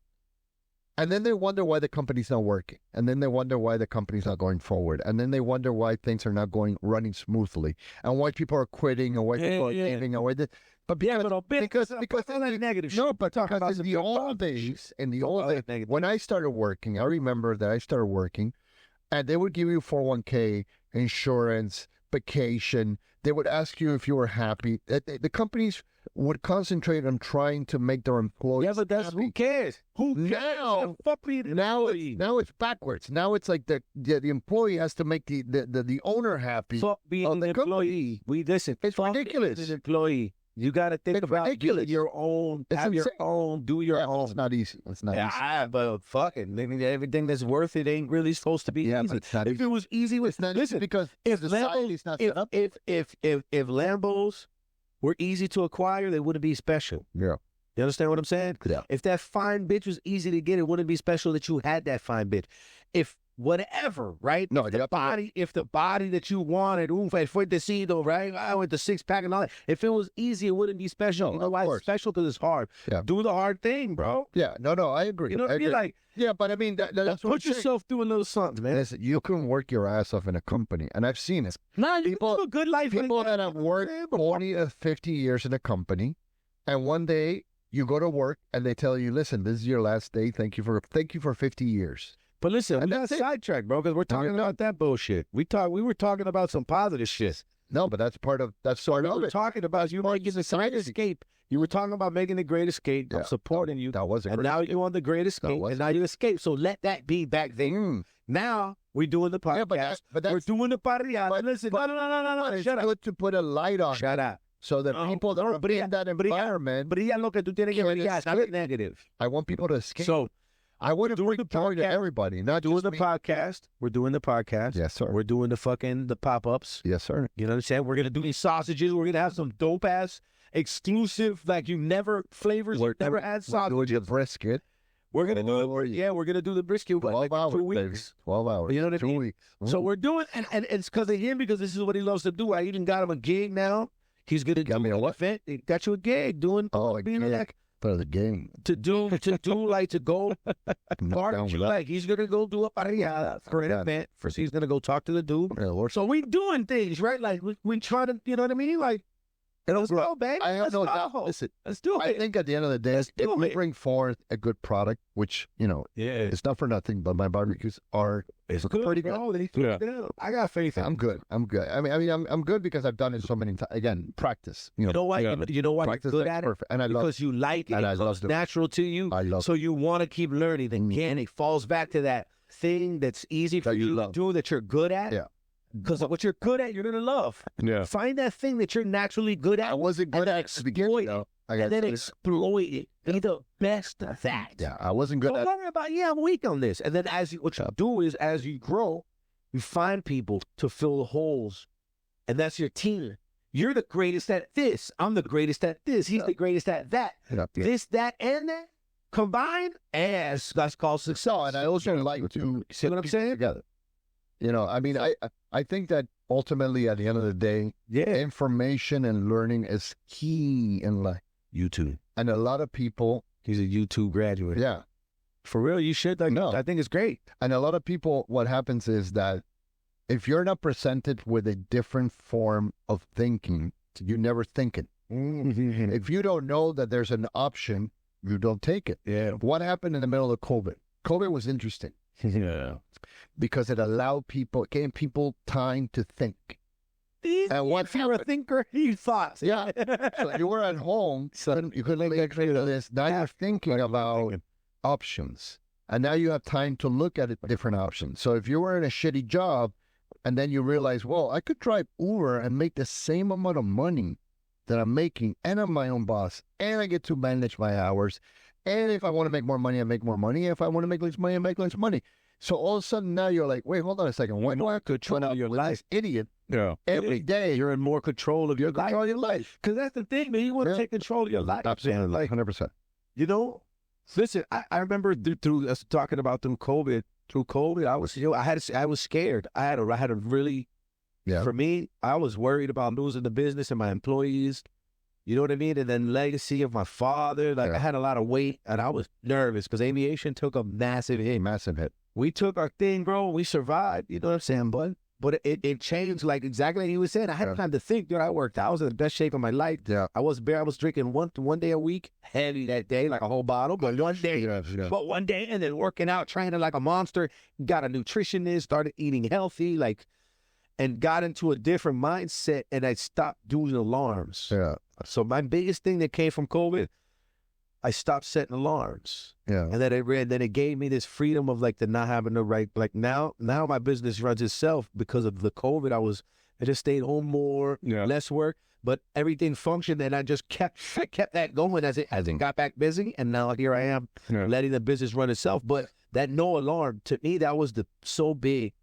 And then they wonder why the company's not working. And then they wonder why the company's not going forward. And then they wonder why things are not running smoothly. And why people are quitting and why people are leaving. And why because negative. No, but because in the old days, when I started working, I remember that I started working, and they would give you 401k, insurance, vacation. They would ask you if you were happy. The companies would concentrate on trying to make their employees but that's happy. who cares? Now it's backwards. Now it's like the employee has to make the owner happy. Fuck being an employee. It's ridiculous. An employee. You got to think about your own. Have your own. Do your own. It's not easy. It's not easy. But fucking everything that's worth it ain't really supposed to be easy. But it's not if easy. it was easy, it's not. Listen, because if society's not set up. If Lambos were easy to acquire, they wouldn't be special. Yeah. You understand what I'm saying? Yeah. If that fine bitch was easy to get, it wouldn't be special that you had that fine bitch. If whatever, right? No, if the body that you wanted, fuertecito, right? I went to 6-pack and all that. If it was easy, it wouldn't be special. You know why it's special? Because it's hard. Yeah. Do the hard thing, bro. Yeah. No, I agree. You know what I mean? Like, yeah, but I mean, that's put yourself through a little something, man. Listen, you can work your ass off in a company, and I've seen it. Nah, you can live a good life. People that have worked 40 to 50 years in a company, and one day you go to work and they tell you, "Listen, this is your last day. Thank you for 50 years." But listen, and we got sidetracked, bro, because we're talking about that bullshit. We were talking about some positive shit. No, but that's part of it. We're talking about you making the great escape. You were talking about making the great escape. I'm supporting you. That was a great And now escape. you're on the great escape, and now you escape. So let that be back then. Now we're doing the podcast. But we're doing the parrilla. Listen, no. It's Shut up. good to put a light on. Shut up. So that people that are in that environment. Brilla lo que tú tienes que brillar. Not negative. I want people to escape. So I want to bring joy to everybody, not doing just the me. podcast. We're doing the podcast. Yes, sir. We're doing the pop-ups. Yes, sir. You know what I'm saying? We're gonna do these sausages. We're gonna have some dope ass exclusive, like you never flavors. You've never had sausage. We're doing brisket. We're gonna do it. Yeah, we're gonna do the brisket. 12 hours, 2 weeks. baby. 12 hours. You know what I mean? 2 weeks. So we're doing, and it's because of him, because this is what he loves to do. I even got him a gig now. He's gonna Got me a what? event. He got you a gig doing. Being like for the game. to go party. Like he's gonna go do a parrilla for an event. First, he's gonna go talk to the dude. Yeah, Lord. So we doing things, right? Like we try to, you know what I mean? Like, let's go, baby. I have Let's no go. doubt. Listen, Let's do it. I think at the end of the day, if do we it. bring forth a good product, which, you know, it's not for nothing, but my barbecues are pretty good. Bro. I got faith in I'm good. I'm good because I've done it so many times. Again, practice. You know why? You know why you're practice good makes at it? perfect. And I love Because you like it. and I It love comes it. natural to you. I love So you want to keep learning. Again, it falls back to that thing that's easy for That you you to love. do, that you're good at. Yeah. Because what you're good at, you're going to love. Yeah. Find that thing that you're naturally good at. I wasn't good and at exploit it. And then exploit it. Be the best at that. Yeah, I wasn't good Don't at worry about, I'm weak on this. And then what you do is, as you grow, you find people to fill the holes. And that's your team. You're the greatest at this. I'm the greatest at this. He's the greatest at that. This, that, and that combined, that's called success. So, and I also like to See what I'm saying? together. You know, I mean, I think that ultimately at the end of the day, information and learning is key in life. YouTube. And a lot of people, He's a YouTube graduate. yeah. For real, you should. No. I think it's great. And a lot of people, what happens is that if you're not presented with a different form of thinking, you never think it. If you don't know that there's an option you don't take it. Yeah. What happened in the middle of COVID? COVID was interesting Yeah. because it allowed people, gave people time to think. And once you're a thinker, you thought. Yeah. So you were at home, so you could make this. Now you're thinking about options. And now you have time to look at different options. So if you were in a shitty job and then you realize, well, I could drive Uber and make the same amount of money that I'm making, and I'm my own boss, and I get to manage my hours. And if I want to make more money, I make more money. If I want to make less money, I make less money. So all of a sudden now you're like, wait, hold on a second. Why do I have to control your life? Idiot. Yeah. Every day You're in more control of your life. control your life. Because that's the thing, man. You want to take control of your life. Absolutely. Man. Like, 100%. you know, listen, I remember through us talking about through COVID, I was scared. I had a really, for me, I was worried about losing the business and my employees. You know what I mean? And then legacy of my father. Like I had a lot of weight and I was nervous because aviation took a massive hit. We took our thing, bro. We survived. You know what I'm saying, bud? But it changed, like exactly like he was saying. I had time to think, dude. I worked. I was in the best shape of my life. Yeah. I was drinking one day a week, heavy that day, like a whole bottle. But one day, and then working out, training like a monster. Got a nutritionist, started eating healthy, and got into a different mindset. And I stopped doing alarms. Yeah. So my biggest thing that came from COVID, I stopped setting alarms. Yeah. And then it gave me this freedom of the not having to write. Like now my business runs itself because of the COVID. I just stayed home more, less work, but everything functioned, and I just kept that going as it got back busy. And now here I am letting the business run itself. But that no alarm, to me, that was so big.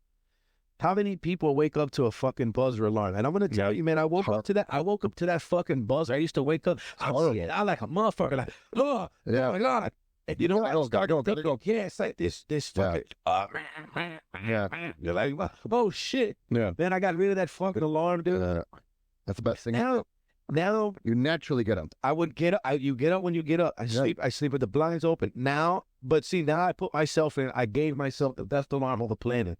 How many people wake up to a fucking buzzer alarm? And I'm going to tell you, man, I woke up to that fucking buzzer. I used to wake up, I like a motherfucker, like, oh my God. And you know what? I start to go, it's like this fucking, you're like, oh shit. Yeah. Man, I got rid of that fucking alarm, dude. That's the best thing. Now you naturally get up. I would get up. You get up when you get up. I sleep with the blinds open. Now I put myself in, I gave myself the best alarm on the planet.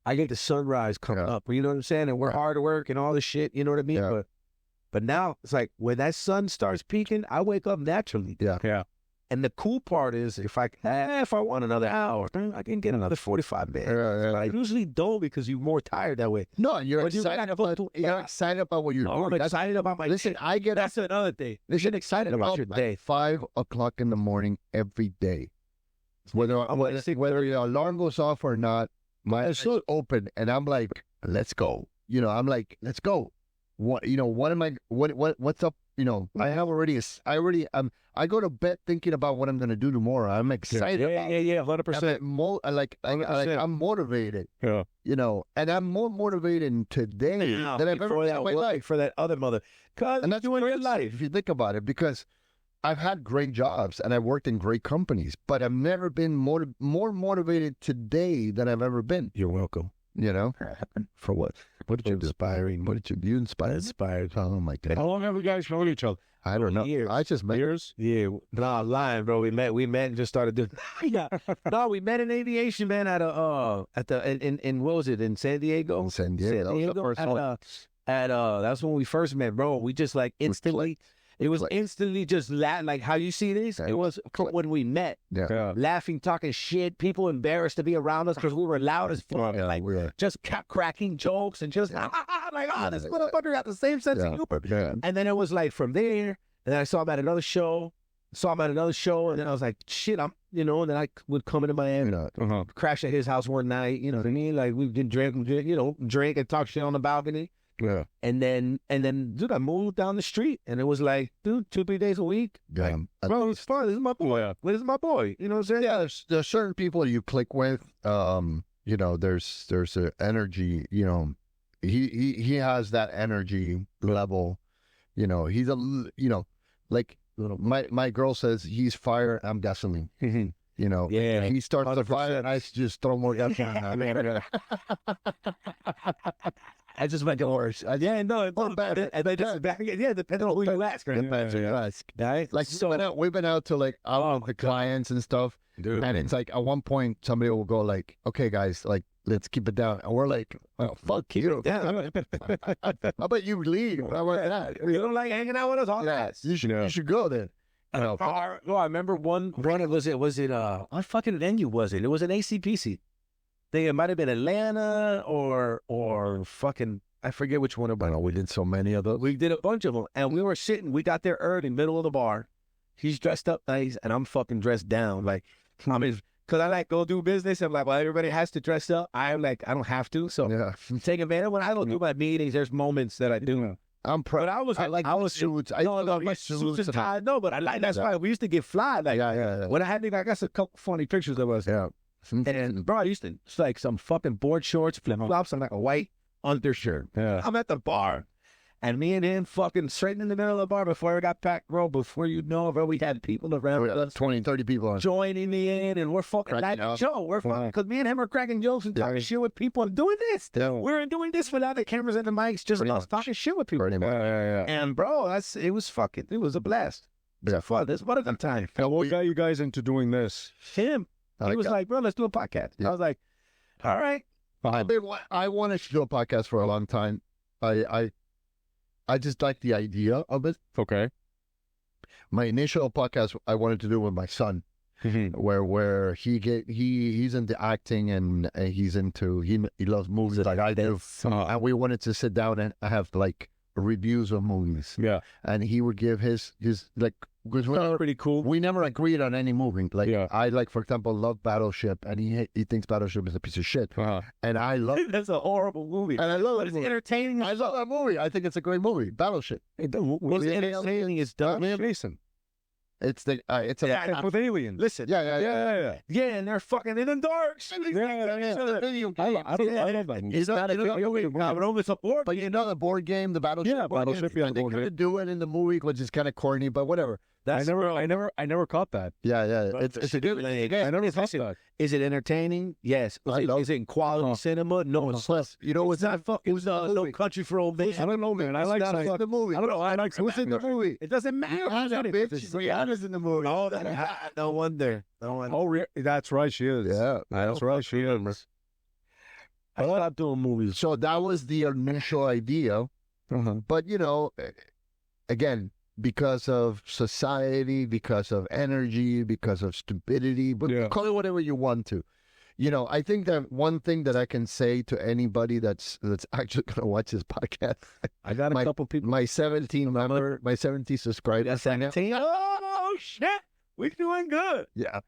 I get the sunrise coming up, you know what I'm saying? And we're hard to work and all this shit, you know what I mean? Yeah. But now it's like when that sun starts peaking, I wake up naturally. Yeah. And the cool part is if I want another hour, I can get another 45 minutes. Yeah. But I usually don't because you're more tired that way. No, you're excited about what you're doing. I'm excited about my Listen, day. That's another thing. Listen, excited about your day. 5 o'clock in the morning every day. Whether your alarm goes off or not, my eyes are open and I'm like, let's go. You know, I'm like, let's go. What's up? You know, I go to bed thinking about what I'm going to do tomorrow. I'm excited. Yeah, 100%. I'm motivated. Yeah. You know, and I'm more motivated today than I've ever been in my life. For that other mother. And that's doing your life, if you think about it, because I've had great jobs and I've worked in great companies, but I've never been more motivated today than I've ever been. You're welcome. You know? For what? What did you inspiring? What did you inspire? Inspired. Oh my God. How long have you guys known each other? I don't know. Years. I just met. Years? Yeah. No, I'm lying, bro. We met and just started doing. No, we met in aviation, man. At in what was it, in San Diego? In San Diego. That was the first one. That's when we first met, bro. We just instantly. It was instantly just like how you see this. It was when we met, laughing, talking shit. People embarrassed to be around us because we were loud as fuck. We were just kept cracking jokes and just this motherfucker got the same sense of humor. Yeah. And then it was like from there, and then I saw him at another show. And then I was like, shit, and then I would come into Miami, crash at his house one night. You know what I mean? Like we did drink and talk shit on the balcony. Yeah. And then, dude, I moved down the street, and it was like, dude, 2-3 days a week. Yeah. Bro, it's fun. This is my boy. This is my boy. You know what I'm saying? Yeah. There's certain people you click with. You know, there's an energy. You know, he has that energy level. You know, he's like my girl says he's fire. I'm gasoline. Mm-hmm. You know, yeah. He starts 100%. The fire, and I just throw more gas on. I just went to horse. Yeah, no, it's not bad. Depending on who you ask. Right? Like we've been out to the clients and stuff. Dude. And it's like at one point somebody will go like, okay guys, like let's keep it down. And we're like, well, fuck you. Yeah. How about you leave? You don't like hanging out with us? All that. You should go then. No, I remember one. Was it? What fucking venue was it? It was an ACPC. It might have been Atlanta or fucking. I forget which one. But We did so many of those. we did a bunch of them, and we were sitting. We got there early, middle of the bar. He's dressed up nice, and I'm fucking dressed down. Like, I mean, because I go do business. I'm like, well, everybody has to dress up. I'm like, I don't have to. So Yeah. take advantage. When I go do my meetings, there's moments that I do. I'm proud. But I was suits. no, like suits and tie. No, but I like that's why we used to get fly. Like, Yeah. when I got a couple funny pictures of us. Yeah. And bro, I used to, it's like some fucking board shorts, flip flops, and like a white undershirt. Yeah. I'm at the bar, and me and him fucking straight in the middle of the bar before it got packed, bro. Before you know, bro, we had people around us 20, 30 people on. joining me in, and we're fucking Cracking like up. Joe. We're fucking, because me and him are cracking jokes and talking shit with people and doing this. Yeah. We're doing this without the cameras and the mics, just Pretty us much. talking shit with people. Pretty much. Yeah. And bro, it was a blast. Yeah. Fun. This what a good time. Now, what got you guys into doing this? Him. He was like, bro, let's do a podcast. Yeah. I was like, all right. I wanted to do a podcast for a long time. I just like the idea of it. Okay. My initial podcast I wanted to do with my son, where he's into acting and he loves movies like I do, and we wanted to sit down and have like reviews of movies. Yeah. And he would give his like, because Pretty cool. we never agreed on any movie. Like Yeah. I like, for example, love Battleship, and he thinks Battleship is a piece of shit, and I love That's a horrible movie. and I love But it. it's entertaining. I love that movie. I think it's a great movie, Battleship. It's entertaining. It's dumb. Jason. It's the it's a Yeah, With aliens. Listen. Yeah. Yeah, and they're fucking in the dark. I love that. It's not a It's a board. but you know the board game, the Battleship. Yeah, board Battleship, game, yeah, they board could game. do it in the movie, which is kind of corny, but whatever. I never caught that. Yeah. It's a good. I never caught that. Is it entertaining? Yes. I love- Is it in quality cinema? No, it's less. You know, It's not fucking No Country for Old Men. I don't know, man. I like not science. the movie. I don't know. I like Who's in the movie? It doesn't matter. Rihanna's in the movie. No wonder. Oh, that's right. She is. Yeah, That's right. She is. I stopped doing movies. So that was the initial idea, but again, because of society, because of energy, because of stupidity, but Yeah. call it whatever you want to. I think that one thing that I can say to anybody that's actually going to watch this podcast, I got a couple people. my 17 subscribers. That's 17. Oh, shit. We're doing good. Yeah.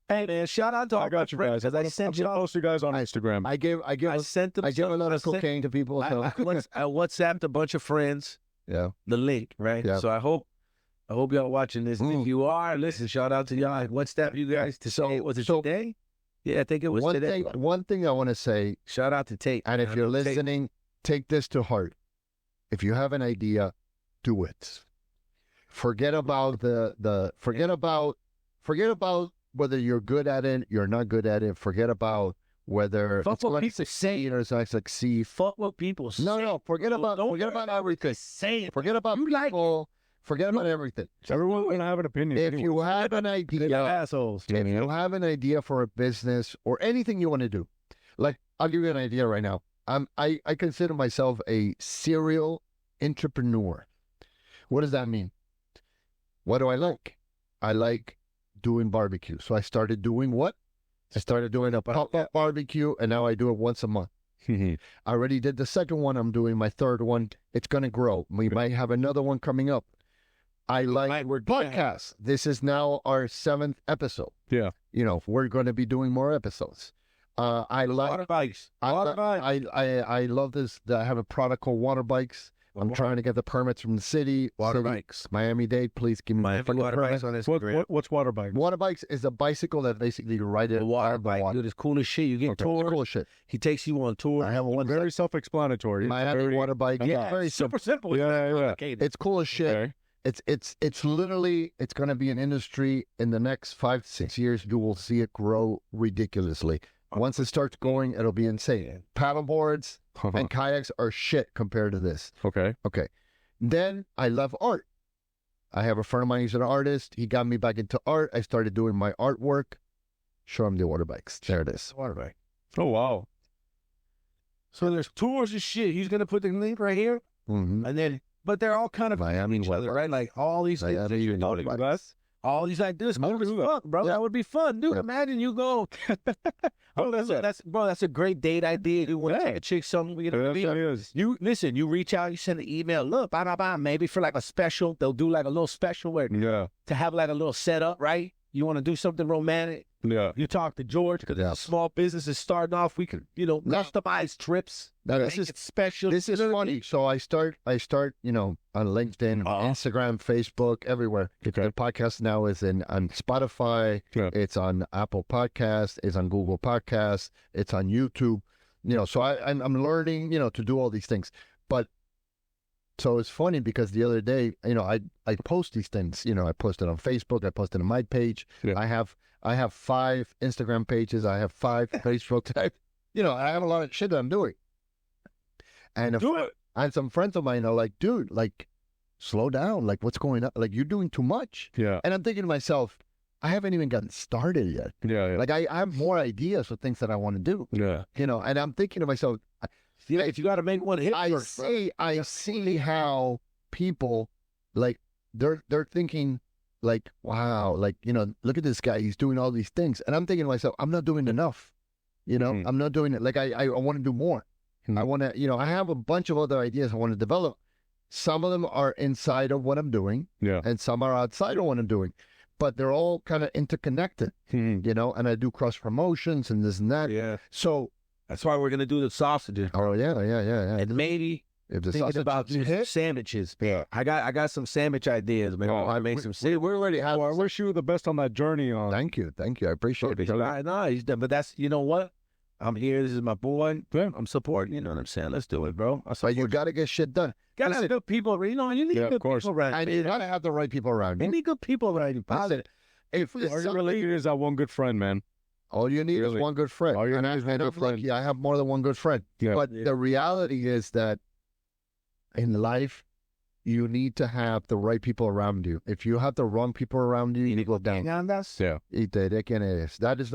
Hey, man, shout out to I got you guys. Because I sent you post you guys on Instagram. I give I sent them. a lot of cocaine to people. I So. WhatsApped a bunch of friends Yeah. the link, right? Yeah. So I hope y'all watching this. Mm. If you are, listen, shout out to y'all. I WhatsApp you guys to say, was it today? Yeah, I think it was today. One thing I want to say, Shout out to Tate. and if you're listening, take this to heart. If you have an idea, do it. Forget about forget about whether you're good at it, you're not good at it. Forget about whether Fuck it's what going to people succeed or it's not succeed. Fuck what people say. No, forget about everything. Say it. Forget about people. Forget about everything. Everyone's gonna have an opinion. If you have an idea, Assholes. if you have an idea for a business or anything you want to do, like I'll give you an idea right now. I consider myself a serial entrepreneur. What does that mean? What do I like? I like doing barbecue. So I started doing what? I started doing a pop-up barbecue, and now I do it once a month. I already did the second one. I'm doing my third one. It's going to grow. We might have another one coming up. I like podcasts. This is now our 7th episode. Yeah. We're going to be doing more episodes. I like Water bikes. I love this. I have a product called Water Bikes. I'm trying to get the permits from the city. Water City, bikes. Miami-Dade, please give me the fucking Water permit. bikes on Instagram. What's water bike? Water Bikes is a bicycle that basically you ride it. A water bike. Water. Dude, it's cool as shit. You get tours. Cool shit. He takes you on tour. I have one. Very self-explanatory. Miami Water Bike. Yeah, It's very simple. super simple. Yeah. It's It's cool as shit. Okay. It's literally, it's going to be an industry in the next 5 to 6 years. You will see it grow ridiculously. Once it starts going, it'll be insane. Paddle boards and kayaks are shit compared to this. Okay. Okay. Then I love art. I have a friend of mine who's an artist. He got me back into art. I started doing my artwork. Show him the water bikes. There it is. water bike. Oh wow. So there's tours and shit. He's going to put the link right here. Mm-hmm. And then but they're all kind of Miami each other, right? Like all these things. All these ideas. That would be fun, bro. Yeah. That would be fun, dude. Imagine you go. That's a great date idea. You want to take a chick something. You listen. You reach out. You send an email. Look, blah blah blah. Maybe for like a special, they'll do like a little special where to have like a little setup, right? You want to do something romantic. Yeah. You talk to George because small business is starting off. We can, customize trips. This is special. This is funny. So I start, on LinkedIn, Instagram, Facebook, everywhere. Okay. The podcast now is on Spotify. Yeah. It's on Apple Podcasts. It's on Google Podcasts. It's on YouTube. So I'm learning, to do all these things. But so it's funny because the other day, I post these things. I posted on Facebook. I posted on my page. Yeah. I have 5 Instagram pages. I have 5 Facebook. I have a lot of shit that I'm doing. And some friends of mine are like, dude, like, slow down. Like, what's going on? Like, you're doing too much. Yeah. And I'm thinking to myself, I haven't even gotten started yet. Yeah. Like, I have more ideas for things that I want to do. Yeah. And I'm thinking to myself, if you got to make one hit, I see how people, like, they're thinking, like, wow, like, look at this guy. He's doing all these things. And I'm thinking to myself, I'm not doing enough. I'm not doing it. Like, I want to do more. I want to, I have a bunch of other ideas I want to develop. Some of them are inside of what I'm doing. Yeah. And some are outside of what I'm doing. But they're all kind of interconnected, and I do cross promotions and this and that. Yeah. So that's why we're going to do the sausages. Oh, yeah. And maybe if the thinking about sandwiches. Yeah. I got some sandwich ideas, man. I make some sandwiches. We already have. Well, I wish you the best on that journey. Thank you. I appreciate it. No, he's done. But that's, you know what? I'm here. This is my boy. Yeah. I'm supporting. You know what I'm saying? Let's do it, bro. But you got to get shit done. Got to have good people. You need good people around. And you got to have the right people around. You need good people around you. All you really need is that one good friend, man. All you need is one good friend. All you need is one good friend. Yeah, I have more than one good friend. Yeah. But the reality is that in life, you need to have the right people around you. If you have the wrong people around you, you go down. Yeah. That's the really shit. That is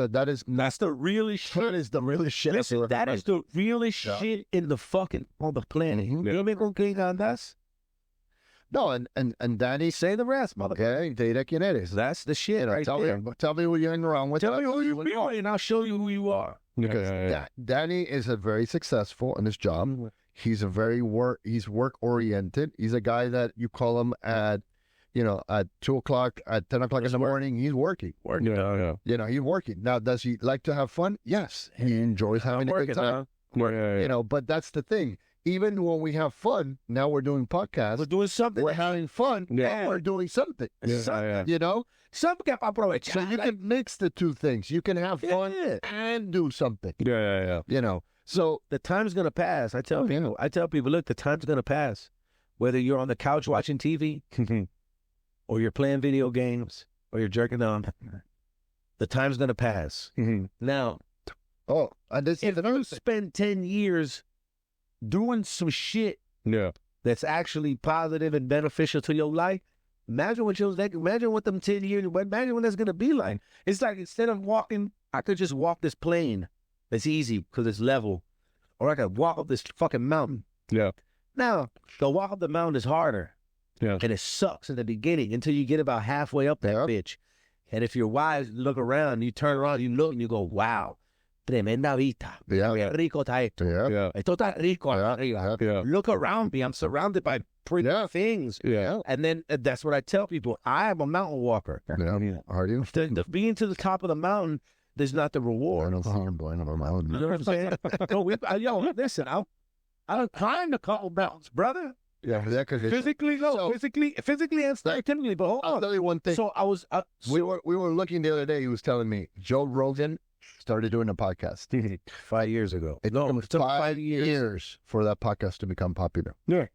the really shit. Listen, that is the really shit in the fucking on the planet. You me con quién andas? No, and Danny, say the rest, mother. Okay, de quién eres. That's the shit right there. Tell me who you're hanging around with. Tell me who you are, and I'll show you who you are. Okay. Danny is a very successful in his job. He's he's work oriented. He's a guy that you call him at 2 o'clock, at 10 o'clock in the morning. He's working. Yeah. He's working. Now, does he like to have fun? Yes. He enjoys having a good time. But that's the thing. Even when we have fun, now we're doing podcasts. We're doing something. We're having fun. Yeah. We're doing something. Yeah. Something que aprovechar. So you can mix the two things. You can have fun and do something. Yeah. So the time's gonna pass. I tell people, look, the time's gonna pass. Whether you're on the couch watching TV, or you're playing video games, or you're jerking off, the time's gonna pass. Now, if you spend 10 years doing some shit that's actually positive and beneficial to your life, imagine what them 10 years, imagine what that's gonna be like. It's like instead of walking, I could just walk this plane. It's easy because it's level. Or I could walk up this fucking mountain. Yeah. Now, the walk up the mountain is harder. Yeah. And it sucks in the beginning until you get about halfway up that bitch. And if you're wise, look around, you turn around, you look, and you go, wow, tremenda vista. Yeah. Rico está esto. Yeah. Esto está rico. Yeah. Look around me. I'm surrounded by pretty things. Yeah. And then that's what I tell people. I am a mountain walker. Yeah. Are you? Being to the top of the mountain, there's not the reward. I don't see him going up a mountain. You know what I'm saying? Listen, I climbed a couple mountains, brother. Yeah, because physically and technically. But hold on. I'll tell you one thing. So I was. We were looking the other day. He was telling me Joe Rogan started doing a podcast 5 years ago. It took 5 years for that podcast to become popular. Yeah.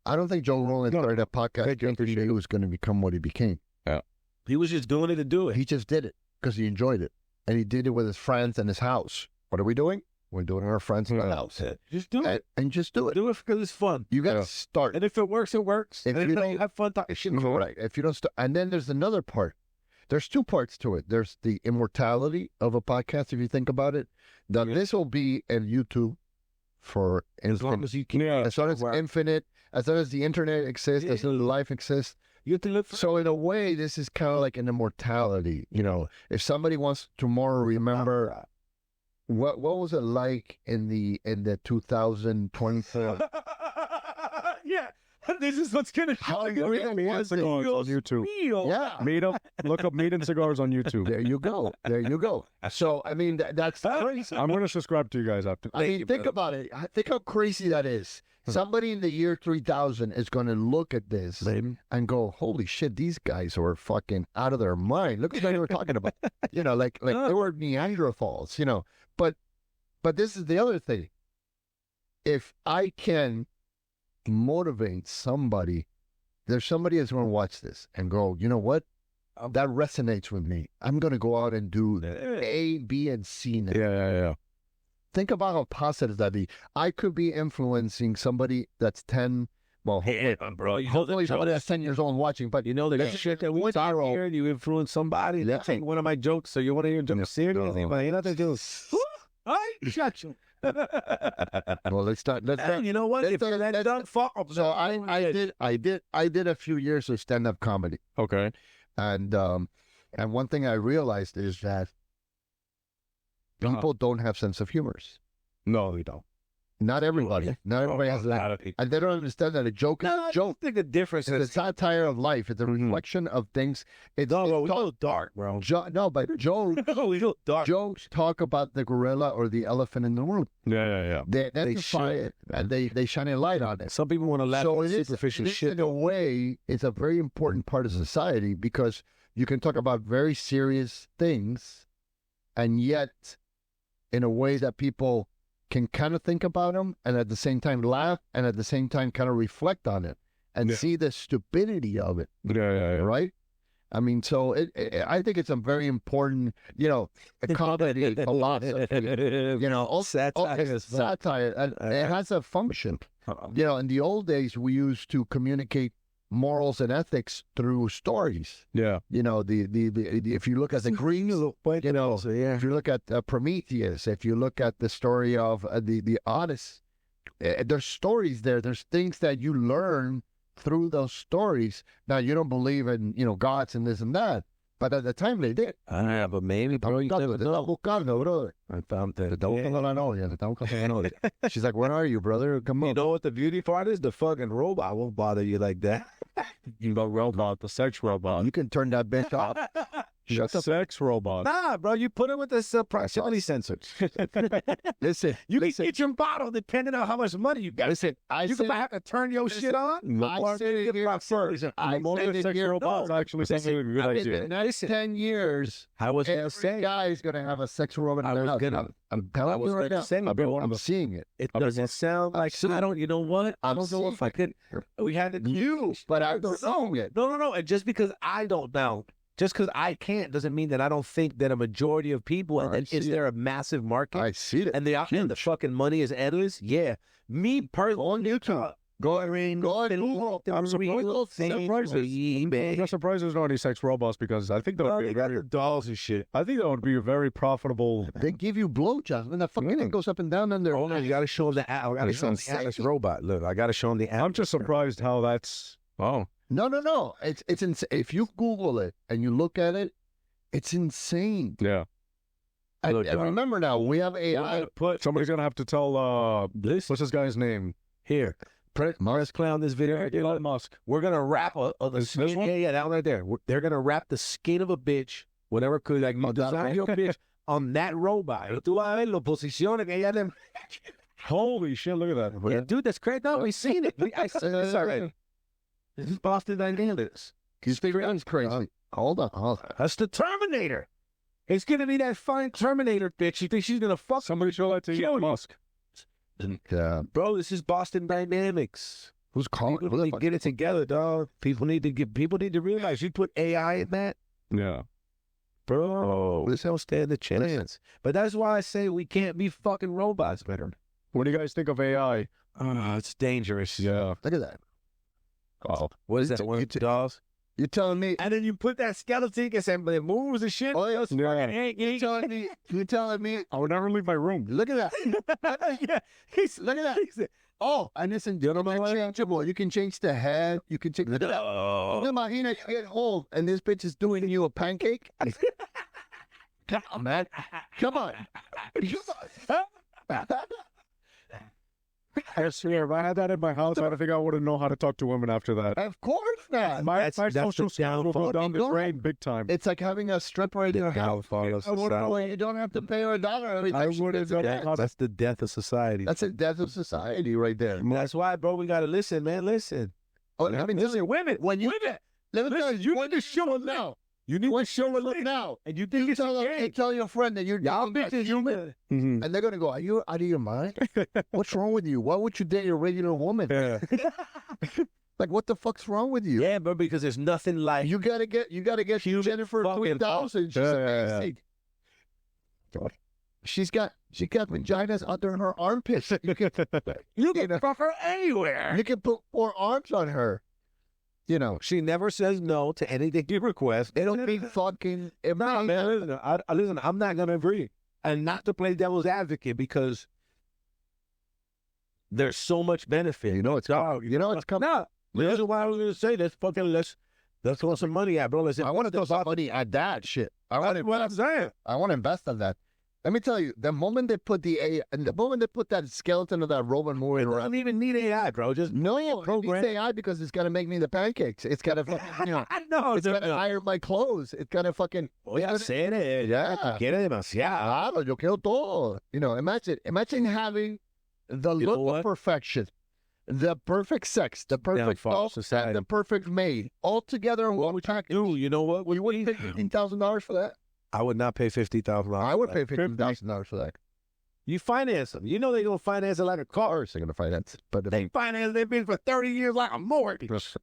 I don't think Joe Rogan started a podcast thinking he was going to become what he became. Yeah. He was just doing it to do it. He just did it because he enjoyed it, and he did it with his friends in his house. What are we doing? We're doing our friends in the house. Just do it. And just do it. Do it because it's fun. You got to start. And if it works, it works. If you don't have fun talking shit. Right. If you don't start. And then there's another part. There's 2 parts to it. There's the immortality of a podcast, if you think about it. Now, this will be on YouTube for As long infinite. as you can. As long as it's infinite, as long as the internet exists, as long as life exists. You have to live. So in a way, this is kind of like an immortality. You know, if somebody wants tomorrow, remember what was it like in the 2024? Yeah, this is what's gonna. How Meat and Cigars on YouTube. Yeah, Meet 'em. Look up Meat and Cigars on YouTube. there you go. There you go. So I mean, that's crazy. I'm going to subscribe to you guys after. I mean, think about it. Think how crazy that is. Somebody in the year 3000 is going to look at this and go, "Holy shit, these guys are fucking out of their mind." Look at what they were talking about. You know, like they were Neanderthals. You know, but this is the other thing. If I can motivate somebody, there's somebody that's going to watch this and go, "You know what? That resonates with me. I'm going to go out and do A, B, and C now." Yeah. Think about how positive that be. I could be influencing somebody that's 10, well, hopefully somebody that's 10 years old and watching, but You know, the shit that we talk here, you influence somebody. That's like one of my jokes. So you want to hear jokes seriously? But you know what they do? I shut you. well, let's start. And you know what? If you're that done, fuck 'em. So I did a few years of stand-up comedy. Okay. And one thing I realized is that people don't have sense of humors. No, we don't. Not everybody. Not everybody has that. And they don't understand that a joke is a joke. I think the difference It's a is satire of life. It's a reflection of things. It's so dark, bro. but jokes talk about the gorilla or the elephant in the room. Yeah. They identify it and they shine a light on it. Some people want to laugh So at it is, superficial it is, shit. in a way, it's a very important part of society because you can talk about very serious things and yet in a way that people can kind of think about them and at the same time laugh and at the same time kind of reflect on it and see the stupidity of it. Yeah. Right? I mean, so I think it's a very important, comedy, philosophy, all satire, and it has a function. In the old days, we used to communicate morals and ethics through stories. Yeah. If you look at the Greeks, if you look at Prometheus, if you look at the story of the Odyssey, there's stories there. There's things that you learn through those stories. Now, you don't believe in, gods and this and that, but at the time they did. But maybe, bro, you never know. I found that. She's like, "Where are you, brother? Come on." You know what the beauty part is? The fucking robot won't bother you like that. The sex robot. You can turn that bitch off. Shut The sex robot. Nah, bro, you put it with this proximity sensor. Listen, You can get your bottle depending on how much money you got. listen. You can have to turn your shit on. I said it here first. I said it here. Robots actually sound like a good idea. In the next 10 years, I was gonna every say, guy is going to have a sex robot in their house. I'm telling you right now. I'm seeing it. it doesn't sound like I don't. You know what? I don't know if I could. We had to. But I don't know it. No. And just because I don't know, just because I can't, doesn't mean that I don't think that a majority of people. And then is there a massive market? I see it. And the fucking money is endless. Yeah, me personally. On YouTube. Go I'm surprised there's not any sex robots because I think that would be dolls and shit. I think that would be a very profitable. They give you blowjobs. And that fucking thing goes up and down on their Oh no, you got to show them the app. I got to show them the app. Robot. Look, I got to show them the app. I'm just surprised how that's. Oh, No. It's insane. If you Google it and you look at it, it's insane. yeah. And remember now, we have AI. Somebody's gonna have to tell. What's this guy's name? Here. Let's clown this video. Elon Musk. We're gonna wrap the skin. one? Yeah, that one right there. They're gonna wrap the skin of a bitch, whatever could like design your bitch on that robot. Tú vas a ver las posiciones que ella le. Holy shit! Look at that. Yeah, dude, that's crazy. No, we've seen it. I said it's all right. This is Boston Dynamics. He's crazy. Hold on. That's the Terminator. It's gonna be that fine Terminator bitch. You think she's gonna fuck Somebody show that to Elon Musk. Bro, this is Boston Dynamics. Who's calling? People need to get it together, dog. People need to realize you put AI in that, Yeah. bro. This don't stand a chance. But that's why I say we can't be fucking robots, better. What do you guys think of AI? It's dangerous. Yeah. Look at that. Oh. What is that? One of the dolls? You telling me? And then you put that skeleton and say, but it moves and shit. Oh, yeah. You telling me? You telling me? I would never leave my room. Look at that. Yeah. Look at that. Oh, and it's interchangeable. You can change the head. You can change. Oh. Imagina you get home and this bitch is doing you a pancake. Come on, man. Come on. I swear, if I had that in my house, I don't think I wouldn't know how to talk to women after that. Of course not. My social the skills will go down the drain big time. It's like having a stripper in your house. Downfall of You don't have to pay her $1. I wouldn't know how to. That's the death of society. That's the death of society right there. That's why, bro, we got to listen, man. Listen. Oh, let me tell you, women. when you women. let me tell you, You need to show it now. You need to show it now. And you think it's tell your friend that you're bitches human. Mhm. and they're gonna go, "Are you out of your mind? What's wrong with you? Why would you date a regular woman? Yeah. Like, what the fuck's wrong with you? Yeah, bro, because there's nothing like You gotta get Jennifer fucking 3000. She's amazing. She got vaginas under her armpits. You can fuck her anywhere. you can put 4 arms on her. You know, She never says no to anything you request. it'll be fucking No, amazing. man, listen, I'm not going to agree. And not to play devil's advocate because there's so much benefit. You know it's coming. You know it's coming. No, the reason why I was going to say this, let's throw some money at, bro. I want to throw some money at that shit. I want I'm saying. to invest in that. Let me tell you, the moment they put that skeleton of that Roman movie I around, don't even need AI, bro. Just no, program. it's AI because it's gonna make me the pancakes. It's gonna, I know. it's gonna iron my clothes. It's gonna fucking. Voy a hacer it. Yeah. Quiere demasiado. Claro, yo quiero todo. You know, imagine having the You know look what? of perfection, the perfect sex, the perfect Downfall dog, society. and the perfect maid, all together in one package. Dude, you know what? You wouldn't pay $15,000 for that. I would not pay $50,000. I would pay $15,000 for that. You finance them. You know they're going to finance it like a car. They're gonna finance, but if They finance their been for 30 years like a mortgage.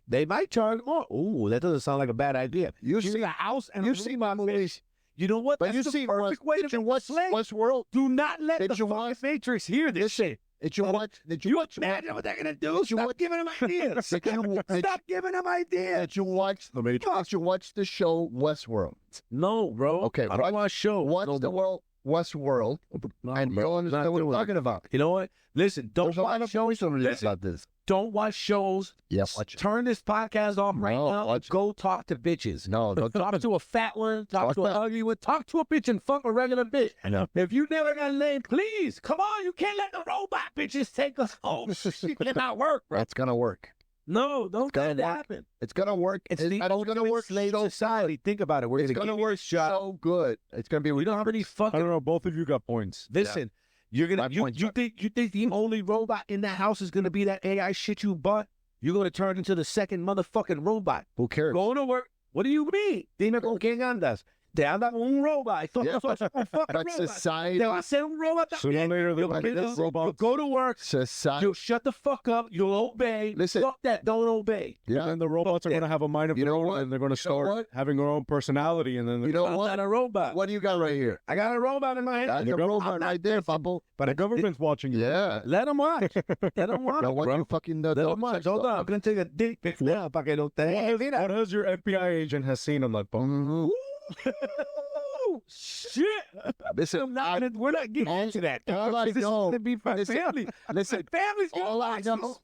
They might charge more. Ooh, that doesn't sound like a bad idea. you You see, see a house and you a see room my on movies, You know what? but you That's see the perfect way did to you watch Westworld? Do not let Did the you fucking watch- Matrix hear this shit. Did you watch? Did you You watch? imagine what they're gonna do? Stop giving them ideas. Did you, Stop giving them ideas. did you watch? Did you watch the show Westworld? No, bro. Okay, I don't want to show. Watch No, the world Westworld, and you'll understand what I'm talking about. You know what? Listen, don't There's a lot watch of shows. shows Listen, about this. don't watch shows. Yes, watch it. Turn this podcast off right No, now. watch it. Go talk to bitches. No, don't Talk to a fat one. Talk Talk to an to- ugly one. Talk to a bitch and fuck a regular bitch. I know. If you never got laid, please come on. You can't let the robot bitches take us home. It cannot work, bro. That's gonna work. No, don't gonna let that work. happen. It's gonna work. It's and the it's gonna work slave so society. Think about it. We're It's gonna work so good. It's gonna be. We don't have any I fucking. don't know. Both of you got points. Listen, you're gonna. My You point, think the only robot in that house is gonna be that AI shit you bought? You're gonna turn into the second motherfucking robot. Who cares? Going to work. What do you mean? Dime con quién andas. Te anda con un robot. Yeah. Fucking But robot. society, Te va a hacer un robot. Sooner or later, You'll robots. go to work. society. You'll shut the fuck up. You'll obey. Listen. Fuck that. Don't obey. Yeah. And the robots are going to have a mind of You their know own, what? and they're going to You know start what? having their own personality, and then You know I'm what? not a robot. What do you got right here? I got a robot in my hand. That's the a government- robot right there, Fumble. but the government's watching you. Yeah. Let them watch. Let them watch. Now, what bro. you fucking Let don't them watch. Hold on. I'm going to take a dick pic now para que no te What has your FBI agent has seen on that phone? Oh, shit. Listen, We're not getting into that. all I This is know- gonna be my listen, family. listen, My family's all I know,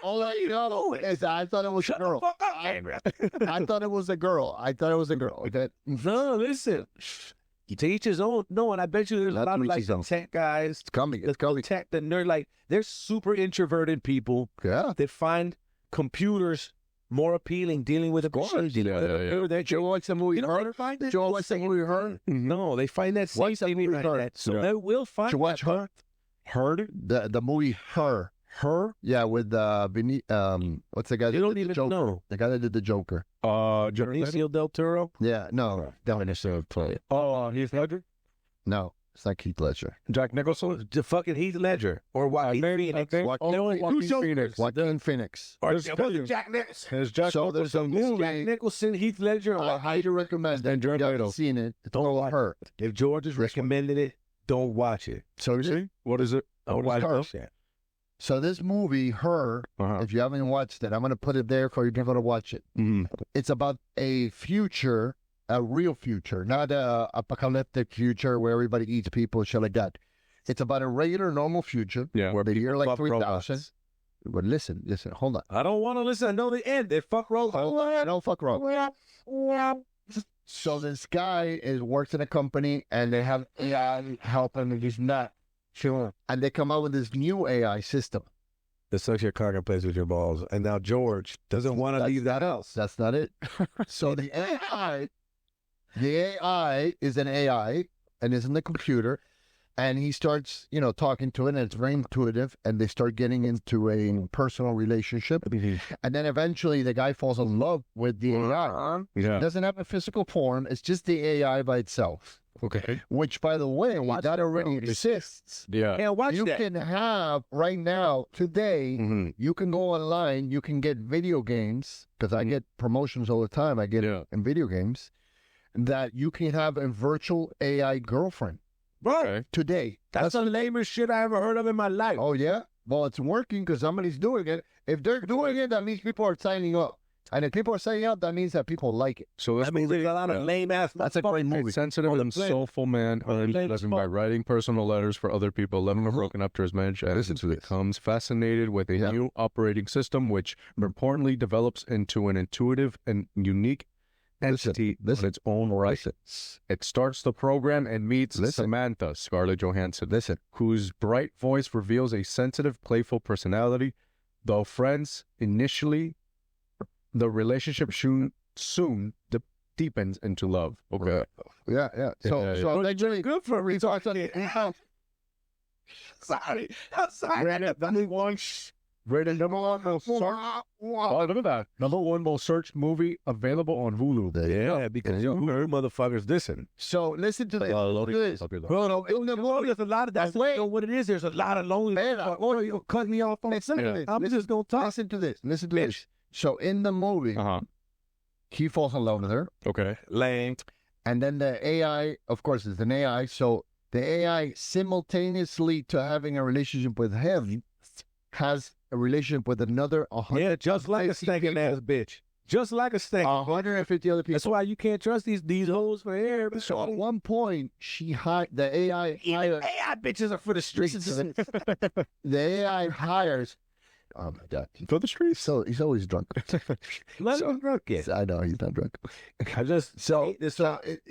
all I know is I thought it was a Shut the girl. fuck up, Andrea. I thought it was a girl. I thought it was a girl. Okay. No, listen. To each his own. No, and I bet you there's a Not lot to of each like his own. tech guys, It's coming. the It's coming. tech, the nerd, like they're super introverted people Yeah. that find computers more appealing dealing with a machine. Did you watch the movie You know Her? what I find Did it? you watch the movie Her? No, they find that What's same the movie like Her? that. So Yeah. they will find Did you watch Her? Heard? The movie Her. her. Yeah, with what's the guy? You that don't did the even Joker? know. The guy that did the Joker. Benicio del Toro. Yeah, no, Benicio play it. Oh, Heath Ledger? No, it's not Keith Ledger. Jack Nicholson? The fucking Heath Ledger or what? I think. What- Oh, Joaquin Who's Phoenix. Joaquin Phoenix. Or There's two. Jack Nicholson. There's Jack So there's a Jack movie. Nicholson, Heath Ledger. I highly recommend. And Jared You haven't Leto. seen it? It's Don't called watch Her. If George has recommended it, don't watch it. So See? What is it? Don't What is watch Her? that shit. So this movie, Her, if you haven't watched it, I'm going to put it there for you people to watch it. It's about a future, a real future, not a apocalyptic future where everybody eats people, shit like that. It's about a regular, normal future where the year like 3000. But listen, hold on. I don't want to listen. I know the end. They fuck robots. Don't fuck robots. So this guy works in a company, and they have AI helping him. He's not sure. And they come out with this new AI system. The sucks your cock and plays with your balls. And now George doesn't want to leave that else. That's not it. So the AI is an AI, and it's in the computer. And he starts, talking to it, and it's very intuitive, and they start getting into a personal relationship. And then eventually the guy falls in love with the AI. It doesn't have a physical form. It's just the AI by itself. Okay. Which, by the way, that already exists. Yeah, watch you that. Can have, right now, today, you can go online, you can get video games, because I get promotions all the time. I get in video games, that you can have a virtual AI girlfriend. Right. Today. That's the lamest shit I ever heard of in my life. Oh, yeah? Well, it's working because somebody's doing it. If they're doing it, that means people are signing up. And if people are signing up, that means that people like it. So that means there's a lot of lame-ass... That's a great movie. A sensitive and soulful man living by writing personal letters for other people, living broken up to his marriage, and becomes fascinated with a new operating system, which importantly develops into an intuitive and unique entity on its own right. It starts the program and meets Samantha, Scarlett Johansson, whose bright voice reveals a sensitive, playful personality. Though friends initially, the relationship soon deepens into love. Okay. Yeah. So that's really good for a resource. Sorry. Rated number one. Oh, look at that. Number one most searched movie available on Hulu. Yeah, because you heard motherfuckers listen. So listen to this. There's a lot of that. That's what it is. There's a lot of lonely. You cut me off. I'm just going to talk. Listen to this. So in the movie, he falls in love with her. Okay. Lame. And then the AI, of course, is an AI. So the AI simultaneously to having a relationship with him has a relationship with another 100. Yeah, just like a stinking ass bitch. Just like a stink. 150 other people. That's why you can't trust these hoes for air. So at one point, the AI bitches are for the streets. The AI hires. Oh my God! For the streets. So he's always drunk. Let him drunk yet. I know he's not drunk.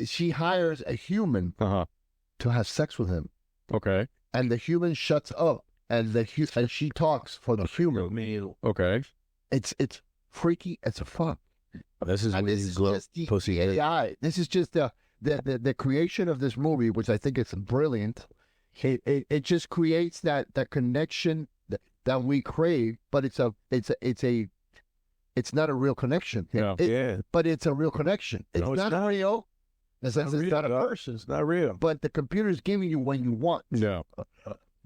She hires a human to have sex with him. Okay. And the human shuts up, and she talks for the human. Okay. It's freaky as a fuck. This is just the pussy AI. This is just the creation of this movie, which I think is brilliant. It just creates that connection that we crave, but it's not a real connection. But it's a real connection. It's not real. It's not a person. It's not real. But the computer is giving you what you want. Yeah.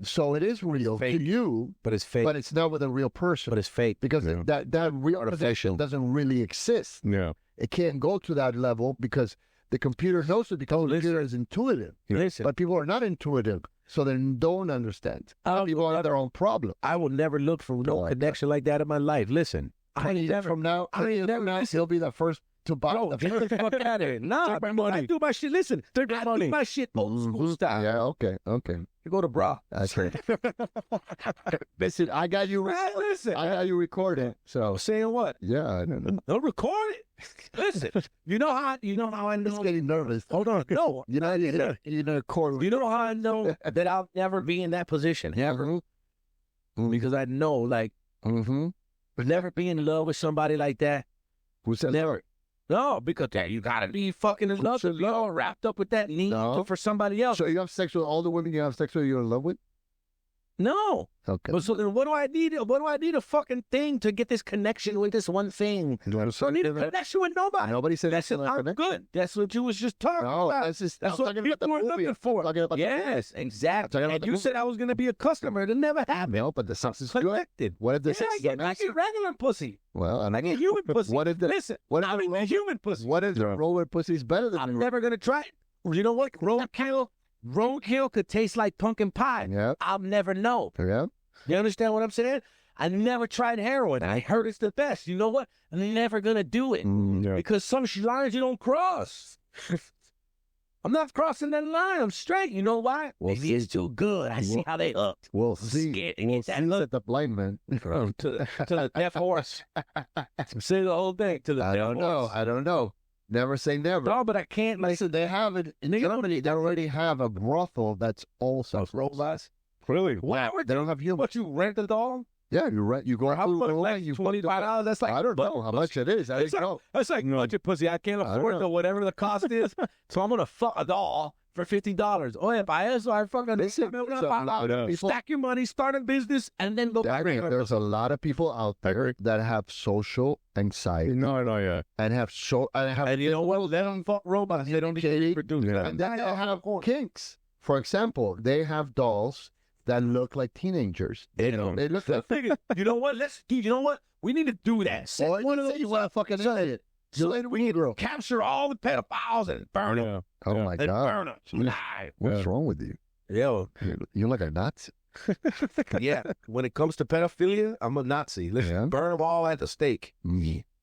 So it is real to you, but it's fake. But it's not with a real person. But it's fake because that real person doesn't really exist. Yeah. It can't go to that level because the computer knows it because the computer is intuitive. Listen. But people are not intuitive. So they don't understand. People have their own problem. I will never look for no connection like that in my life. Listen, 20 years from now, he'll be the first to buy. Get the fuck out of here. Nah, take my money. I do my shit. Listen, take my money. Do my shit old school style. Yeah, okay. You go to bra. That's right. Listen, I got you. Listen, I got you recording. So saying what? Yeah, I don't know. Don't record it. Listen, you know how I know. I'm getting nervous. Hold on, no. You know how I know that I'll never be in that position. Never. Because I know, like, never be in love with somebody like that. Who said never? No, because you gotta be fucking in love, wrapped up with that need for somebody else. So you have sex with all the women you have sex with you're in love with? No. Okay. But so then what do I need? What do I need a fucking thing to get this connection with this one thing? So I need a connection with nobody. Nobody said that's it. I'm good. That's what you was just talking about. That's what people were looking for. Yes, exactly. And you said I was going to be a customer. It never happened. No, but the sex is connected. What if the sex is I get regular pussy. Well, I get human pussy. What if listen? I mean human pussy. What if the roller pussy is better than? I'm never going to try it. You know what? Roadkill could taste like pumpkin pie. Yeah. I'll never know. Yeah. You understand what I'm saying? I never tried heroin. I heard it's the best. You know what? I'm never going to do it because some lines you don't cross. I'm not crossing that line. I'm straight. You know why? Maybe it's too good. I see how they hooked. We'll see. We'll see at the blind man. to the deaf horse. Say the whole thing to the deaf horse. I don't know. Never say never. No, but I can't. Like, Listen, they have it in Germany. They already have a brothel that's also robots. Really? What? They don't have humans. What, you rent a dog? Yeah, you go How much? Like $25? That's like, I don't know how much it is. I don't know. That's like budget pussy. I can't afford it or whatever the cost is. So I'm gonna fuck a doll for $50. Oh, if I is, so I fucking stack your money, start a business, and then go back. There's a lot of people out there that have social anxiety. No, and have and you know what? They don't fuck robots. They don't need to produce them. And then they have kinks. For example, they have dolls that look like teenagers. They look like you know what? You know what? We need to do that. One of those. You want to fucking say it. We need to capture all the pedophiles and burn them. Oh my And God. burn them. Live. What's wrong with you? Yo, You're like a Nazi. yeah. When it comes to pedophilia, I'm a Nazi. Listen, burn them all at the stake.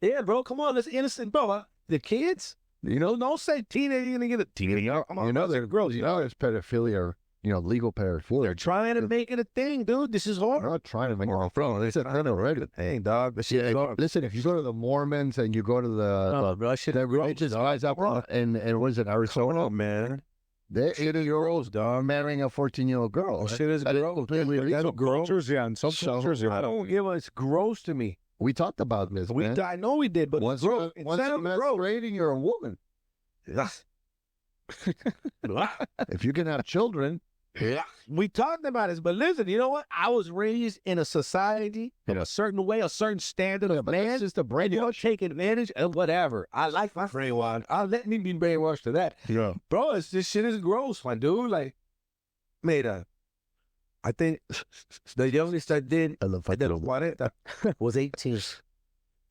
Yeah, bro. Come on, that's innocent, bro. The kids, don't say teenage. You're gonna get a teenage. They're girls. There's pedophilia. Legal pedophilia. They're trying to make it a thing, dude. This is hard. They're not trying to make it a They said, I don't know, right? Hey, dog. This shit is hard. Listen, if you go to the Mormons and you go to the religious guys up and what is it, Arizona? Oh, man. They're 80-year-olds, dog, marrying a 14-year-old girl. Oh, shit is gross. That's gross. Yeah, and some cultures, I don't give a. It's gross to me. We talked about this, man. I know we did, but Once gross. you're masquerading, you're a woman. If you can have children. Yeah. We talked about this, but listen, you know what? I was raised in a society in a certain way, a certain standard of man. It's just a brainwash. Take advantage of whatever. I like my brainwash. I'll let me be brainwashed to that. Yeah. Bro, this shit is gross, my dude. Like, I think the youngest I did was 18.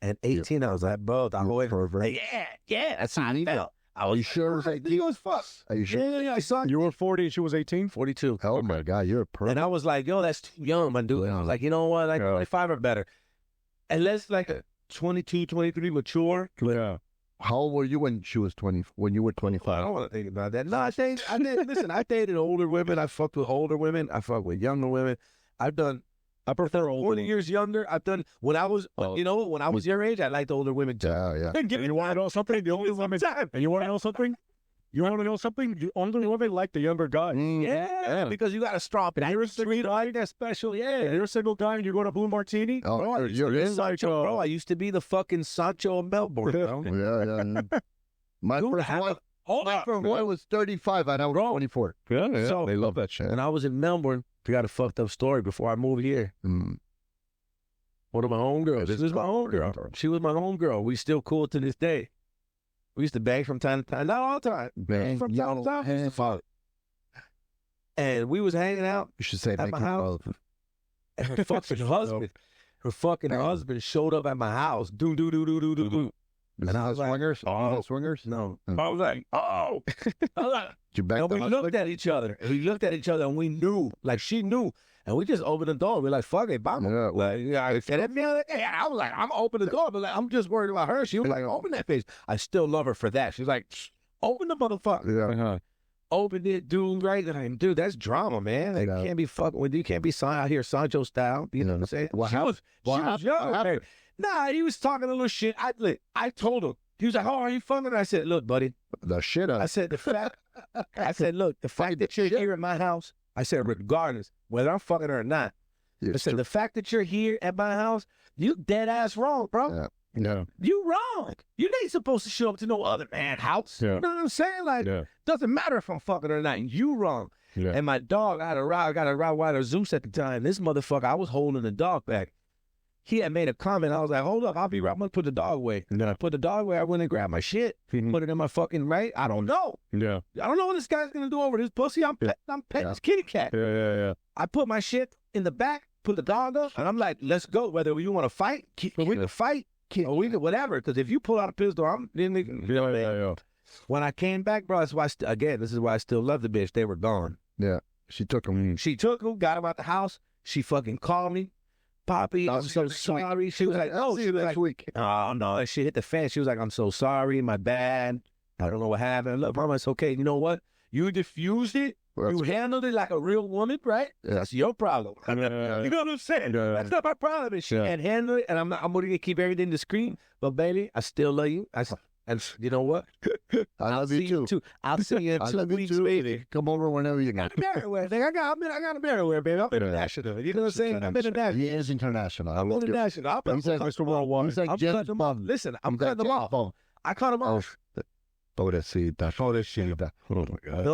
And 18, I was like, bro, I'm going for yeah, that's how I felt. I was sure. He was fuck. Are you sure? Yeah, I saw it. You were 40 and she was 18? 42. Oh my God, you're a perfect. And I was like, yo, that's too young, my dude. And I was like, you know what? Like 25 or better. Unless like a 22, 23 mature. Yeah. How old were you when she was 20? When you were 25? I don't want to think about that. No, listen, I dated older women. I fucked with older women. I fucked with younger women. I prefer 40 years younger. I've done, when I was, when I was your age, I liked older women too. Yeah. And you want to know something? The only women, and you want to know something? You want to know something? The only women like the younger guy. Yeah, because you got a straw. But you're a street guy, that's special. Yeah. You're a single guy and you go to Blue Martini? Oh, bro, I used to be the fucking Sancho of Melbourne. Yeah. My first wife was 35 and I was 24. Yeah. So, they love that shit. And I was in Melbourne. I got a fucked up story before I moved here. One of my homegirls. She was my homegirl. She was my homegirl. We still cool to this day. We used to bang from time to time. Not all the time. Bang from time to time. And we was hanging out. You should say at my house. And her fucking husband showed up at my house. Do. And I was swingers? Swingers? No. I was like, oh. And we looked at each other. And we knew. Like, she knew. And we just opened the door. We're like, fuck it, Bob. Yeah. I was like, I'm opening the door. But like, I'm just worried about her. She was like, open that face. I still love her for that. She's like, open the motherfucker. Yeah. Opened it, dude, right? And I'm, dude, that's drama, man. Like, you can't be fucking with you. Can't be out here Sancho style. You know what I'm saying? She was young. Nah, he was talking a little shit. I told him. He was like, oh, are you fucking? I said, look, buddy. The shit up. I said, the fact that you're here at my house, I said, regardless, whether I'm fucking her or not, I said, the fact that you're here at my house, you dead ass wrong, bro. Yeah. You wrong. You ain't supposed to show up to no other man's house. Yeah. You know what I'm saying? Like, doesn't matter if I'm fucking or not. You wrong. Yeah. And my dog, I got a Rottweiler Zeus at the time. This motherfucker, I was holding the dog back. He had made a comment. I was like, hold up, I'll be right. I'm going to put the dog away. And then I put the dog away. I went and grabbed my shit. Put it in my fucking right. I don't know. Yeah. I don't know what this guy's going to do over this pussy. I'm petting this kitty cat. Yeah. I put my shit in the back, put the dog up, and I'm like, let's go. Whether you want to fight, we can fight, or we can whatever. Because if you pull out a pistol, I'm... Yeah. When I came back, bro, that's why, this is why I still love the bitch. They were gone. Yeah. She took him. She took him, got him out the house. She fucking called me. Poppy, I'm so sorry. She was like, oh, see you next week. Oh, no. And she hit the fan. She was like, I'm so sorry. My bad. I don't know what happened. Look, Mama, it's okay. You know what? You diffused it. You handled it like a real woman, right? Yeah. That's your problem. You know what I'm saying? That's not my problem. And she can't handle it. And I'm going to keep everything discreet. But, baby, I still love you. And you know what? I love you too. I'll see you in I 2 love you weeks, too. baby. Come over whenever you got. Ameriware, nigga. I got Ameriware, baby. I'm international. You know what I'm saying? I'm international. He is international. I'm international. He's like Mr. Worldwide. He's like I'm James cutting them off. Bond. Listen, I'm He's like cutting them James off. Bond. I cut them off. Pobrecita. Pobrecita. Oh my God.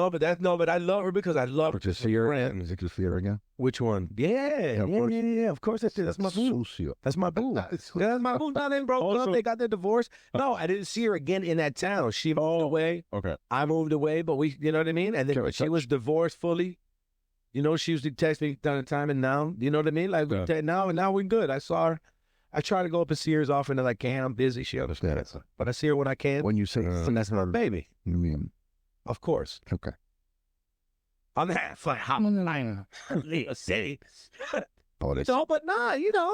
No, but I love her because I love her. To see her again. You can see her again. Which one? Yeah. Of course that's it. That's my boo. Sucio. That's my boo. That's my boo. Now they broke up. They got their divorce. No, I didn't see her again in that town. She moved away. Okay. I moved away, but you know what I mean? And then she was divorced fully. You know, she used to text me down the time, and now, you know what I mean? Like, now we're good. I saw her. I try to go up and see her as often as I can. I'm busy. She understands. But I see her when I can. When you say that's my baby. you mean Of course. okay. I'm half like I'm in the line. City. So, but nah, you know,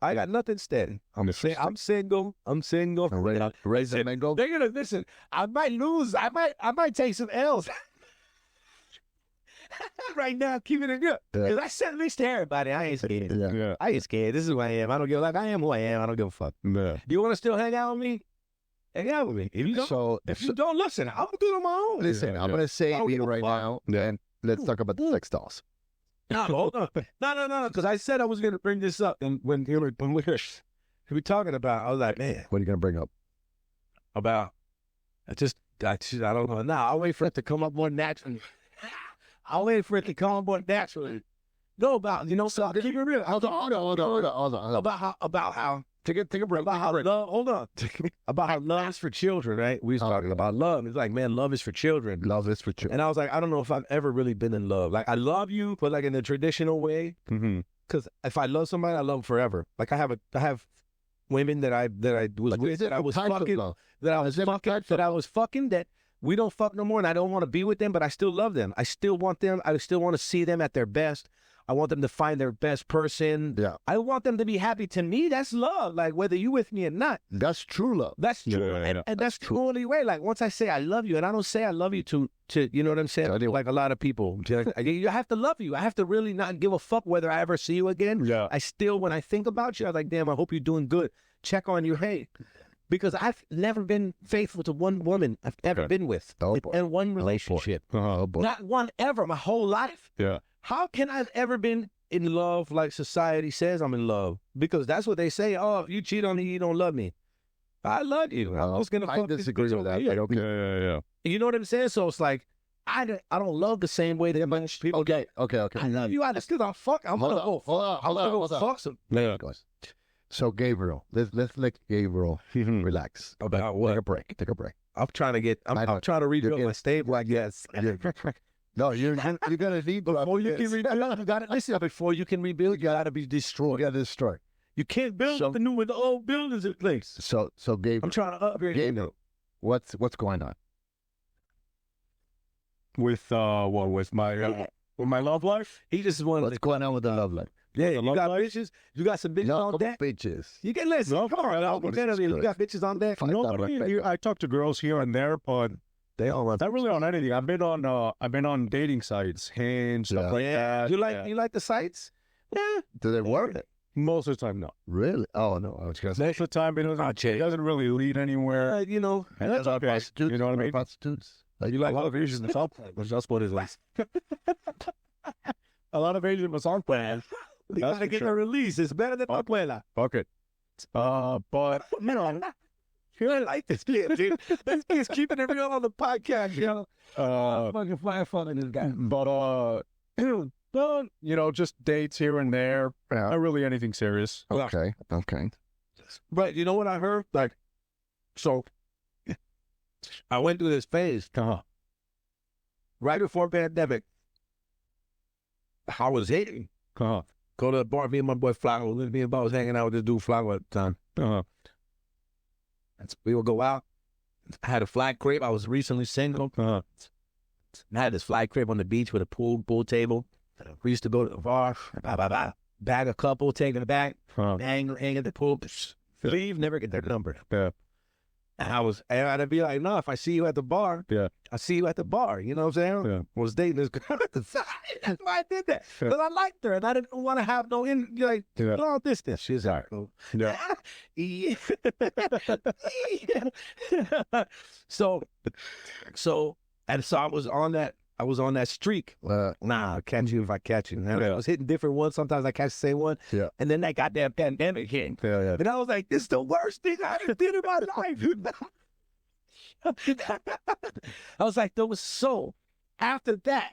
I got nothing steady. I'm single. Raise the mango. They're gonna listen. I might lose. I might take some L's. Right now, keeping it good. Because I said this to everybody. I ain't scared. Yeah. I ain't scared. This is who I am. I don't give a fuck. I am who I am. I don't give a fuck. Yeah. You want to still hang out with me? Hang out with me. If you don't listen, I'm gonna do it on my own. Listen, I'm gonna say it right now. Then let's talk about the sex dolls. No, hold on. No. Because I said I was gonna bring this up, and when we were talking about, I was like, man, What are you gonna bring up? about I don't know. Now I'll wait for it to come up more naturally. I'll wait for it to come up more naturally. No, about so keep it real. Hold on. About how take a break. About how love. Hold on. About how love is for children, right? We was talking about love. It's like, man, love is for children. Love is for children. And I was like, I don't know if I've ever really been in love. Like, I love you, but like in the traditional way. Mm-hmm. Because if I love somebody, I love them forever. Like I have women that I was with, that I was fucking, that we don't fuck no more, and I don't want to be with them, but I still love them. I still want them. I still want to see them at their best. I want them to find their best person. Yeah. I want them to be happy. To me, that's love. Like whether you with me or not. That's true love. That's true. Yeah, and that's the only way. Like once I say I love you, and I don't say I love you to you know what I'm saying? Like a lot of people. You have to love you. I have to really not give a fuck whether I ever see you again. Yeah. I still, when I think about you, I'm like, damn, I hope you're doing good. Check on you. Hey. Because I've never been faithful to one woman I've ever been with. Oh, boy. In one relationship. Oh, boy. Not one ever, my whole life. Yeah. How can I have ever been in love like society says I'm in love? Because that's what they say. Oh, if you cheat on me, you don't love me. I love you. I'm just gonna I disagree with that. Yeah. You know what I'm saying? So it's like, I don't love the same way that most people. Okay. I love you. I just because I'm gonna go fuck some. Yeah. So Gabriel, let's let Gabriel relax. About what? Take a break. I'm trying to rebuild my stable, I guess. No, you're gonna need before you can rebuild. You got to listen. Before you can rebuild, you got to be destroyed. You got to destroy. You can't build something new with the old buildings in place. So Gabriel, I'm trying to upgrade. Gabriel, what's going on? With with my love life? He just wanted. What's going on with the love life? Yeah, you got bitches. You got some bitches on deck. Bitches. You can listen. No, come on, you got bitches on deck. I talk to girls here and there, but they all not really on anything. I've been on dating sites, Hinge, stuff like that. You like the sites? Yeah. Do they work? Most of the time, no. Really? Oh no. Most of the time, it doesn't really lead anywhere. You know, that's okay. Prostitutes. You know what I mean? Prostitutes. You like a lot of Asian massage plans. That's what it is. A lot of Asian massage plans. You gotta get a release. It's better than Abuela. Fuck it. But man, you don't like this kid, dude. This kid's keeping everyone on the podcast, you know. I'm fucking firefighting this guy. But just dates here and there. Not really anything serious. Okay. But you know what I heard? Like, so I went through this phase. Right before pandemic, I was hating. Go to the bar, me and my boy Flaco. Me and Bob was hanging out with this dude Flaco at the time. We would go out. I had a flat crib. I was recently single. I had this flat crib on the beach with a pool table. We used to go to the bar, bag a couple, take it back, hang at the pool, leave, never get their number. Yeah. And I'd be like, no, if I see you at the bar, I see you at the bar. You know what I'm saying? Yeah. I was dating this girl at the time. That's why I did that. Because I liked her and I didn't want to have no long distance. She's all right. Yeah. So I was on that streak. I'll catch you if I catch you. I was hitting different ones. Sometimes I catch the same one. Yeah. And then that goddamn pandemic hit. Yeah. And I was like, this is the worst thing I ever did in my life. I was like, after that,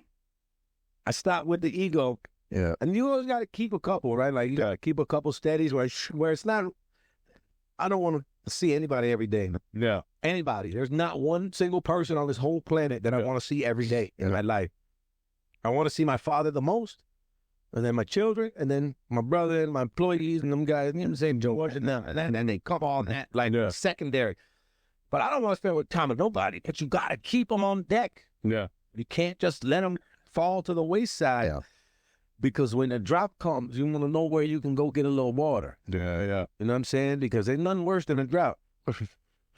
I stopped with the ego. Yeah. And you always got to keep a couple, right? Like, you got to keep a couple steadies where it's not, I don't want to see anybody every day. Yeah. Anybody. There's not one single person on this whole planet that I want to see every day in my life. I want to see my father the most, and then my children, and then my brother and my employees and them guys, you know what I'm saying, George and them, and then they come on that, like secondary. But I don't want to spend with time with nobody, but you got to keep them on deck. Yeah. You can't just let them fall to the wayside. Yeah. Because when the drop comes, you want to know where you can go get a little water. Yeah. You know what I'm saying? Because ain't nothing worse than a drought.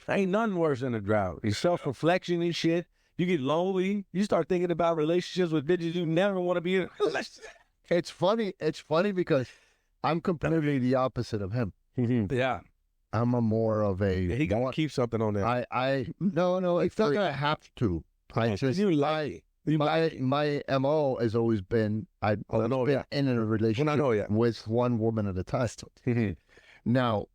Ain't nothing worse than a drought. It's self-reflection and shit. You get lonely. You start thinking about relationships with bitches you never want to be in. It's funny because I'm completely the opposite of him. Yeah. I'm a more of a... He got to keep something on there. No, it's not that I have to. I just... You lie. My MO has always been, I've been in a relationship with one woman at a time. Now,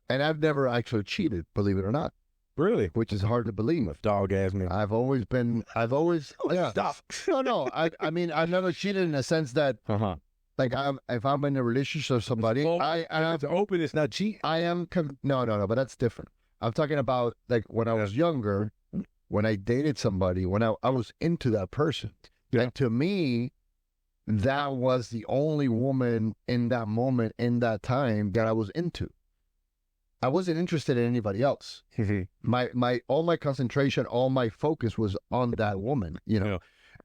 and I've never actually cheated, believe it or not. Really? Which is hard to believe. Dog ass me. I've always, Stop. No, I mean, I've never cheated in the sense that, like, if I'm in a relationship with somebody, I have to open, it's not cheating. No, but that's different. I'm talking about, like, when I was younger, when I dated somebody, when I was into that person. Yeah. And to me, that was the only woman in that moment, in that time, that I was into. I wasn't interested in anybody else. All my concentration, all my focus was on that woman. You know, yeah.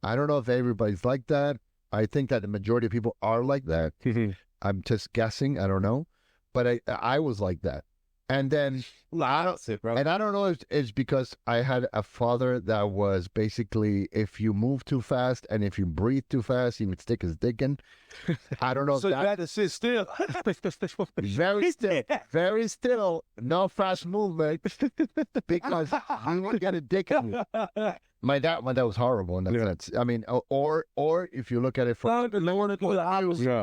I don't know if everybody's like that. I think that the majority of people are like that. I'm just guessing. I don't know, but I was like that. And then, I don't see, bro. And I don't know if it's because I had a father that was basically, if you move too fast and if you breathe too fast, he would stick his dick in. I don't know. So you had to sit still. Very still, no fast movement, because I want to get a dick in you. My dad was horrible in that sense. I mean, or if you look at it from,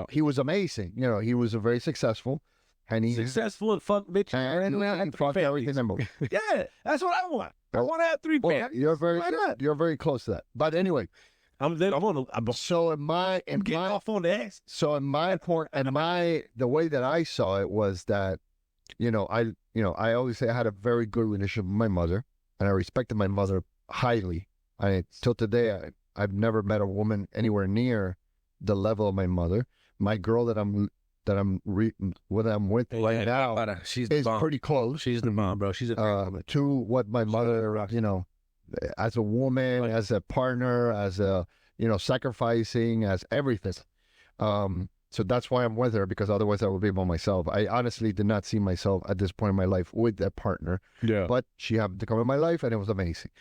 he was amazing. You know, he was very successful. And he's successful and fuck bitch and fuck everything. Yeah, that's what I want. I want to have 3 families. You're very close to that. But anyway, so in my off on the ass. So in my point, and the way that I saw it was that, I always say I had a very good relationship with my mother, and I respected my mother highly. Till today, I've never met a woman anywhere near the level of my mother. My girl that I'm with right now, she's is pretty close. She's the mom, bro. She's to what my mother, as a woman, as a partner, as a, sacrificing, as everything. So that's why I'm with her, because otherwise I would be by myself. I honestly did not see myself at this point in my life with that partner. Yeah. But she happened to come in my life, and it was amazing.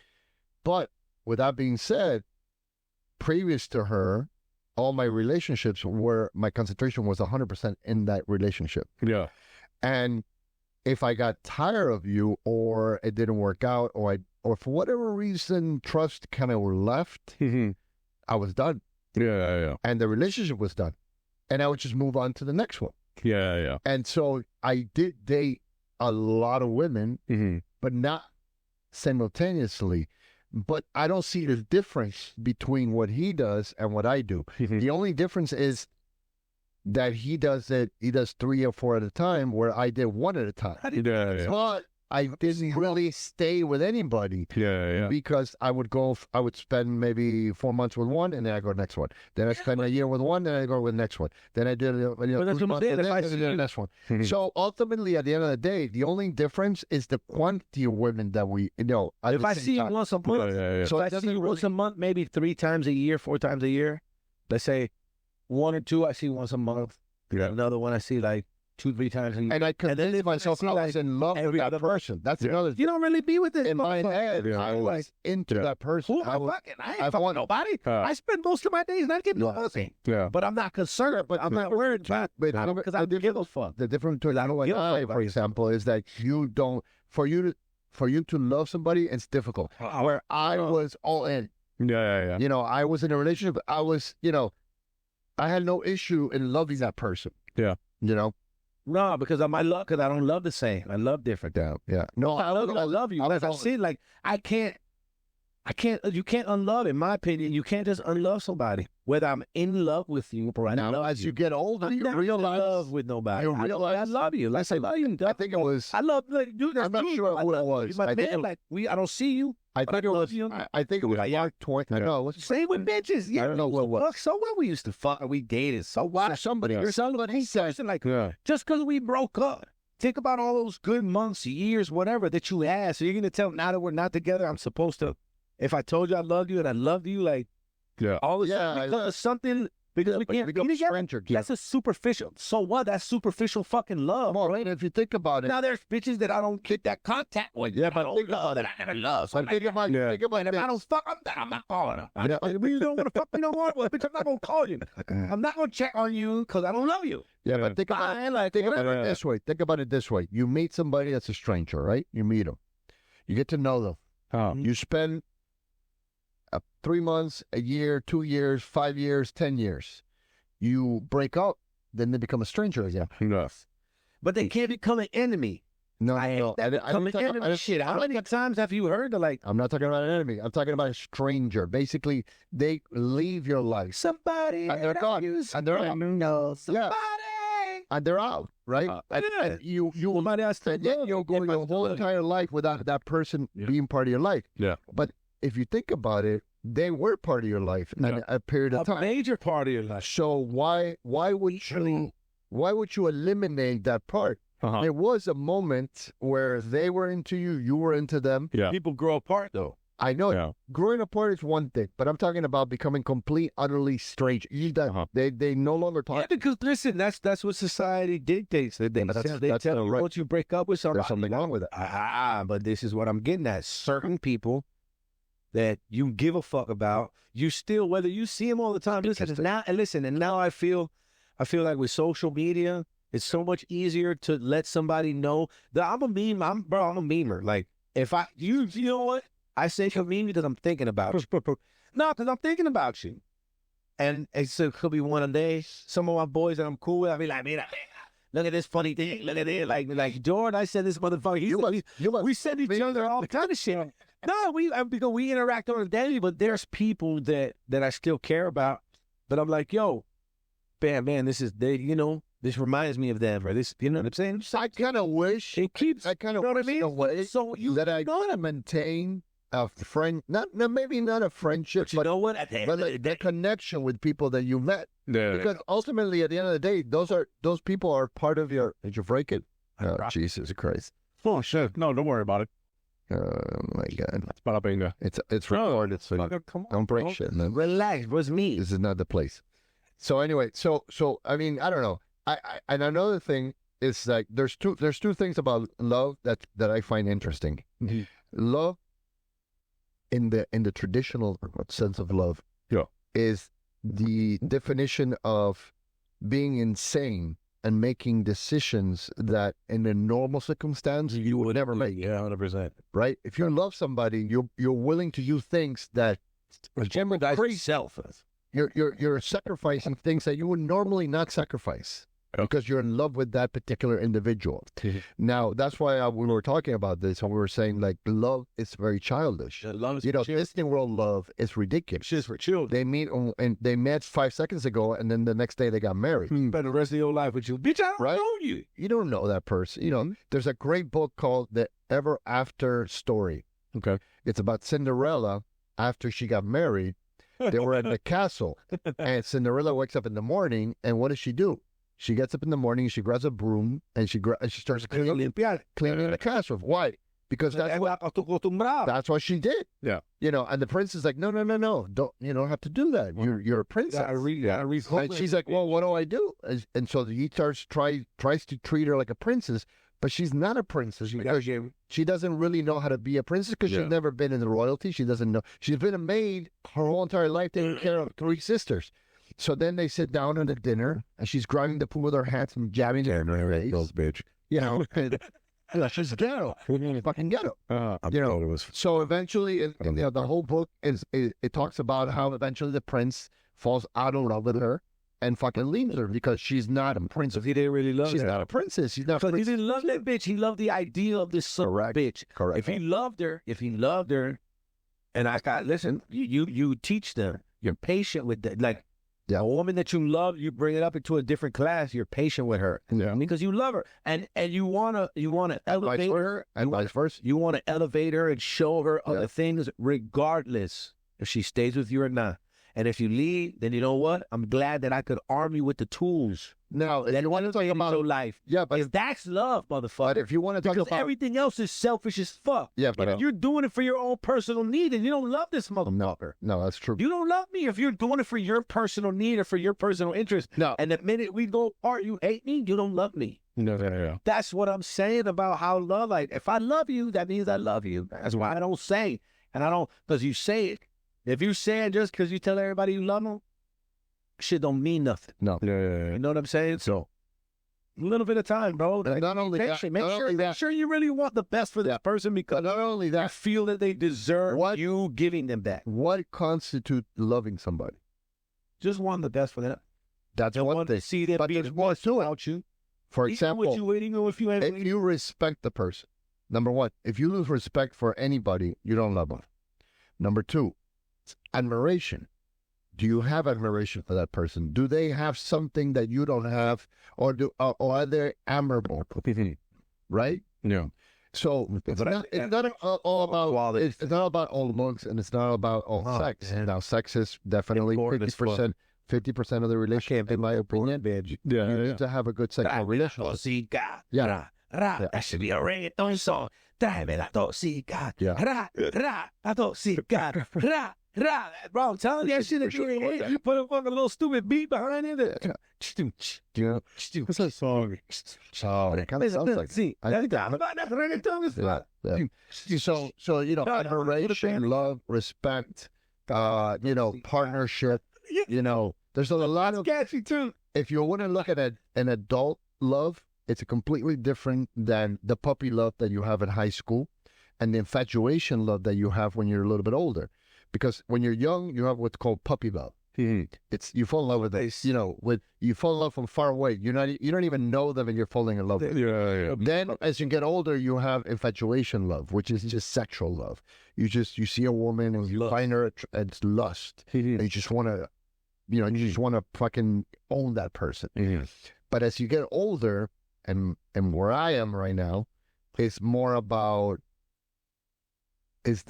But with that being said, previous to her, all my relationships my concentration was 100% in that relationship. Yeah. And if I got tired of you, or it didn't work out, or for whatever reason, trust kind of left, I was done. Yeah. And the relationship was done. And I would just move on to the next one. Yeah. And so I did date a lot of women, but not simultaneously. But I don't see the difference between what he does and what I do. The only difference is that he does 3 or 4 at a time, where I did 1 at a time. Yeah. But I didn't really stay with anybody. Yeah. Because I would spend maybe 4 months with one, and then I go to the next one. Then I spend a year with one, then I go with the next one. Then I did the next one. So ultimately, at the end of the day, the only difference is the quantity of women that we, if I see you once a month, So if I see you once a month, maybe 3 times a year, 4 times a year, let's say 1 or 2 I see once a month. Yeah. Another one I see like 2-3 times. And I convinced myself I was in love with that person. That's another. You don't really be with it. In my head, I was into that person. I ain't fucking nobody. Uh, I spend most of my days not getting pussy. Yeah. But I'm not concerned. But I'm not worried about it because I don't give a fuck. The difference between for example, is that you don't. For you to love somebody, it's difficult. Where I was all in. Yeah. You know, I was in a relationship. I was, you know, I had no issue in loving that person. Yeah. You know. No, because I don't love the same. I love different. Yeah. No, I love you. I see, like, you can't unlove, in my opinion. You can't just unlove somebody. Whether I'm in love with you, bro. Now, as you get older, you realize. In love with nobody. You realize. I love you. Let's say love you. I think it was. I love, like, dude. I'm not sure who it was. I don't see you. I think it was. I think it was Mark Twain. No, Same with bitches. Yeah, I don't know what it was. Fuck, so what? We used to fuck. We dated. So what? Somebody says, like, just because we broke up. Think about all those good months, years, whatever that you had. So you're gonna tell now that we're not together, I'm supposed to. If I told you I loved you and I loved you, like, all this, because something. Because we can't be together. That's a superficial. So what? That's superficial fucking love. Well, right? If you think about it. Now there's bitches that I don't get that contact with. Yeah, but that I love. So think about it. If I don't fuck, I'm not calling her. If you don't want to fuck me no more, well, bitch, I'm not gonna call you. I'm not gonna check on you because I don't love you. Yeah, but think about it this way. Think about it this way. You meet somebody that's a stranger, right? You meet them. You get to know them. You spend 3 months, a year, 2 years, 5 years, 10 years. You break up, then they become a stranger again. Yes. But they can't become an enemy. No, Shit, how many times have you heard like? I'm not talking about an enemy. I'm talking about a stranger. Basically, they leave your life. Somebody and they're gone. And they're out. No, somebody. And they're out, right? And you you're going your whole entire life without that person being part of your life. Yeah. But if you think about it, they were part of your life in a period of time. A major part of your life. So why would you eliminate that part? There was a moment where they were into you, you were into them. Yeah. People grow apart though. I know. Yeah. Growing apart is one thing, but I'm talking about becoming complete, utterly strange. They no longer talk. Yeah, because listen, that's what society dictates. They tell you once you break up with somebody, there's something wrong with it. But this is what I'm getting at. Certain people that you give a fuck about, you still, whether you see them all the time. And now I feel like with social media, it's so much easier to let somebody know that I'm a meme. I'm a memer. Like if you know what? I say you're a meme because I'm thinking about you. No, because I'm thinking about you. And it could be one day, some of my boys that I'm cool with, I'll be like, man, look at this funny thing. Look at it. Like Jordan, I said this motherfucker. We send each other all kind of shit. No, because we interact on a daily, but there's people that I still care about. But I'm like, yo, man, this reminds me of them, or this, you know what I'm saying? I kind of wish it keeps. I kind of wish in a way that I gotta maintain a friend, maybe not a friendship, but you know what? But that connection with people that you met. Yeah. Because ultimately, at the end of the day, those people are part of your. Did you break it? Oh, Jesus Christ! Oh shit! No, don't worry about it. Oh my God! It's para pinga. It's recorded, so don't break shit, man. Relax, was me. This is not the place. So anyway, so I mean, I don't know. And another thing is like there's two things about love that I find interesting. Mm-hmm. Love, in the traditional sense of love, is the definition of being insane and making decisions that in a normal circumstance you would never make. Yeah, 100%. Right? If you love somebody, you're willing to do things that jeopardize yourself. You're sacrificing things that you would normally not sacrifice because you're in love with that particular individual. Now, that's why we were talking about this, and we were saying, like, love is very childish. Love is Disney World love is ridiculous. Shit's for children. They met 5 seconds ago, and then the next day they got married. Spend the rest of your life with you. Bitch, I don't know you. You don't know that person. You know, there's a great book called The Ever After Story. Okay. It's about Cinderella after she got married. They were at the castle, and Cinderella wakes up in the morning, and what does she do? She gets up in the morning, she grabs a broom, and she starts cleaning the castle. Why? because that's what she did. Yeah. And the prince is like, no, don't, you don't have to do that. You're a princess. And she's like, well, what do I do? And so he tries to treat her like a princess, but she's not a princess because she doesn't really know how to be a princess because she's never been in the royalty. She doesn't know. She's been a maid her whole entire life taking care of 3 sisters. So then they sit down at a dinner, and she's grabbing the pool with her hands and jabbing her in her face. Bitch. She's ghetto. Fucking ghetto. It was. So eventually, the whole book it talks about how eventually the prince falls out of love with her and fucking leaves her because she's not a princess. He didn't really love her. She's not a princess. She's not. Because he didn't love that bitch. He loved the idea of this son of a bitch. Correct. If he loved her, and I got listen, you teach them. You're patient with that. Like a woman that you love, you bring it up into a different class. You're patient with her, because you love her, and you wanna elevate her, and vice versa. You want to elevate her and show her other things, regardless if she stays with you or not. And if you leave, then you know what? I'm glad that I could arm you with the tools. Now, if you want to talk about life, but if that's love, motherfucker. But if you want to talk about everything else is selfish as fuck. Yeah, but if you're doing it for your own personal need, and you don't love this motherfucker. No, that's true. You don't love me if you're doing it for your personal need or for your personal interest. No. And the minute we go apart, you hate me. You don't love me. No. That's what I'm saying about how love. Like, if I love you, that means I love you. That's why I don't say, and I don't because you say it. If you say it just because you tell everybody you love them, shit don't mean nothing. No. You know what I'm saying? So, a little bit of time, bro. Not only that, make sure you really want the best for this person because not only that, you feel that they deserve you giving them that. What constitutes loving somebody? Just want the best for them. That's one thing. See them but being there's more to it. You. For example, if you respect the person, number one, if you lose respect for anybody, you don't love them. Number two, admiration. Do you have admiration for that person? Do they have something that you don't have, or are they admirable? Right? Yeah. So it's not all about it's not about all looks, and it's not about all sex. Man. Now, sex is definitely 50% of the relationship, in my opinion. You need to have a good sexual relationship. Yeah. That should be a reggaeton song. Tráeme la tóxica. La tóxica. Bro, I'm telling you that shit that you ain't you put a fucking little stupid beat behind it. What's that song? Oh, it kind of sounds like So admiration, love, respect, partnership. There's a lot of catchy too. If you want to look at an adult love, it's completely different than the puppy love that you have in high school and the infatuation love that you have when you're a little bit older. Because when you're young, you have what's called puppy love. It's you fall in love with this, you fall in love from far away. You don't even know them, and you're falling in love with them. Then, as you get older, you have infatuation love, which is just sexual love. You see a woman and you find her, and it's lust. And you just want to, fucking own that person. But as you get older, and where I am right now, it's more about is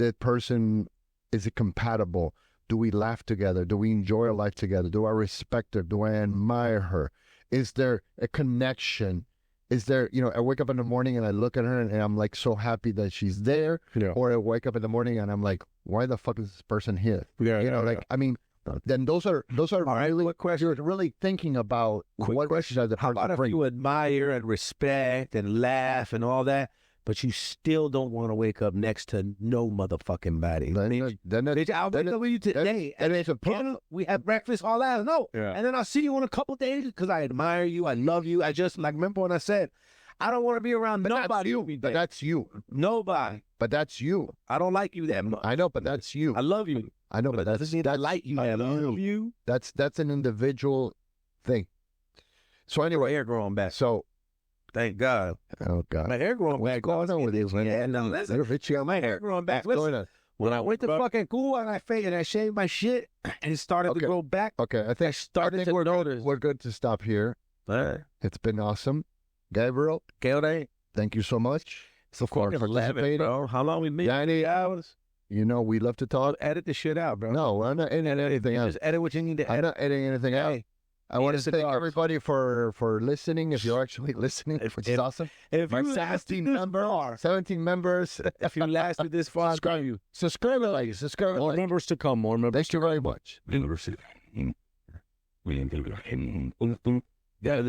it compatible? Do we laugh together? Do we enjoy our life together? Do I respect her? Do I admire her? Is there a connection? Is there, I wake up in the morning and I look at her and I'm like so happy that she's there. Or I wake up in the morning and I'm like, why the fuck is this person here? I mean, then those are really what questions. You're really thinking about what questions are the person How about if you admire and respect and laugh and all that, but you still don't want to wake up next to no motherfucking body. I'll wake up with you today. And we have breakfast, all that. No. And then I'll see you in a couple days because I admire you. I love you. I just, remember when I said, I don't want to be around nobody. But that's you. Nobody. But that's you. I don't like you that much. I know, but that's you. I love you. I know, but that's I like you. I love you. That's an individual thing. So anyway, hair growing back. So thank God. Oh God. My hair growing back. What's going on with this, man? Yeah, no, listen. My hair growing back. Listen, when I went to fucking cool and I shaved my shit and it started to grow back. Okay, I think to notice. We're good to stop here. It's been awesome. Gabriel, thank you so much. Of course, bro. How long we been? 90 hours. We love to talk. Edit the shit out, bro. No, I'm not editing anything else. Just edit what you need to edit. I'm not editing anything out. I want to thank everybody for listening. If you're actually listening, which is awesome. If My you 17 members. if you lasted this far, subscribe and subscribe. More members to come. More members. Thank you very much. Yeah,